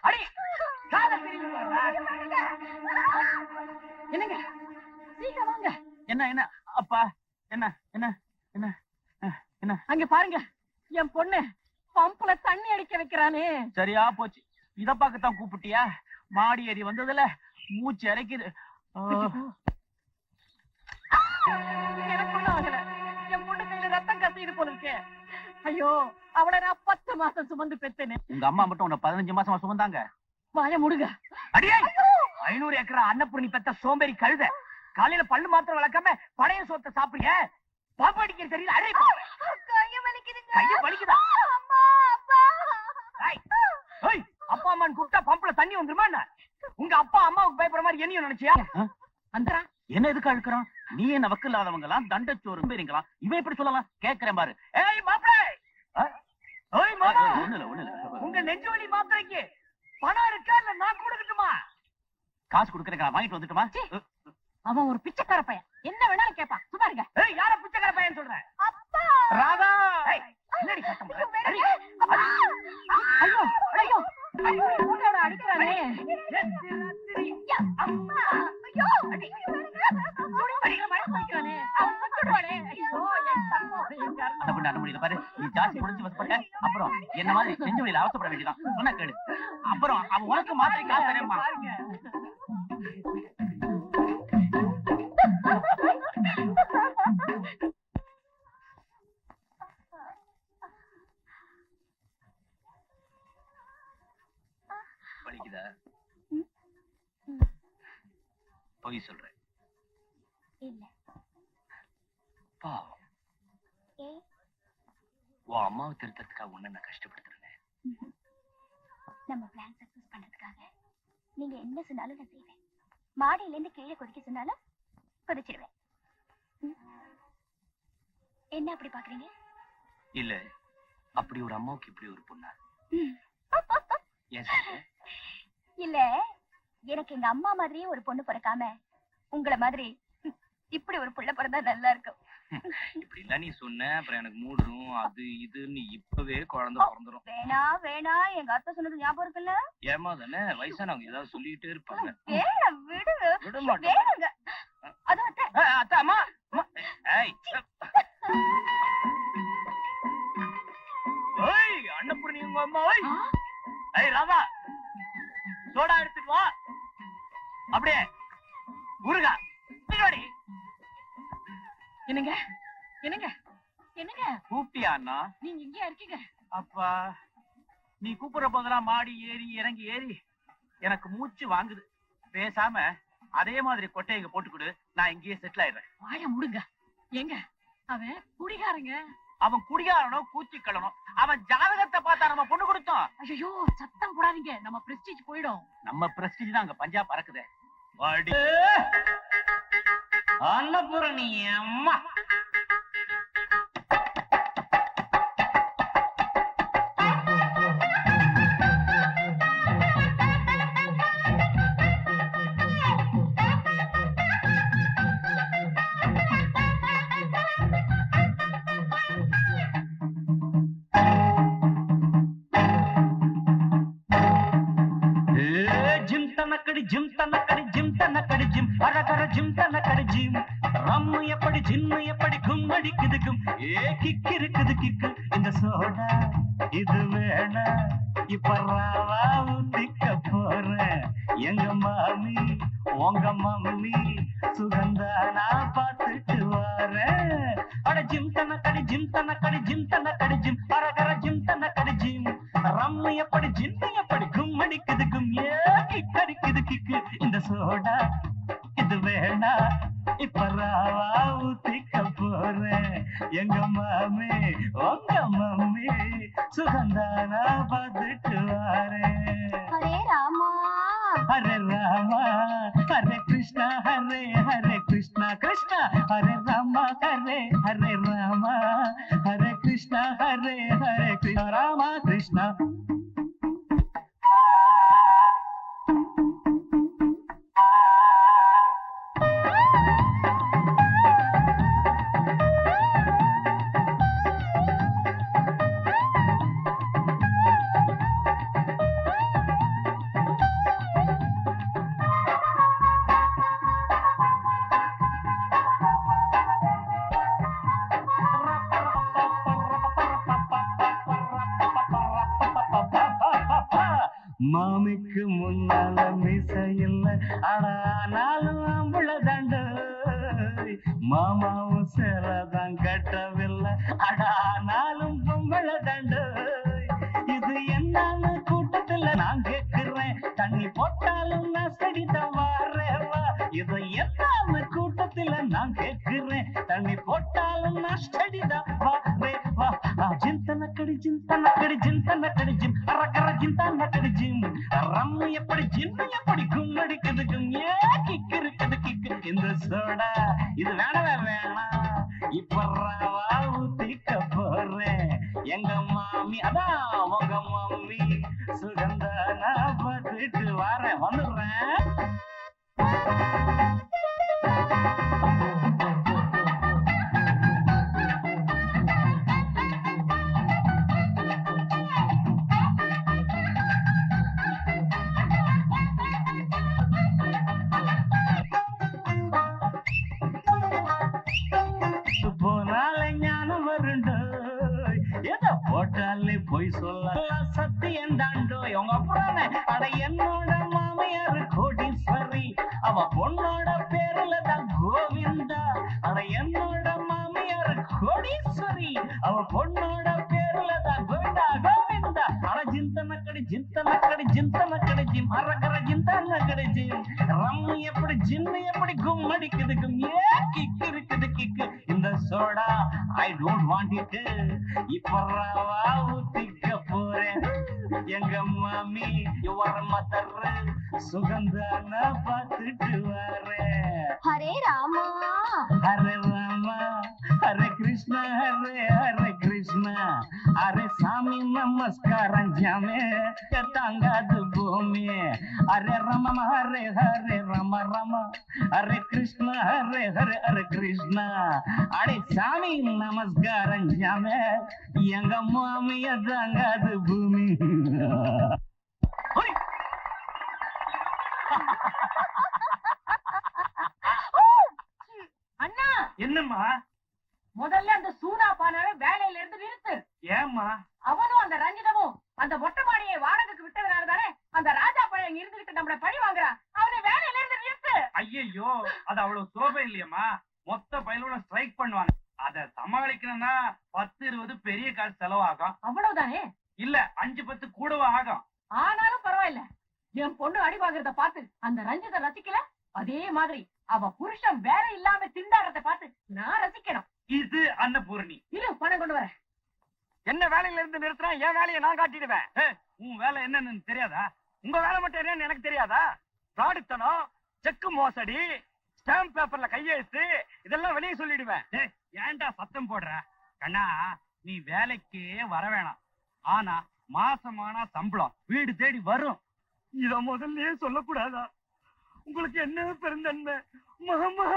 அடி. என்னங்க, சீக்கிரம் வாங்க. என்ன அப்பா, என்ன என்ன என்ன என்ன? அங்க பாருங்க, என் பொண்ணு பம்புல தண்ணி அடிக்க வைக்கிறானே. சரியா போச்சு. இத பாக்கத்தான் கூப்பிட்டியா? மாடி ஏறி வந்ததுல மூச்சு இறைக்குது. எனக்கு ஒண்ணும் ஆகல. என் பொண்ணு கையில ரத்தம் கசியுது போல இருக்கு. ஐயோ, அவளை நான் 10 மாசம் சுமந்து பெத்தேனே. உங்க அம்மா மட்டும் உன்னை 15 மாசமா சுமந்தாங்க. வாய முடுங்க. அடியே, 500 ஏக்கர் அன்னபூர்ணி பெத்த சோம்பேறி கழுத. காலையில பல்லு மாத்திரம் வளர்க்காம பழைய சோத்தை சாப்பிடுங்க. பாப்பா அடிக்கிற தெரியல. அடே, கைய வலிக்குதுங்க. கைய வலிக்குதா? அம்மா, அப்பா. ஏய், ஏய், அப்பா அம்மான்னு கூப்பிட்டா பம்புல தண்ணி வந்துருமா என்ன? உங்க அப்பா அம்மாவுக்கு பயப்படுற மாதிரி என்னையும் நினைச்சியா? அந்த என்ன எதுக்கு அழுக்குறான்? நீ என்ன வக்கு இல்லாதவங்க எல்லாம் தண்டச்சோறு பேருங்களா? இவன் எப்படி சொல்லலாம்? கேட்கிறேன் பாரு. ஏய் மாப்பிளை, ஓய் மாமா, ஒண்ணு இல்ல. உங்க நெஞ்சு வலி மாத்திரைக்கு பணம் இருக்கா இல்ல நான் கொடுக்கட்டுமா? காசு கொடுக்கறேன், வாங்கிட்டு வந்துட்டுமா? அவன் ஒரு பிச்சைக்கார பையன், என்ன வேணாலும் கேட்பான். சும்மா இருங்க. ஏய், யார பிச்சைக்கார பையன் சொல்ற? அப்பா ராதா, ஏய், என்னடி சத்தம் போடுற? அடி, அடி. ஐயோ ஐயோ ஐயோ, ஊரோட அடிக்கிறானே. அம்மா ஐயோ அடிக்கிறானே, அவன் சுட்டுடுவானே. ஐயோ என் தங்கம், என் கர்மம். அண்ணன் முடியல பாரு, நீ ஜாஸ்தி முடிஞ்சு வசப்பட்ட அப்புறம் என்ன மாதிரி செஞ்சு வழியில அவசப்பட வேண்டியதான். சொன்ன கேளு. அப்புறம் அவன் உனக்கு மாத்திரை காசு தரேம்மா. படிக்குதா? பொய் சொல்றேன். இல்ல. பாவம், ஏன்? உன் அம்மாவை திருத்தறதுக்காக உன்னை நான் கஷ்டப்படுத்துறேன். நம்ம பிளான் சக்சஸ் பண்றதுக்காக நீங்க என்ன சொன்னாலும் நான் செய்வேன். மாடியில இருந்து கீழே குதிக்க சொன்னாலும் குதிச்சிடுவேன். என்ன அப்படி பாக்குறீங்க? இல்ல, அப்படி ஒரு அம்மாவுக்கு இப்படி ஒரு பொண்ணா? ஏன் சொல்ற? இல்ல, எனக்கு எங்க அம்மா மாதிரியே ஒரு பொண்ணு பிறக்காம உங்களை மாதிரி இப்படி ஒரு புள்ள பிறந்தா நல்லா இருக்கும். இப்படி இல்ல நீ சொன்ன, அப்புறம் எனக்கு மூடுரும் அது இதுன்னு இப்பவே குழந்தை பிறந்துரும். வேணா வேணா, எங்க அத்தை சொன்னது ஞாபகம் இருக்குல்ல? ஏமா தானே வயசானவங்க ஏதாவது சொல்லிட்டே இருப்பாங்க. வேணாம், விடுங்க. விட மாட்டேன். வேணுங்க. அது அத்தை. அத்தா அம்மா. ஏய் ஏய், அன்னபூர்ணி உங்க அம்மா. ஏய் ராதா, சோடா எடுத்துட்டு வா. அப்படியே ஊருகா பின்னாடி. என்னங்க என்னங்க என்னங்க, கூப்பிட்டியா அண்ணா? நீங்க இங்கேயா இருக்கீங்க? அப்பா, நீ கூப்பிடுற போதெல்லாம் மாடி ஏறி இறங்கி ஏறி எனக்கு மூச்சு வாங்குது. பேசாம அதே மாதிரி கொட்டையை போட்டு கொடு, நான் இங்கேயே செட்டில் ஆயிடுறேன். வாய முடுங்க. எங்க அவன் குடிகாரங்க. அவன் குடிகாரனும் கூச்சிக்கலனும். அவன் ஜாதகத்தை பார்த்தா நம்ம பொண்ணு கொடுத்தோம். ஐயோ சத்தம் போடாதீங்க, நம்ம பிரஸ்டீஜ் போயிடும். நம்ம பிரஸ்டீஜ் தான் அங்க பஞ்சா பறக்குது. அன்னபூரணி அம்மா. ஜிம் தனக்கடி ஜிம் தனக்கடி ஜிம் தனக்கடி ஜிம் அரகர ஜிம் தனக்கடி ஜிம் ரம்மு எப்படி ஜின்னு எப்படி கும்மடிக்குது கும். ஏ கிக் இருக்குது கிக்கு இந்த சோடா இது வேணா இப்ப ராவா ஊத்திக்க போறேன். எங்க மாமி உங்க மம்மி சுகந்தா நான் பார்த்துட்டு வரேன். அட ஜிம் தனக்கடி ஜிம் தனக்கடி ஜிம் தனக்கடி ஜிம் அரகர ஜிம் தனக்கடி ஜிம் ரம்மு எப்படி ஜின்னு எப்படி கும்மடிக்குது கும். ஏ கிக் அடிக்குது கிக்கு இந்த சோடா இது வேணா இப்ப ராவா ஊத்திக்க போறேன். எங்க மாமி உங்க மம்மி சுகந்தானா பார்த்துட்டு வரேன். ஹரே ராமா ஹரே ராமா ஹரே கிருஷ்ணா ஹரே ஹரே கிருஷ்ணா கிருஷ்ணா ஹரே ராமா ஹரே ஹரே ராமா ஹரே கிருஷ்ணா ஹரே ஹரே கிருஷ்ணா ராமா கிருஷ்ணா. மாமிக்கு முன்னால மீச இல்ல ஆனாலும் அம்புள தண்டு. மாமாவும் சேலதான் கட்டவில்லை அடானாலும் பொம்பள தண்டு. இது என்னன்னு கூட்டத்துல நான் கேட்கிறேன். தண்ணி போட்டாலும் நான் செடிதான் வாரேவா. இது என்னன்னு கூட்டத்துல நான் கேட்கிறேன். தண்ணி போட்டாலும் நான் செடிதான் வாரேவா. ஜிந்தன கடி ஜிந்தன கடி ஜிந்தன கடி ஜிம் அரகர ஜிந்தன கடி ஜிம் எப்படி சின்ன எப்படி கும்மடிக்குது கும்மியா கிக்கு இருக்குது கிக்கு இந்த சோடா இது வேணவே வேணாம் இப்ப ரவா ஊத்திக்க போறேன் எங்க மாமி அதான் உங்க மம்மி சுகந்தா நான் பார்த்துட்டு வரேன் வந்துடுறேன். போனாலே ஞானம் வருண்டோ எதை போட்டாலே போய் சொல்லலாம் சத்தியம் தாண்டோ உங்க அப்புறம் அட என்னோட மாமியார் கோடீஸ்வரி அவ பொண்ணோட பேருல தான் கோவிந்தா அட என்னோட மாமியார் கோடீஸ்வரி அவ பொண்ணோட பேருல தான் கோவிந்தா கோவிந்தா அட ஜிந்தனக்கடி ஜிந்தனக்கடி ஜிந்தனக்கடி ஜிம் அரக்கர ஜிந்தனக்கடி ஜிம் ரம்மு எப்படி ஜின்னு எப்படி கும்மடிக்குது கும்மியே கிக்கு இருக்குது கிக்கு இந்த soda I don't want it இப்ப ரவா ஊத்திக்க போறேன் எங்க மாமி யுவர் மதர் சுகந்தான பார்த்துட்டு வரேன். ஹரே ராமா ஹரே ராமா ஹரே கிருஷ்ணா ஹரே ஹரே கிருஷ்ணா அரே சாமி நமஸ்காரம் ஜாமே தாங்காது பூமி அரே ரம ஹரே ஹரே ரம ரம ஹரே கிருஷ்ணா ஹரே ஹரே ஹரே கிருஷ்ணா அடே சாமி நமஸ்காரம் ஜாமே எங்க மாமிய தாங்காது பூமி. அண்ணா என்னம்மா? முதல்ல அந்த சூனா பானாவை வேலையில இருந்து நிறுத்து. ஏம்மா? அவனும் அந்த ரஞ்சிதமும் அந்த மொட்டை மாடியை வாடகைக்கு விட்டதுனாலதானே அந்த ராஜா பையன் இருந்துகிட்டு நம்மள பழி வாங்குறான். அவனை வேலையில இருந்து நிறுத்து. ஐயோ அது அவ்வளவு சோபை இல்லையம்மா. மொத்த பயிலோட ஸ்ட்ரைக் பண்ணுவாங்க. அத சமாளிக்கணும்னா 10-20 பெரிய காசு செலவாகும். அவ்வளவுதானே? இல்ல 5-10 கூடவும் ஆகும். ஆனாலும் பரவாயில்ல. என் பொண்ணு அடி வாங்குறத பார்த்து அந்த ரஞ்சித ரசிக்கல, அதே மாதிரி அவ புருஷன் வேற இல்லாம திண்டாடுறத பார்த்து நான் ரசிக்கணும். இது அன்னபூரணி. இரு பணம் கொண்டு வரேன். என்ன வேலையில இருந்து நிறுத்துறேன், என் வேலையை நான் காட்டிடுவேன். உன் வேலை என்னன்னு தெரியாதா? உங்க வேலை மட்டும் என்னன்னு எனக்கு தெரியாதா? பிராடுத்தனம், செக்கு மோசடி, ஸ்டாம்ப் பேப்பர்ல கையெழுத்து, இதெல்லாம் வெளியே சொல்லிடுவேன். ஏன்டா சத்தம் போடுற? கண்ணா, நீ வேலைக்கே வர வேணாம். ஆனா மாசமானா சம்பளம் வீடு தேடி வரும். இத முதல்லயே சொல்லக்கூடாதா? உங்களுக்கு என்ன பெருந்தன்மை மாமா.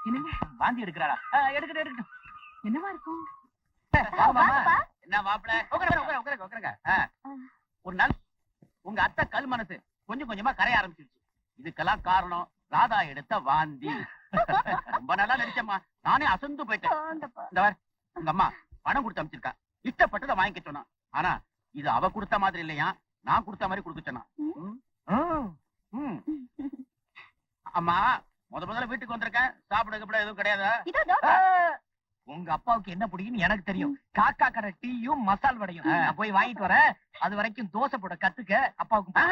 என்னங்க வாந்தி எடுக்கிறாரா? எடுக்கட்டும் எடுக்கட்டும். என்னவா இருக்கும்? என்ன மாப்பிள? உட்காருங்க. ஒரு நாள் உங்க அத்தை கல் மனசு கொஞ்சம் கொஞ்சமா கரைய ஆரம்பிச்சிருச்சு. இதுக்கெல்லாம் காரணம் ராதா எடுத்த வாந்தி. ரொம்ப நல்லா நடிச்சம்மா, நானே அசந்து போயிட்டேன். இந்த உங்க அம்மா பணம் கொடுத்து அமைச்சிருக்கா, இஷ்டப்பட்டதை வாங்கிக்க சொன்னா. ஆனா இது அவ கொடுத்த மாதிரி இல்லையா, நான் கொடுத்த மாதிரி கொடுக்க சொன்னா. அம்மா முதல்ல வீட்டுக்கு வந்திருக்கேன், சாப்பிட எதுவும் கிடையாதா? உங்க அப்பாவுக்கு என்ன பிடிக்குன்னு எனக்கு தெரியும். காக்கா கடை டீயும் மசால் வடையும் நான் போய் வாங்கிட்டு வரேன். அது வரைக்கும் தோசை போட கத்துக்க. அப்பாவுக்கு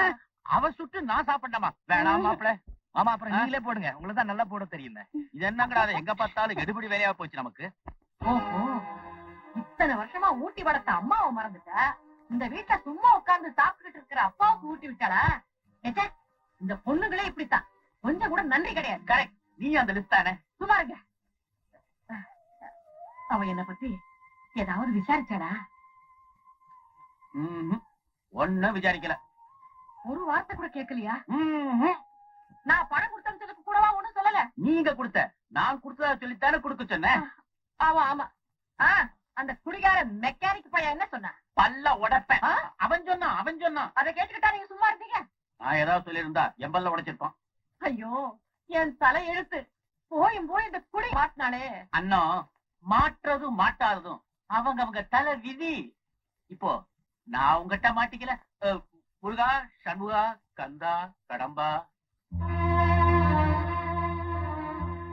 அவ சுட்டு நான் சாப்பிட்டமா? வேணாம் மாப்பிள. ஆமா, அப்புறம் நீங்களே போடுங்க, உங்களுக்கு தான் நல்லா போட தெரியும். இது என்னங்கடா, எங்க பார்த்தாலும் எடுபடி வேலையா போச்சு நமக்கு. ஓஹோ, இத்தனை வருஷமா ஊட்டி வளர்த்த அம்மாவை மறந்துட்ட. இந்த வீட்டை சும்மா உட்கார்ந்து சாப்பிட்டுட்டு இருக்கிற அப்பாவுக்கு ஊட்டி விட்டாளா? இந்த பொண்ணுங்களே இப்படித்தான், கொஞ்சம் கூட நன்றி கிடையாது. கரெக்ட், நீ அந்த லிஸ்ட் தானே. சும்மா இருங்க. அவ என்ன பத்தி ஏதாவது விசாரிச்சாடா? ஒண்ணும் விசாரிக்கல. ஒரு வார்த்தை கூட கேட்கலையா? நான் பணம் கொடுத்ததுக்கு கூடவா ஒண்ணும் சொல்லல? நீங்க கொடுத்த, நான் கொடுத்ததா சொல்லித்தானே கொடுக்க சொன்னேன். ஆமா ஆமா. அந்த குடிகார மெக்கானிக் பையன் என்ன சொன்னா? பல்ல உடைப்பேன். அவன் சொன்னான். அதை கேட்டுக்கிட்டா நீங்க சும்மா இருந்தீங்க? நான் ஏதாவது சொல்லியிருந்தா என் பல்ல உடைச்சிருப்பான். ஐயோ, என் தலை எழுத்து. போயும் போய் இந்த குடி மாட்டினாலே. அண்ணா, மாற்றதும் மாட்டாததும் அவங்க தலை விதி. இப்போ நான் உங்ககிட்ட மாட்டிக்கல. முருகா, சண்முகா, கந்தா, கடம்பா.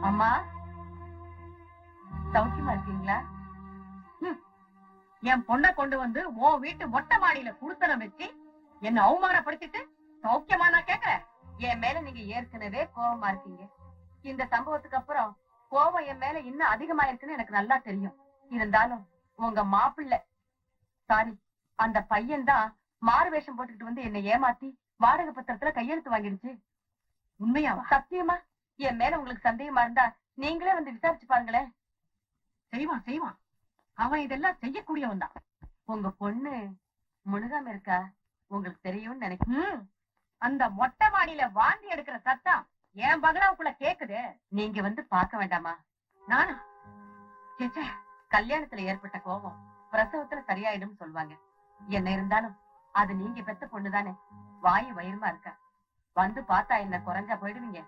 அம்மா, சௌக்கியமா இருக்கீங்களா? என் பொண்ணை கொண்டு வந்து உன் வீட்டு மொட்டை மாடியில குடுத்தனம் வச்சு என்ன அவமானப்படுத்திட்டு சௌக்கியமா நான் கேக்குறேன். என் மேல நீங்க ஏற்கனவே கோபமா இருக்கீங்க. இந்த சம்பவத்துக்கு அப்புறம் கோவம் என் மேல இன்னும் அதிகமாயிருக்குன்னு எனக்கு நல்லா தெரியும். இருந்தாலும் உங்க மாப்பிள்ளை சாரி அந்த பையன் தான் மாறு வேஷம் போட்டுக்கிட்டு வந்து என்னை ஏமாத்தி வாடகை பத்திரத்துல கையெழுத்து வாங்கிடுச்சு. உண்மையாவா? சத்தியமா. என் மேல உங்களுக்கு சந்தேகமா இருந்தா நீங்களே வந்து விசாரிச்சு பாருங்களேன். செய்வான் செய்வான், அவன் இதெல்லாம் செய்யக்கூடியவன் தான். உங்க பொண்ணு முழுகாம இருக்கா உங்களுக்கு தெரியும்னு நினைக்கிறேன். அந்த மொட்டை மாடியில வாந்தி எடுக்கிற சத்தம் என் பங்களாவுக்குள்ள கேக்குது. நீங்க வந்து பார்க்க வேண்டாமா? நானா? சேச்சே, கல்யாணத்துல ஏற்பட்ட கோபம் பிரசவத்துல சரியாயிடும் சொல்லுவாங்க. என்ன இருந்தாலும் அது நீங்க பெத்த பொண்ணுதானே, வாயு வயிறுமா இருக்கா. வந்து பார்த்தா என்ன குறைஞ்சா போயிடுவீங்க.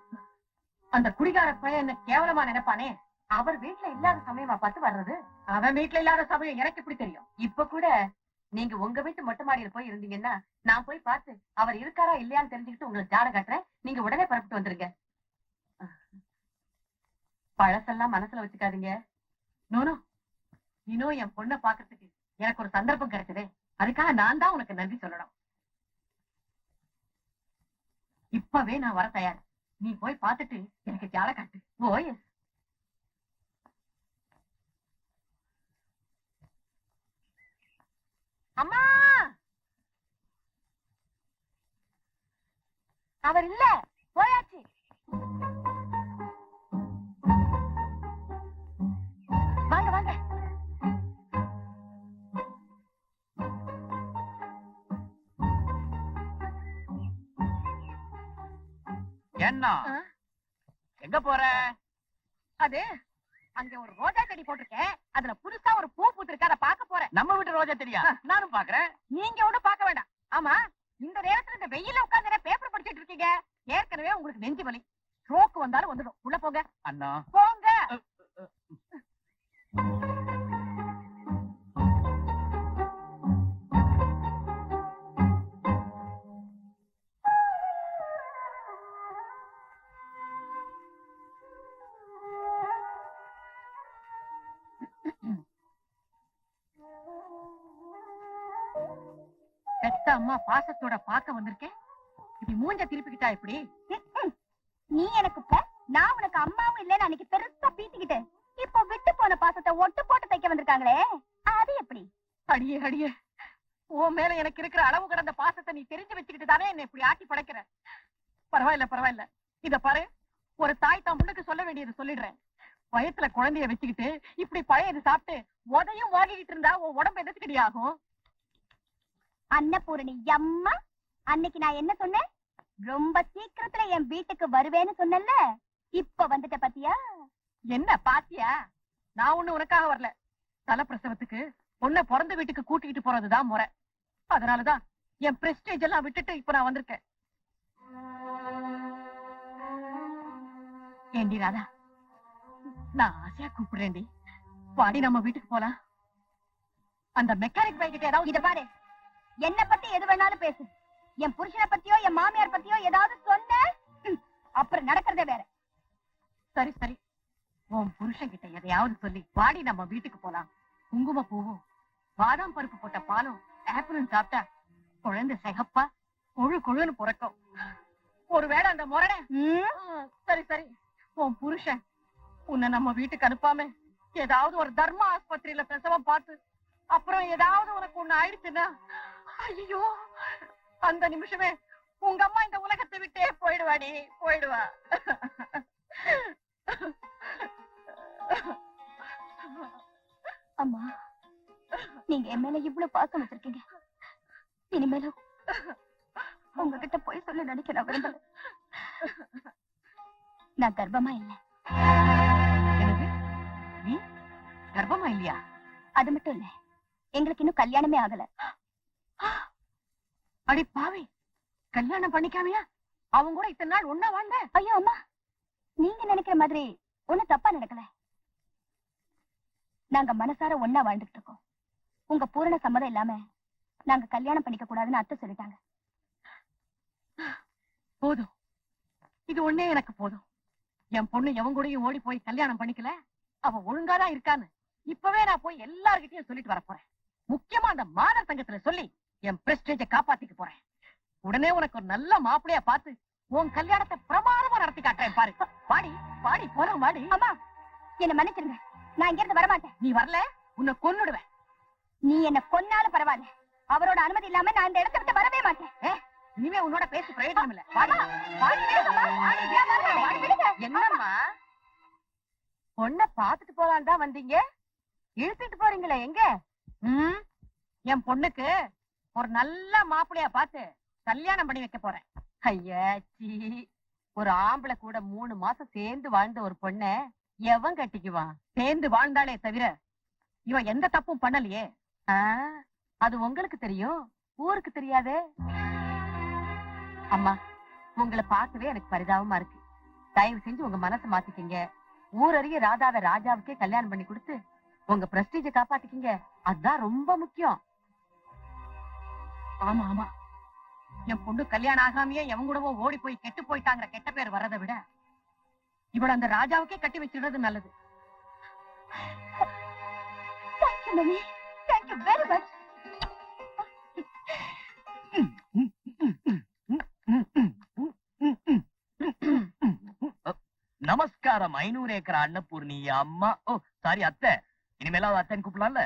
அந்த குடிகார பையன் என்ன கேவலமா நினைப்பானே. அவர் வீட்டுல இல்லாத சமயமா பார்த்து வர்றது. அவன் வீட்டுல இல்லாத சமயம் எனக்கு எப்படி தெரியும்? இப்ப கூட நீங்க உங்க வீட்டு மொட்டை மாடியில போய் இருந்தீங்கன்னா நான் போய் பார்த்து அவர் இருக்காரா இல்லையான்னு தெரிஞ்சுக்கிட்டு உங்களுக்கு ஜாட காட்டுறேன். நீங்க உடனே புறப்பட்டு வந்துருங்க. பழசெல்லாம் மனசுல வச்சுக்காதீங்க. நோனோ, இன்னும் என் பொண்ணை பாக்குறதுக்கு எனக்கு ஒரு சந்தர்ப்பம் கிடைச்சதே, அதுக்காக நான் தான் உனக்கு நன்றி சொல்லணும். இப்பவே நான் வர தயார். நீ போய் பார்த்துட்டு எனக்கு ஜாட காட்டு. போய் அம்மா, அவர் இல்ல, போயாச்சு. வாங்க வாங்க. என்ன எங்க போற? அது அங்க ஒரு ரோஜா செடி போட்டிருக்கேன், அதுல புதுசா ஒரு பூ பூத்திருக்கு, அதை பார்க்க போறேன். நம்ம வீட்டு ரோஜா தெரியா? நானும் பாக்குறேன். நீங்க ஒண்ணும் பார்க்க வேண்டாம். ஆமா, இந்த நேரத்துல இந்த வெயில உட்கார்ந்து பேப்பர் படிச்சிட்டு இருக்கீங்க. ஏற்கனவே உங்களுக்கு நெஞ்சு வலி, ஸ்ட்ரோக் வந்தாலும் வந்துடும். உள்ள போங்க அண்ணா. போங்க. பெத்த அம்மா பாசத்தோட பாக்க வந்திருக்கேன், இப்படி மூஞ்ச திருப்பிக்கிட்டா இப்படி? நீ எனக்கு இப்ப, நான் உனக்கு அம்மாவும் இல்லன்னு அன்னைக்கு பெருசா பீத்திக்கிட்டேன். இப்போ விட்டு போன பாசத்தை ஒட்டு போட்டு தைக்க வந்திருக்காங்களே, அது எப்படி? அடியே அடியே, உன் மேல எனக்கு இருக்கிற அளவு கடந்த பாசத்தை நீ தெரிஞ்சு வச்சுக்கிட்டு தானே என்ன இப்படி ஆட்டி படைக்கிற. பரவாயில்ல பரவாயில்ல, இத பாரு, ஒரு தாய் தான் முன்னுக்கு சொல்ல வேண்டியது சொல்லிடுறேன். வயசுல குழந்தைய வச்சுக்கிட்டு இப்படி பழையது சாப்பிட்டு உதையும் வாங்கிக்கிட்டு இருந்தா உன் உடம்பு எதிர்த்துக்கடி ஆகும். அன்னபூரணி அம்மா, அன்னைக்கு நான் என்ன சொன்னேன்? ரொம்ப சீக்கிரத்துல என் வீட்டுக்கு வருவேன்னு சொன்னேன்ல, இப்ப வந்துட்ட பாத்தியா? என்ன பாத்தியா? நான் ஒண்ணு உனக்காக வரல. தலப்பிரசவத்துக்கு பொண்ணை பிறந்த வீட்டுக்கு கூட்டிக்கிட்டு போறதுதான் முறை. அதனாலதான் என் பிரஸ்டேஜ் எல்லாம் விட்டுட்டு இப்ப நான் வந்திருக்கேன். ஏண்டி ராதா, நான் ஆசையா கூப்பிடுறேன்டி, வாடி நம்ம வீட்டுக்கு போலாம். அந்த மெக்கானிக் பைக்கிட்ட ஏதாவது இத பாரு, என்ன பத்தி எது வேணாலும் பேசு. என் புருஷனை பத்தியோ என் மாமியார் பத்தியோ ஏதாவது சொன்ன அப்புறம் நடக்கிறதே வேற. சரி சரி, உன் புருஷன் கிட்ட எதையாவது சொல்லி வாடி நம்ம வீட்டுக்கு போலாம். குங்கும பூவும் பாதாம் பருப்பு போட்ட பாலும் ஆப்பிளும் சாப்பிட்டா குழந்தை சிகப்பா கொழு கொழுன்னு பிறக்கும். ஒருவேளை அந்த முரணை. சரி சரி, உன் புருஷன் உன்னை நம்ம வீட்டுக்கு அனுப்பாம ஏதாவது ஒரு தர்ம ஆஸ்பத்திரியில பிரசவம் பார்த்து அப்புறம் ஏதாவது உனக்கு ஒண்ணு ஆயிடுச்சுன்னா, ஐயோ, அந்த நிமிஷமே உங்க அம்மா இந்த உலகத்தை விட்டே போயிடுவாடி, போயிடுவா. அம்மா, நீங்க என் மேல இவ்வளவு பாசம் வச்சிருக்கீங்க, இனிமேலும் உங்ககிட்ட போய் சொல்ல நினைக்க நான் விரும்பல. நான் கர்ப்பமா இல்ல. எனக்கு நீ கர்ப்பமா இல்லையா? அது மட்டும் இல்ல, எங்களுக்கு இன்னும் கல்யாணமே ஆகல. அடி பாவி, கல்யாணம் பண்ணிக்காமையா அவங்க கூட இத்தனை நாள் ஒன்னா வாழ்ந்த? ஐயோ அம்மா, நீங்க நினைக்கிற மாதிரி ஒண்ணும் தப்பா நடக்கல. நாங்க மனசார ஒன்னா வாழ்ந்துட்டு இருக்கோம். உங்க பூரண சம்மதம் இல்லாம நாங்க கல்யாணம் பண்ணிக்க கூடாதுன்னு அத்தை சொல்லிட்டாங்க. போதும், இது ஒண்ணே எனக்கு போதும். என் பொண்ணு எவன் கூடயும் ஓடி போய் கல்யாணம் பண்ணிக்கல, அவ ஒழுங்காதான் இருக்கான்னு இப்பவே நான் போய் எல்லார்கிட்டயும் சொல்லிட்டு வர போறேன். முக்கியமா அந்த மாதர் சங்கத்துல சொல்லி என் பிரஸ்டேஜ காப்பாத்திக்க போறேன். உடனே உனக்கு ஒரு நல்ல மாப்பிளையா பார்த்து உன் கல்யாணத்தை பிரமாதமா நடத்தி காட்டுறேன் பாரு. பாடி பாடி போறோம், பாடி. அம்மா, என்ன மன்னிச்சிருங்க. நான் இங்க இருந்து வரமாட்டேன். நீ வரல உன்னை கொன்னுடுவேன். நீ என்ன கொன்னாலும் பரவாயில்ல, அவரோட அனுமதி இல்லாம நான் இந்த இடத்தை விட்டு வரவே மாட்டேன். இனிமே உன்னோட பேசி பிரயோஜனம் இல்ல. என்னம்மா பொண்ண பாத்துட்டு போலான்னு தான் வந்தீங்க, இழுத்துட்டு போறீங்களே எங்க? என் பொண்ணுக்கு ஒரு நல்ல மாப்பிள்ளையா பார்த்து கல்யாணம் பண்ணி வைக்க போறேன். ஐயாச்சி, ஒரு ஆம்பளை கூட 3 மாசம் சேர்ந்து வாழ்ந்த ஒரு பொண்ண எவன் கட்டிக்குவான்? சேர்ந்து வாழ்ந்தாலே தவிர இவன் எந்த தப்பும் பண்ணலையே. அது உங்களுக்கு தெரியும், ஊருக்கு தெரியாதே. அம்மா, உங்களை பார்க்கவே எனக்கு பரிதாபமா இருக்கு. தயவு செஞ்சு உங்க மனசை மாத்திக்கிங்க. ஊரறிய ராதாவை ராஜாவுக்கே கல்யாணம் பண்ணி கொடுத்து உங்க பிரஸ்டீஜ காப்பாத்திக்கிங்க. அதுதான் ரொம்ப முக்கியம். ஆமா ஆமா, என் பொண்ணு கல்யாணம் ஆகாமையே எவன் கூடவோ ஓடி போய் கெட்டு போயிட்டாங்கிற கெட்ட பேர் வர்றதை விட இவள அந்த ராஜாவுக்கே கட்டி வச்சிடுறது நல்லது. Thank you very much. நமஸ்காரம் 500 ஏக்கர் அன்னபூர்ணி அம்மா. ஓ சாரி அத்தை, இனிமேலாவது அத்தைன்னு கூப்பிடலாம்ல?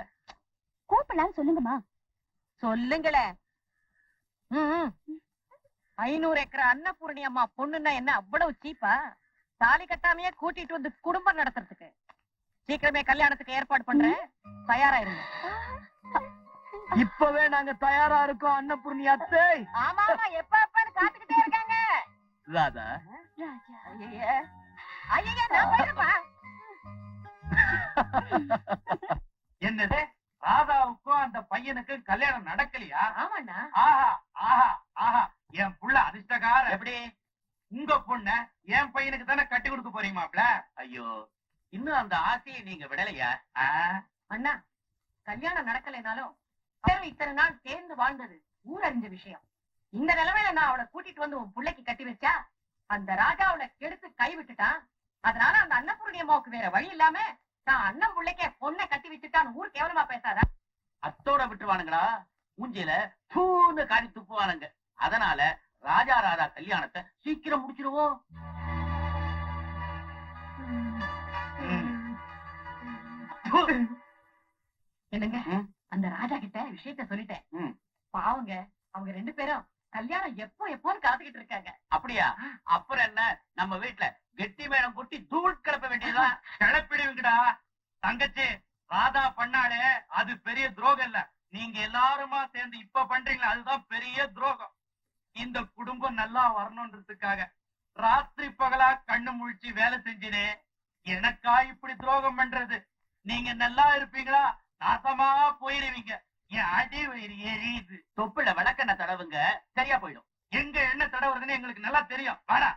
கூப்பிடலாம், சொல்லுங்கம்மா. சொல்லுங்களே. 500 ஏக்கர் அன்னபூர்ணி அம்மா பொண்ணுன்னா என்ன அவ்வளவு சீப்பா? தாலி கட்டாமையே கூட்டிட்டு வந்து குடும்பம் நடத்துறதுக்கு. சீக்கிரமே கல்யாணத்துக்கு ஏற்பாடு பண்றேன், தயாரா இருங்க. இப்பவே நாங்க தயாரா இருக்கோம் அன்னபூர்ணி அத்தை. ஆமா ஆமா, எப்ப எப்பன்னு காத்துக்கிட்டே இருக்காங்க. ராதா, ஐயே ஐயே, நான் போயிடுப்பா. என்னது, ராதாவுக்கும் அந்த பையனுக்கும் கல்யாணம் நடக்கலையா? ஆமாண்ணா. ஆஹா ஆஹா ஆஹா, என் புள்ள அதிர்ஷ்டக்கார. எப்படி உங்க பொண்ண என் பையனுக்கு தானே கட்டி கொடுக்க போறீங்க மாப்ள? ஐயோ, இன்னும் அந்த ஆசையை நீங்க விடலையா? அண்ணா, கல்யாணம் நடக்கலைனாலும் இத்தனை நாள் சேர்ந்து வாழ்ந்தது ஊரறிஞ்ச விஷயம். இந்த நிலைமையில நான் அவளை கூட்டிட்டு வந்து உன் பிள்ளைக்கு கட்டி வச்சா அந்த ராஜா அவளை கெடுத்து கை விட்டுட்டான். அதனால அந்த அன்னபூர்ணி அம்மாவுக்கு வேற வழி இல்லாம நான் அண்ணன் பிள்ளைக்கே பொண்ணை கட்டி வச்சுட்டான்னு ஊர் கேவலமா பேசாதா? அத்தோட விட்டுருவானுங்களா? மூஞ்சில தூன்னு காரி துப்புவானுங்க. அதனால ராஜா ராதா கல்யாணத்தை சீக்கிரம் முடிச்சிருவோம். என்னங்க, அந்த ராஜா கிட்ட விஷயத்த சொல்லிட்டேன். பாவங்க, அவங்க 2 பேரும் கல்யாணம் எப்போன்னு காத்துக்கிட்டு இருக்காங்க. அப்படியா? அப்புறம் என்ன, நம்ம வீட்டுல கெட்டி மேடம் கொட்டி தூள் கிளப்ப வேண்டியதுதான். கிளப்பிடுவீங்கடா தங்கச்சி. ராதா பண்ணாலே அது பெரிய துரோகம் இல்ல, நீங்க எல்லாருமா சேர்ந்து இப்ப பண்றீங்களா அதுதான் பெரிய துரோகம். இந்த குடும்பம் நல்லா வரணும்ன்றதுக்காக ராத்திரி பகலா கண்ணு முழிச்சு வேலை செஞ்சினே. எனக்கா இப்படி துரோகம் பண்றது? நீங்க நல்லா இருப்பீங்களா? நாசமா போயிருவீங்க. என் அடி வயிறு எரியுது. தொப்புல விளக்கெண்ண தடவுங்க, சரியா போயிடும். எங்க என்ன தடவுறதுன்னு எங்களுக்கு நல்லா தெரியும். வாடா.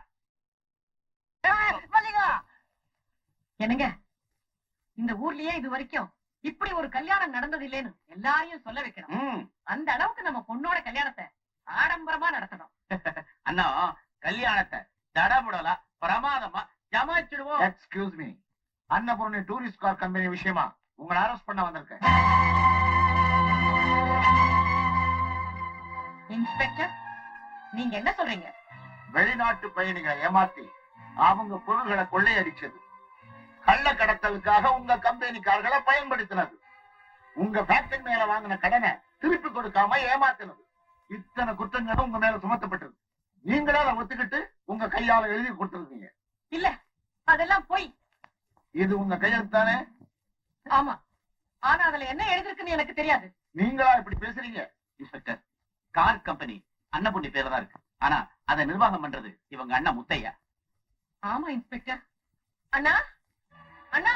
என்னங்க, இந்த ஊர்லயே இது வரைக்கும் இப்படி ஒரு கல்யாணம் நடந்தது இல்லைன்னு எல்லாரையும் சொல்ல வைக்கணும். அந்த அளவுக்கு நம்ம பொண்ணோட கல்யாணத்தை ஆடம்பரமா நடத்தணும். அண்ணா, கல்யாணத்தை தடபுடலா பிரமாதமா ஜமாச்சிடுவோம். Excuse me, Annapurni tourist car company விஷயமா உங்களை அரெஸ்ட் பண்ண வந்திருக்கேன். இன்ஸ்பெக்டர், நீங்க என்ன சொல்றீங்க? வெளிநாட்டு பயணிகளை ஏமாத்தி அவங்க பொருள்களை கொள்ளையடிச்சது, கள்ள கடத்தலுக்காக உங்க கம்பெனிக்காரர்களை பயன்படுத்தினது, உங்க ஃபேக்டரி மேல வாங்கின கடனை திருப்பி கொடுக்காம ஏமாத்தினது, இத்தனை குற்றங்களும் உங்க மேல சுமத்தப்பட்டது. நீங்களே அதை ஒத்துக்கிட்டு உங்க கையால எழுதி கொடுத்துருக்கீங்க. இல்ல, அதெல்லாம் போய். இது உங்க கையெழுத்தானே? ஆமா, ஆனா அதுல என்ன எழுதிருக்குன்னு எனக்கு தெரியாது. நீங்களா இப்படி பேசுறீங்க? இன்ஸ்பெக்டர், கார் கம்பெனி அன்னபூர்ணி பேர்ல தான் இருக்கு. ஆனா அதை நிர்வாகம் பண்றது இவங்க அண்ணா முத்தையா. ஆமா இன்ஸ்பெக்டர். அண்ணா அண்ணா.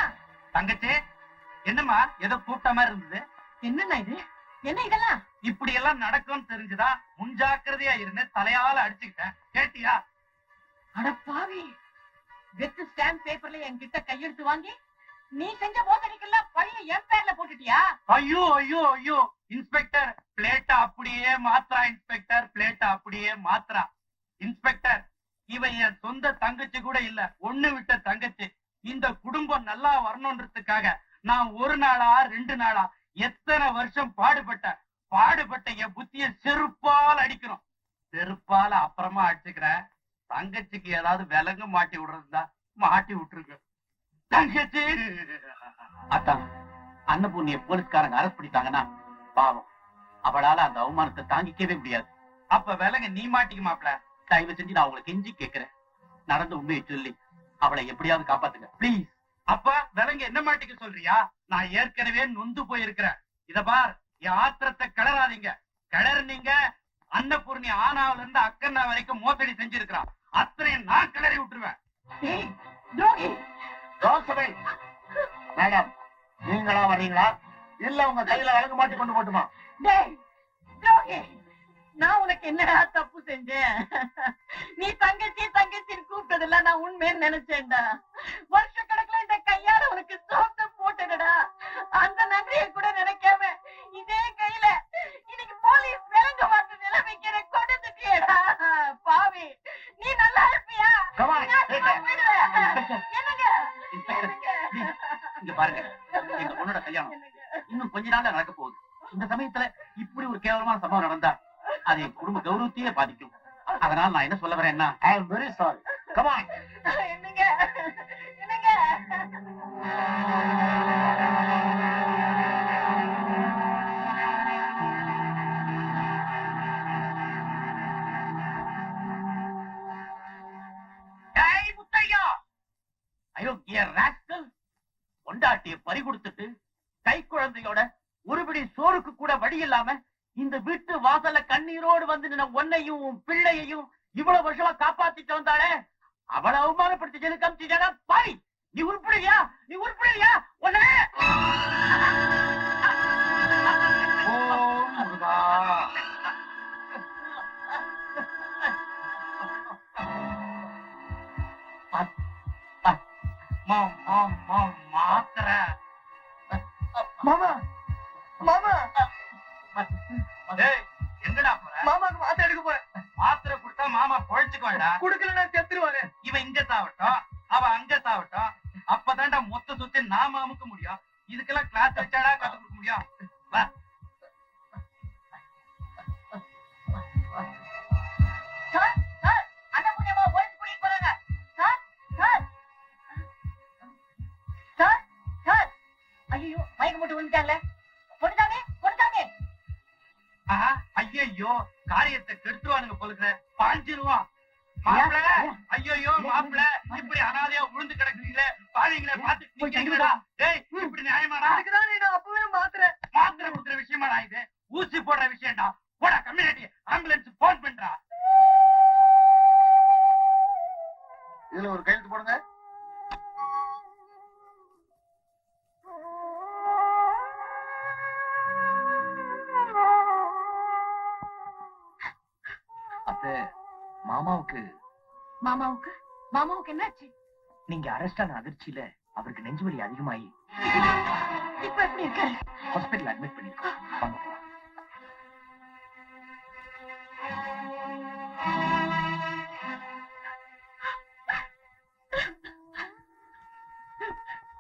தங்கச்சி, என்னம்மா ஏதோ கூப்பிட்ட மாதிரி இருந்தது? என்னண்ணா இது? என்ன இதெல்லாம்? இப்படி எல்லாம் நடக்கும்னு தெரிஞ்சுதா முன்ஜாக்கிரதையா இருந்து தலையால அடிச்சுக்கிட்டேன். கேட்டியா? அட பாவி, வெத்து ஸ்டாம்ப் பேப்பர்ல என்கிட்ட கையெழுத்து வாங்கி நீ செஞ்ச மோசடிக்கெல்லாம் பழிய என் பேர்ல போட்டுட்டியா? ஐயோ ஐயோ ஐயோ இன்ஸ்பெக்டர், பிளேட்ட அப்படியே மாத்ரா இன்ஸ்பெக்டர், பிளேட்ட அப்படியே மாத்ரா. இன்ஸ்பெக்டர், இவன் என் சொந்த தங்கச்சி கூட இல்ல, ஒண்ணு விட்ட தங்கச்சி. இந்த குடும்பம் நல்லா வரணும்ன்றதுக்காக நான் 1 நாளா 2 நாளா எத்தனை வருஷம் பாடுபட்ட என் புத்திய செருப்பால் அடிக்கணும். செருப்பால அப்புறமா அடிச்சுக்கிறேன். தங்கச்சிக்கு ஏதாவது விலங்கு மாட்டி விடுறதா மாட்டி விட்டுருக்கு. தங்கச்சி அத்தான் அன்னபூர்ணிய போலீஸ்காரங்க அரெஸ்ட் பண்ணிட்டாங்கன்னா பாவம் அவளால அந்த அவமானத்தை தாங்கிக்கவே முடியாது. அப்ப விலங்க நீ மாட்டிக்க மாப்ள. தயவு செஞ்சு நான் உங்களை கெஞ்சி கேட்கிறேன், நடந்த உண்மையை சொல்லி அவளை எப்படியாவது காப்பாத்துங்க ப்ளீஸ். அப்ப விலங்க என்ன மாட்டிக்க சொல்றியா? நான் ஏற்கனவே நொந்து போயிருக்கிறேன். இத பார், என் ஆத்திரத்தை கிளறாதீங்க. கிளறுனீங்க அன்னபூர்ணி ஆனாவில இருந்து அக்கன்னா வரைக்கும் மோசடி செஞ்சிருக்கிறான். அத்தனையும் நான் கிளறி விட்டுருவேன். மேடம், நீங்களா வர்றீங்களா இல்ல உங்க கையில வழங்க மாட்டி கொண்டு போட்டுமா? நான் உனக்கு என்னடா தப்பு செஞ்சேன்? நீ தங்கச்சி தங்கச்சின்னு கூப்பிட்டதெல்லாம் நான் உண்மைன்னு நினைச்சேன்டா. வருஷ கணக்குல இந்த கையால உனக்கு சோத்த போட்டடா. அந்த நன்றியை கூட நினைக்காம இதே கையில இன்னைக்கு போலீஸ் விலங்க மாட்ட நிலைமைக்கு கொடுத்துட்டியடா. பாவி, நீ நல்லா இருப்பியா? இங்க பாருங்க, எங்க பொண்ணோட கல்யாணம் இன்னும் கொஞ்ச நாள்ல நடக்க போகுது. இந்த சமயத்துல இப்படி ஒரு கேவலமான சம்பவம் நடந்தா அது என் குடும்ப கௌரவத்தையே பாதிக்கும். அதனால நான் என்ன சொல்ல வரேன்னா, I am very sorry. Come on. என்னங்க என்னங்க டேய் முத்தையா, அயோக்கிய ராஸ்கல், பொண்டாட்டிய பறி கொடுத்துட்டு கை குழந்தையோட ஒருபடி சோறுக்கு கூட வழி இல்லாம இந்த வீட்டு வாசல்ல கண்ணீரோடு வந்து நின்ன உன்னையும் உன் பிள்ளையையும் இவ்வளவு வருஷமா காப்பாத்திட்டு வந்தாளே, அவளை அவமானப்படுத்தி காமிச்சிட்டா பாய். நீ உருப்படியா? நீ உருப்படியா? உன்ன ஓம் முருகா. மாத்திர மாமா மாமா எங்கடா போற? மாமாக்கு மாத்த எடுக்க போறேன். மாத்திரை கொடுத்தா மாமா பொழைச்சுக்கோடா. குடுக்கலன்னா செத்துருவாங்க. இவன் இங்க சாவட்டும், அவ அங்க சாவட்டும். அப்பதான்டா மொத்த சொத்து நாம அமுக்க முடியும். இதுக்கெல்லாம் கிளாஸ் வச்சாடா கத்து கொடுக்க முடியும். வா. ஐயோ, மயக்க போட்டு விழுந்துட்டாங்களே. பொண்ணுதானே பொண்ணுதானே. ஐயோ, காரியத்தை கெடுத்துவானுங்க போலுங்க. பாஞ்சிருவான் மாப்பிள. ஐயோ மாப்பிள, இப்படி அனாதையா விழுந்து கிடக்குறீங்களே, பாவீங்களே, பாத்துக்கிட்டீங்களா? டேய், இப்படி நியாயமாடா? அதுக்குதான் நான் அப்பவே மாத்துறேன். மாத்திரை கொடுக்குற விஷயமாடா இது? ஊசி போடுற விஷயம்டா. போடா, கம்யூனிட்டி ஆம்புலன்ஸ் போன் பண்றா. இதுல ஒரு கையெழுத்து போடுங்க. மாமாவுக்கு மாமாவுக்கு மாமாவுக்கு என்னாச்சு? நீங்க அரெஸ்ட் ஆன அதிர்ச்சியில அவருக்கு நெஞ்சு வலி அதிகமாயி இப்ப எப்படி இருக்காரு? ஹாஸ்பிடல் அட்மிட் பண்ணிருக்கோம். வாங்க போலாம்.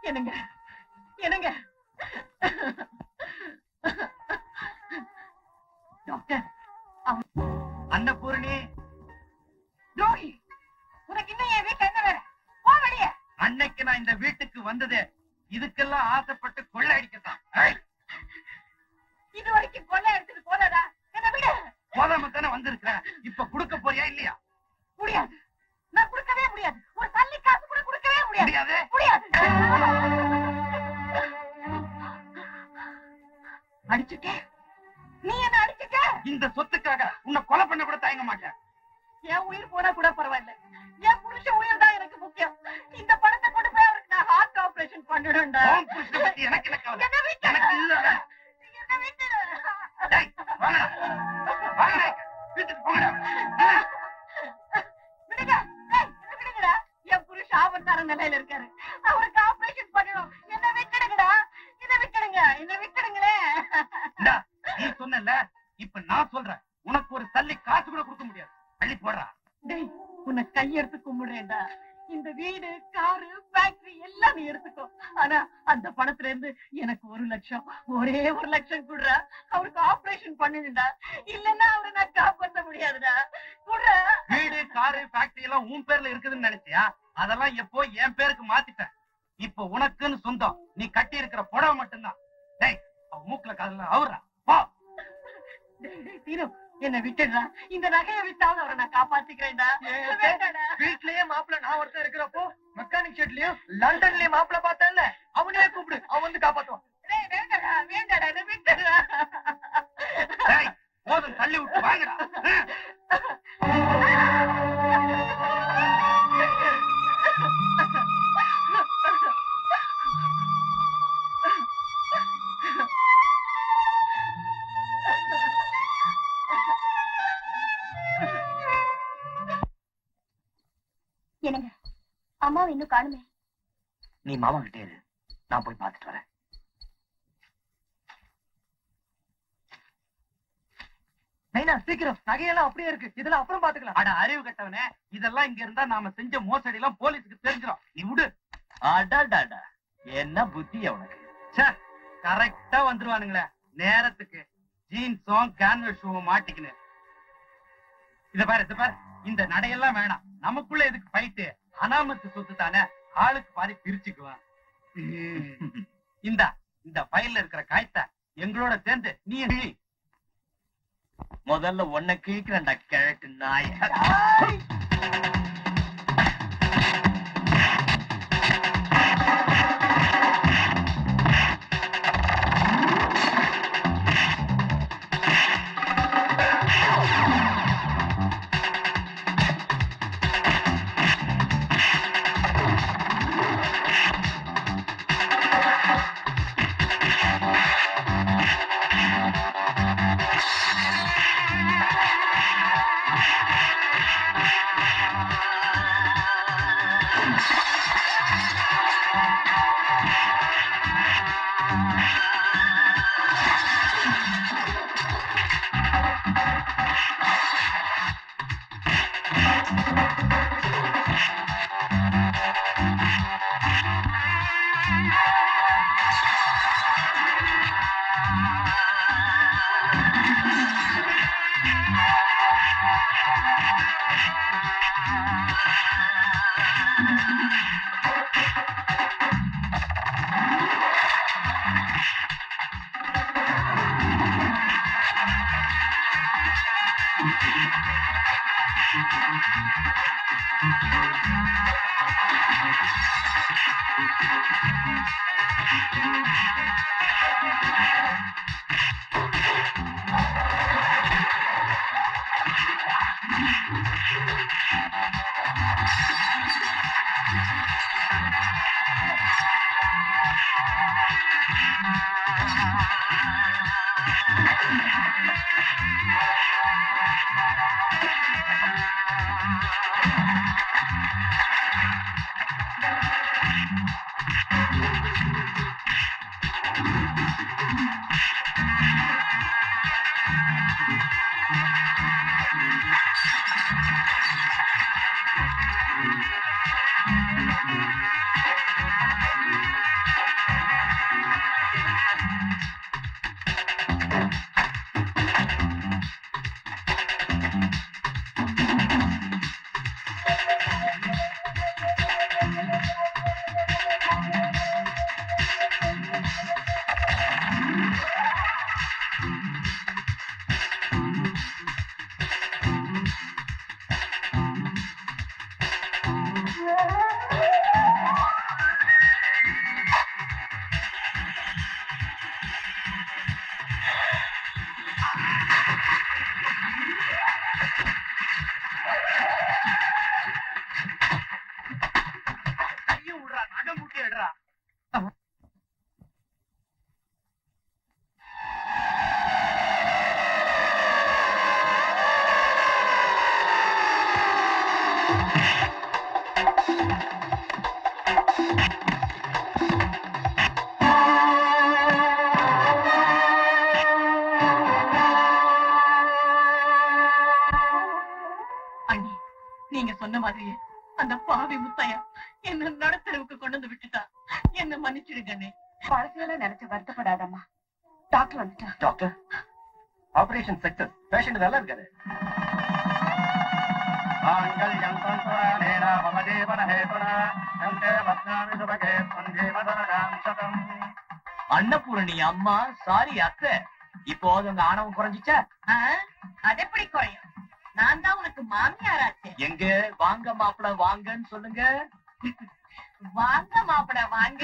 என்னங்க என்னங்க டாக்டர், அன்னபூரணி, துரோகி, உனக்கு இன்னும் என் வீட்டுல என்ன வேற? போ வெளியே. அன்னைக்கு நான் இந்த வீட்டுக்கு வந்ததே இதுக்கெல்லாம் ஆசைப்பட்டு கொள்ளை அடிக்கத்தான். இது வரைக்கும் கொள்ளை எடுத்துட்டு போதாதா? என்ன விட. போதாம தானே வந்திருக்கிறேன். இப்ப கொடுக்க போறியா இல்லையா? முடியாது, நான் கொடுக்கவே முடியாது. ஒரு தள்ளி காசு கூட கொடுக்கவே முடியாது. முடியாது. அடிச்சுட்ட, நீ என்ன அடிச்சுட்ட. இந்த சொத்துக்காக உன்னை கொலை பண்ண கூட தயங்க மாட்டேன். என் உயிர் போனா கூட பரவாயில்ல, என் புருஷன் உயிர் தான் எனக்கு முக்கியம். இந்த பணத்தை கொண்டு போய் அவருக்கு நான் ஹார்ட் ஆபரேஷன் பண்ணிடுவேன்டா. உன் புருஷனை பத்தி எனக்கு என்ன கவலை? என்ன விட்டு. எனக்கு இதுதானே. என்ன விட்டு. டேய், வாங்கடா. வாங்கடா. வீட்டுக்கு போங்கடா. விடுங்க. டேய், என்ன விடுங்கடா. என் புருஷன் ஆபத்தான நிலையில இருக்காரு. அவருக்கு ஆபரேஷன் பண்ணணும். என்ன விட்டுடுங்கடா. என்ன விட்டுடுங்க. என்ன விட்டுடுங்களே. இந்தா, நீ சொன்னல, இப்ப நான் சொல்றேன். உனக்கு ஒரு தள்ளி காசு கூட கொடுக்க முடியாது. அள்ளி போடுறா. டேய், உன்னை கையெடுத்து கும்பிடுறேன்டா. இந்த வீடு, காரு, ஃபேக்டரி எல்லாம் நீ எடுத்துக்கோ. ஆனா அந்த பணத்துல இருந்து எனக்கு 1 லட்சம், ஒரே 1 லட்சம் குடுறா. அவருக்கு ஆபரேஷன் பண்ணுடா. இல்லன்னா அவரை நான் காப்பாற்ற முடியாதுடா. குடுறா. வீடு, காரு, ஃபேக்டரி எல்லாம் உன் பேர்ல இருக்குதுன்னு நினைச்சியா? அதெல்லாம் எப்போ என் பேருக்கு மாத்திட்டேன். இப்ப உனக்குன்னு சொந்தம் நீ கட்டி இருக்கிற புடவை மட்டும்தான். டேய் அவ மூக்குல காதுல அவர்றா போ. என்ன விட்டுடுறா, இந்த நகையை வித்தாவது அவரை நான் காப்பாத்திக்கிறேன்டா. வீட்லயே மாப்பிள்ள நான் ஒருத்தர் இருக்கிறப்போ மெக்கானிக் ஷெட்லயும் லண்டன்லயும் மாப்பிள்ள பார்த்தேன்ல, அவனே கூப்பிடு, அவன் வந்து காப்பாத்துவான். வேண்டாடா வேண்டாடா, என்ன விட்டுடுறா. டேய் போதும் தள்ளி விட்டு வாங்கடா. என்னங்க அம்மாவை இன்னும் காணுமே. நீ மாமா கிட்டே இரு, நான் போய் பார்த்துட்டு வரேன். சீக்கிரம், நகையெல்லாம் அப்படியே இருக்கு, இதெல்லாம் அப்புறம் பாத்துக்கலாம். அட அறிவு கட்டவனே, இதெல்லாம் இங்க இருந்தா நாம செஞ்ச மோசடி எல்லாம் போலீஸுக்கு தெரிஞ்சிடும். நீ விடு. அடாடாடா, என்ன புத்தி உனக்கு. கரெக்டா வந்துருவானுங்களே நேரத்துக்கு. ஜீன்ஸும் கேன்வஸ் ஷூவும் மாட்டிக்கின்னு. இத பாரு, இந்த நடையெல்லாம் வேணாம். நமக்குள்ள எதுக்கு ஃபைட்டு? அனாமத்து சொத்து தானே, ஆளுக்கு பாதி பிரிச்சுக்குவான். இந்த ஃபைல்ல இருக்கிற காய்த்த எங்களோட சேர்ந்து நீ முதல்ல உன்னை கேக்குறேன்டா கிழட்டு நாய். நீங்க சொன்ன மாதிரியே அந்த பாவி முத்தையா என்ன நடத்தரவுக்கு கொண்டு வந்து விட்டுட்டா. என்ன மன்னிச்சிடுங்கண்ணே. பழசையெல்லாம் நினைச்சு வருத்தப்படாதம்மா. டாக்டர் வந்துட்டா. Doctor, operation success. பேஷண்ட் நல்லா இருக்காரு. ஆண்கள் அன்னபூரணி அம்மா சாரி அத்தை, இப்போ உங்க ஆணவம் குறைஞ்சிச்சா? அது எப்படி குறையும்? நான் தான் உனக்கு மாமியாராச்சு. எங்க வாங்க மாப்பிள வாங்கன்னு சொல்லுங்க. வாங்க மாப்பிள வாங்க.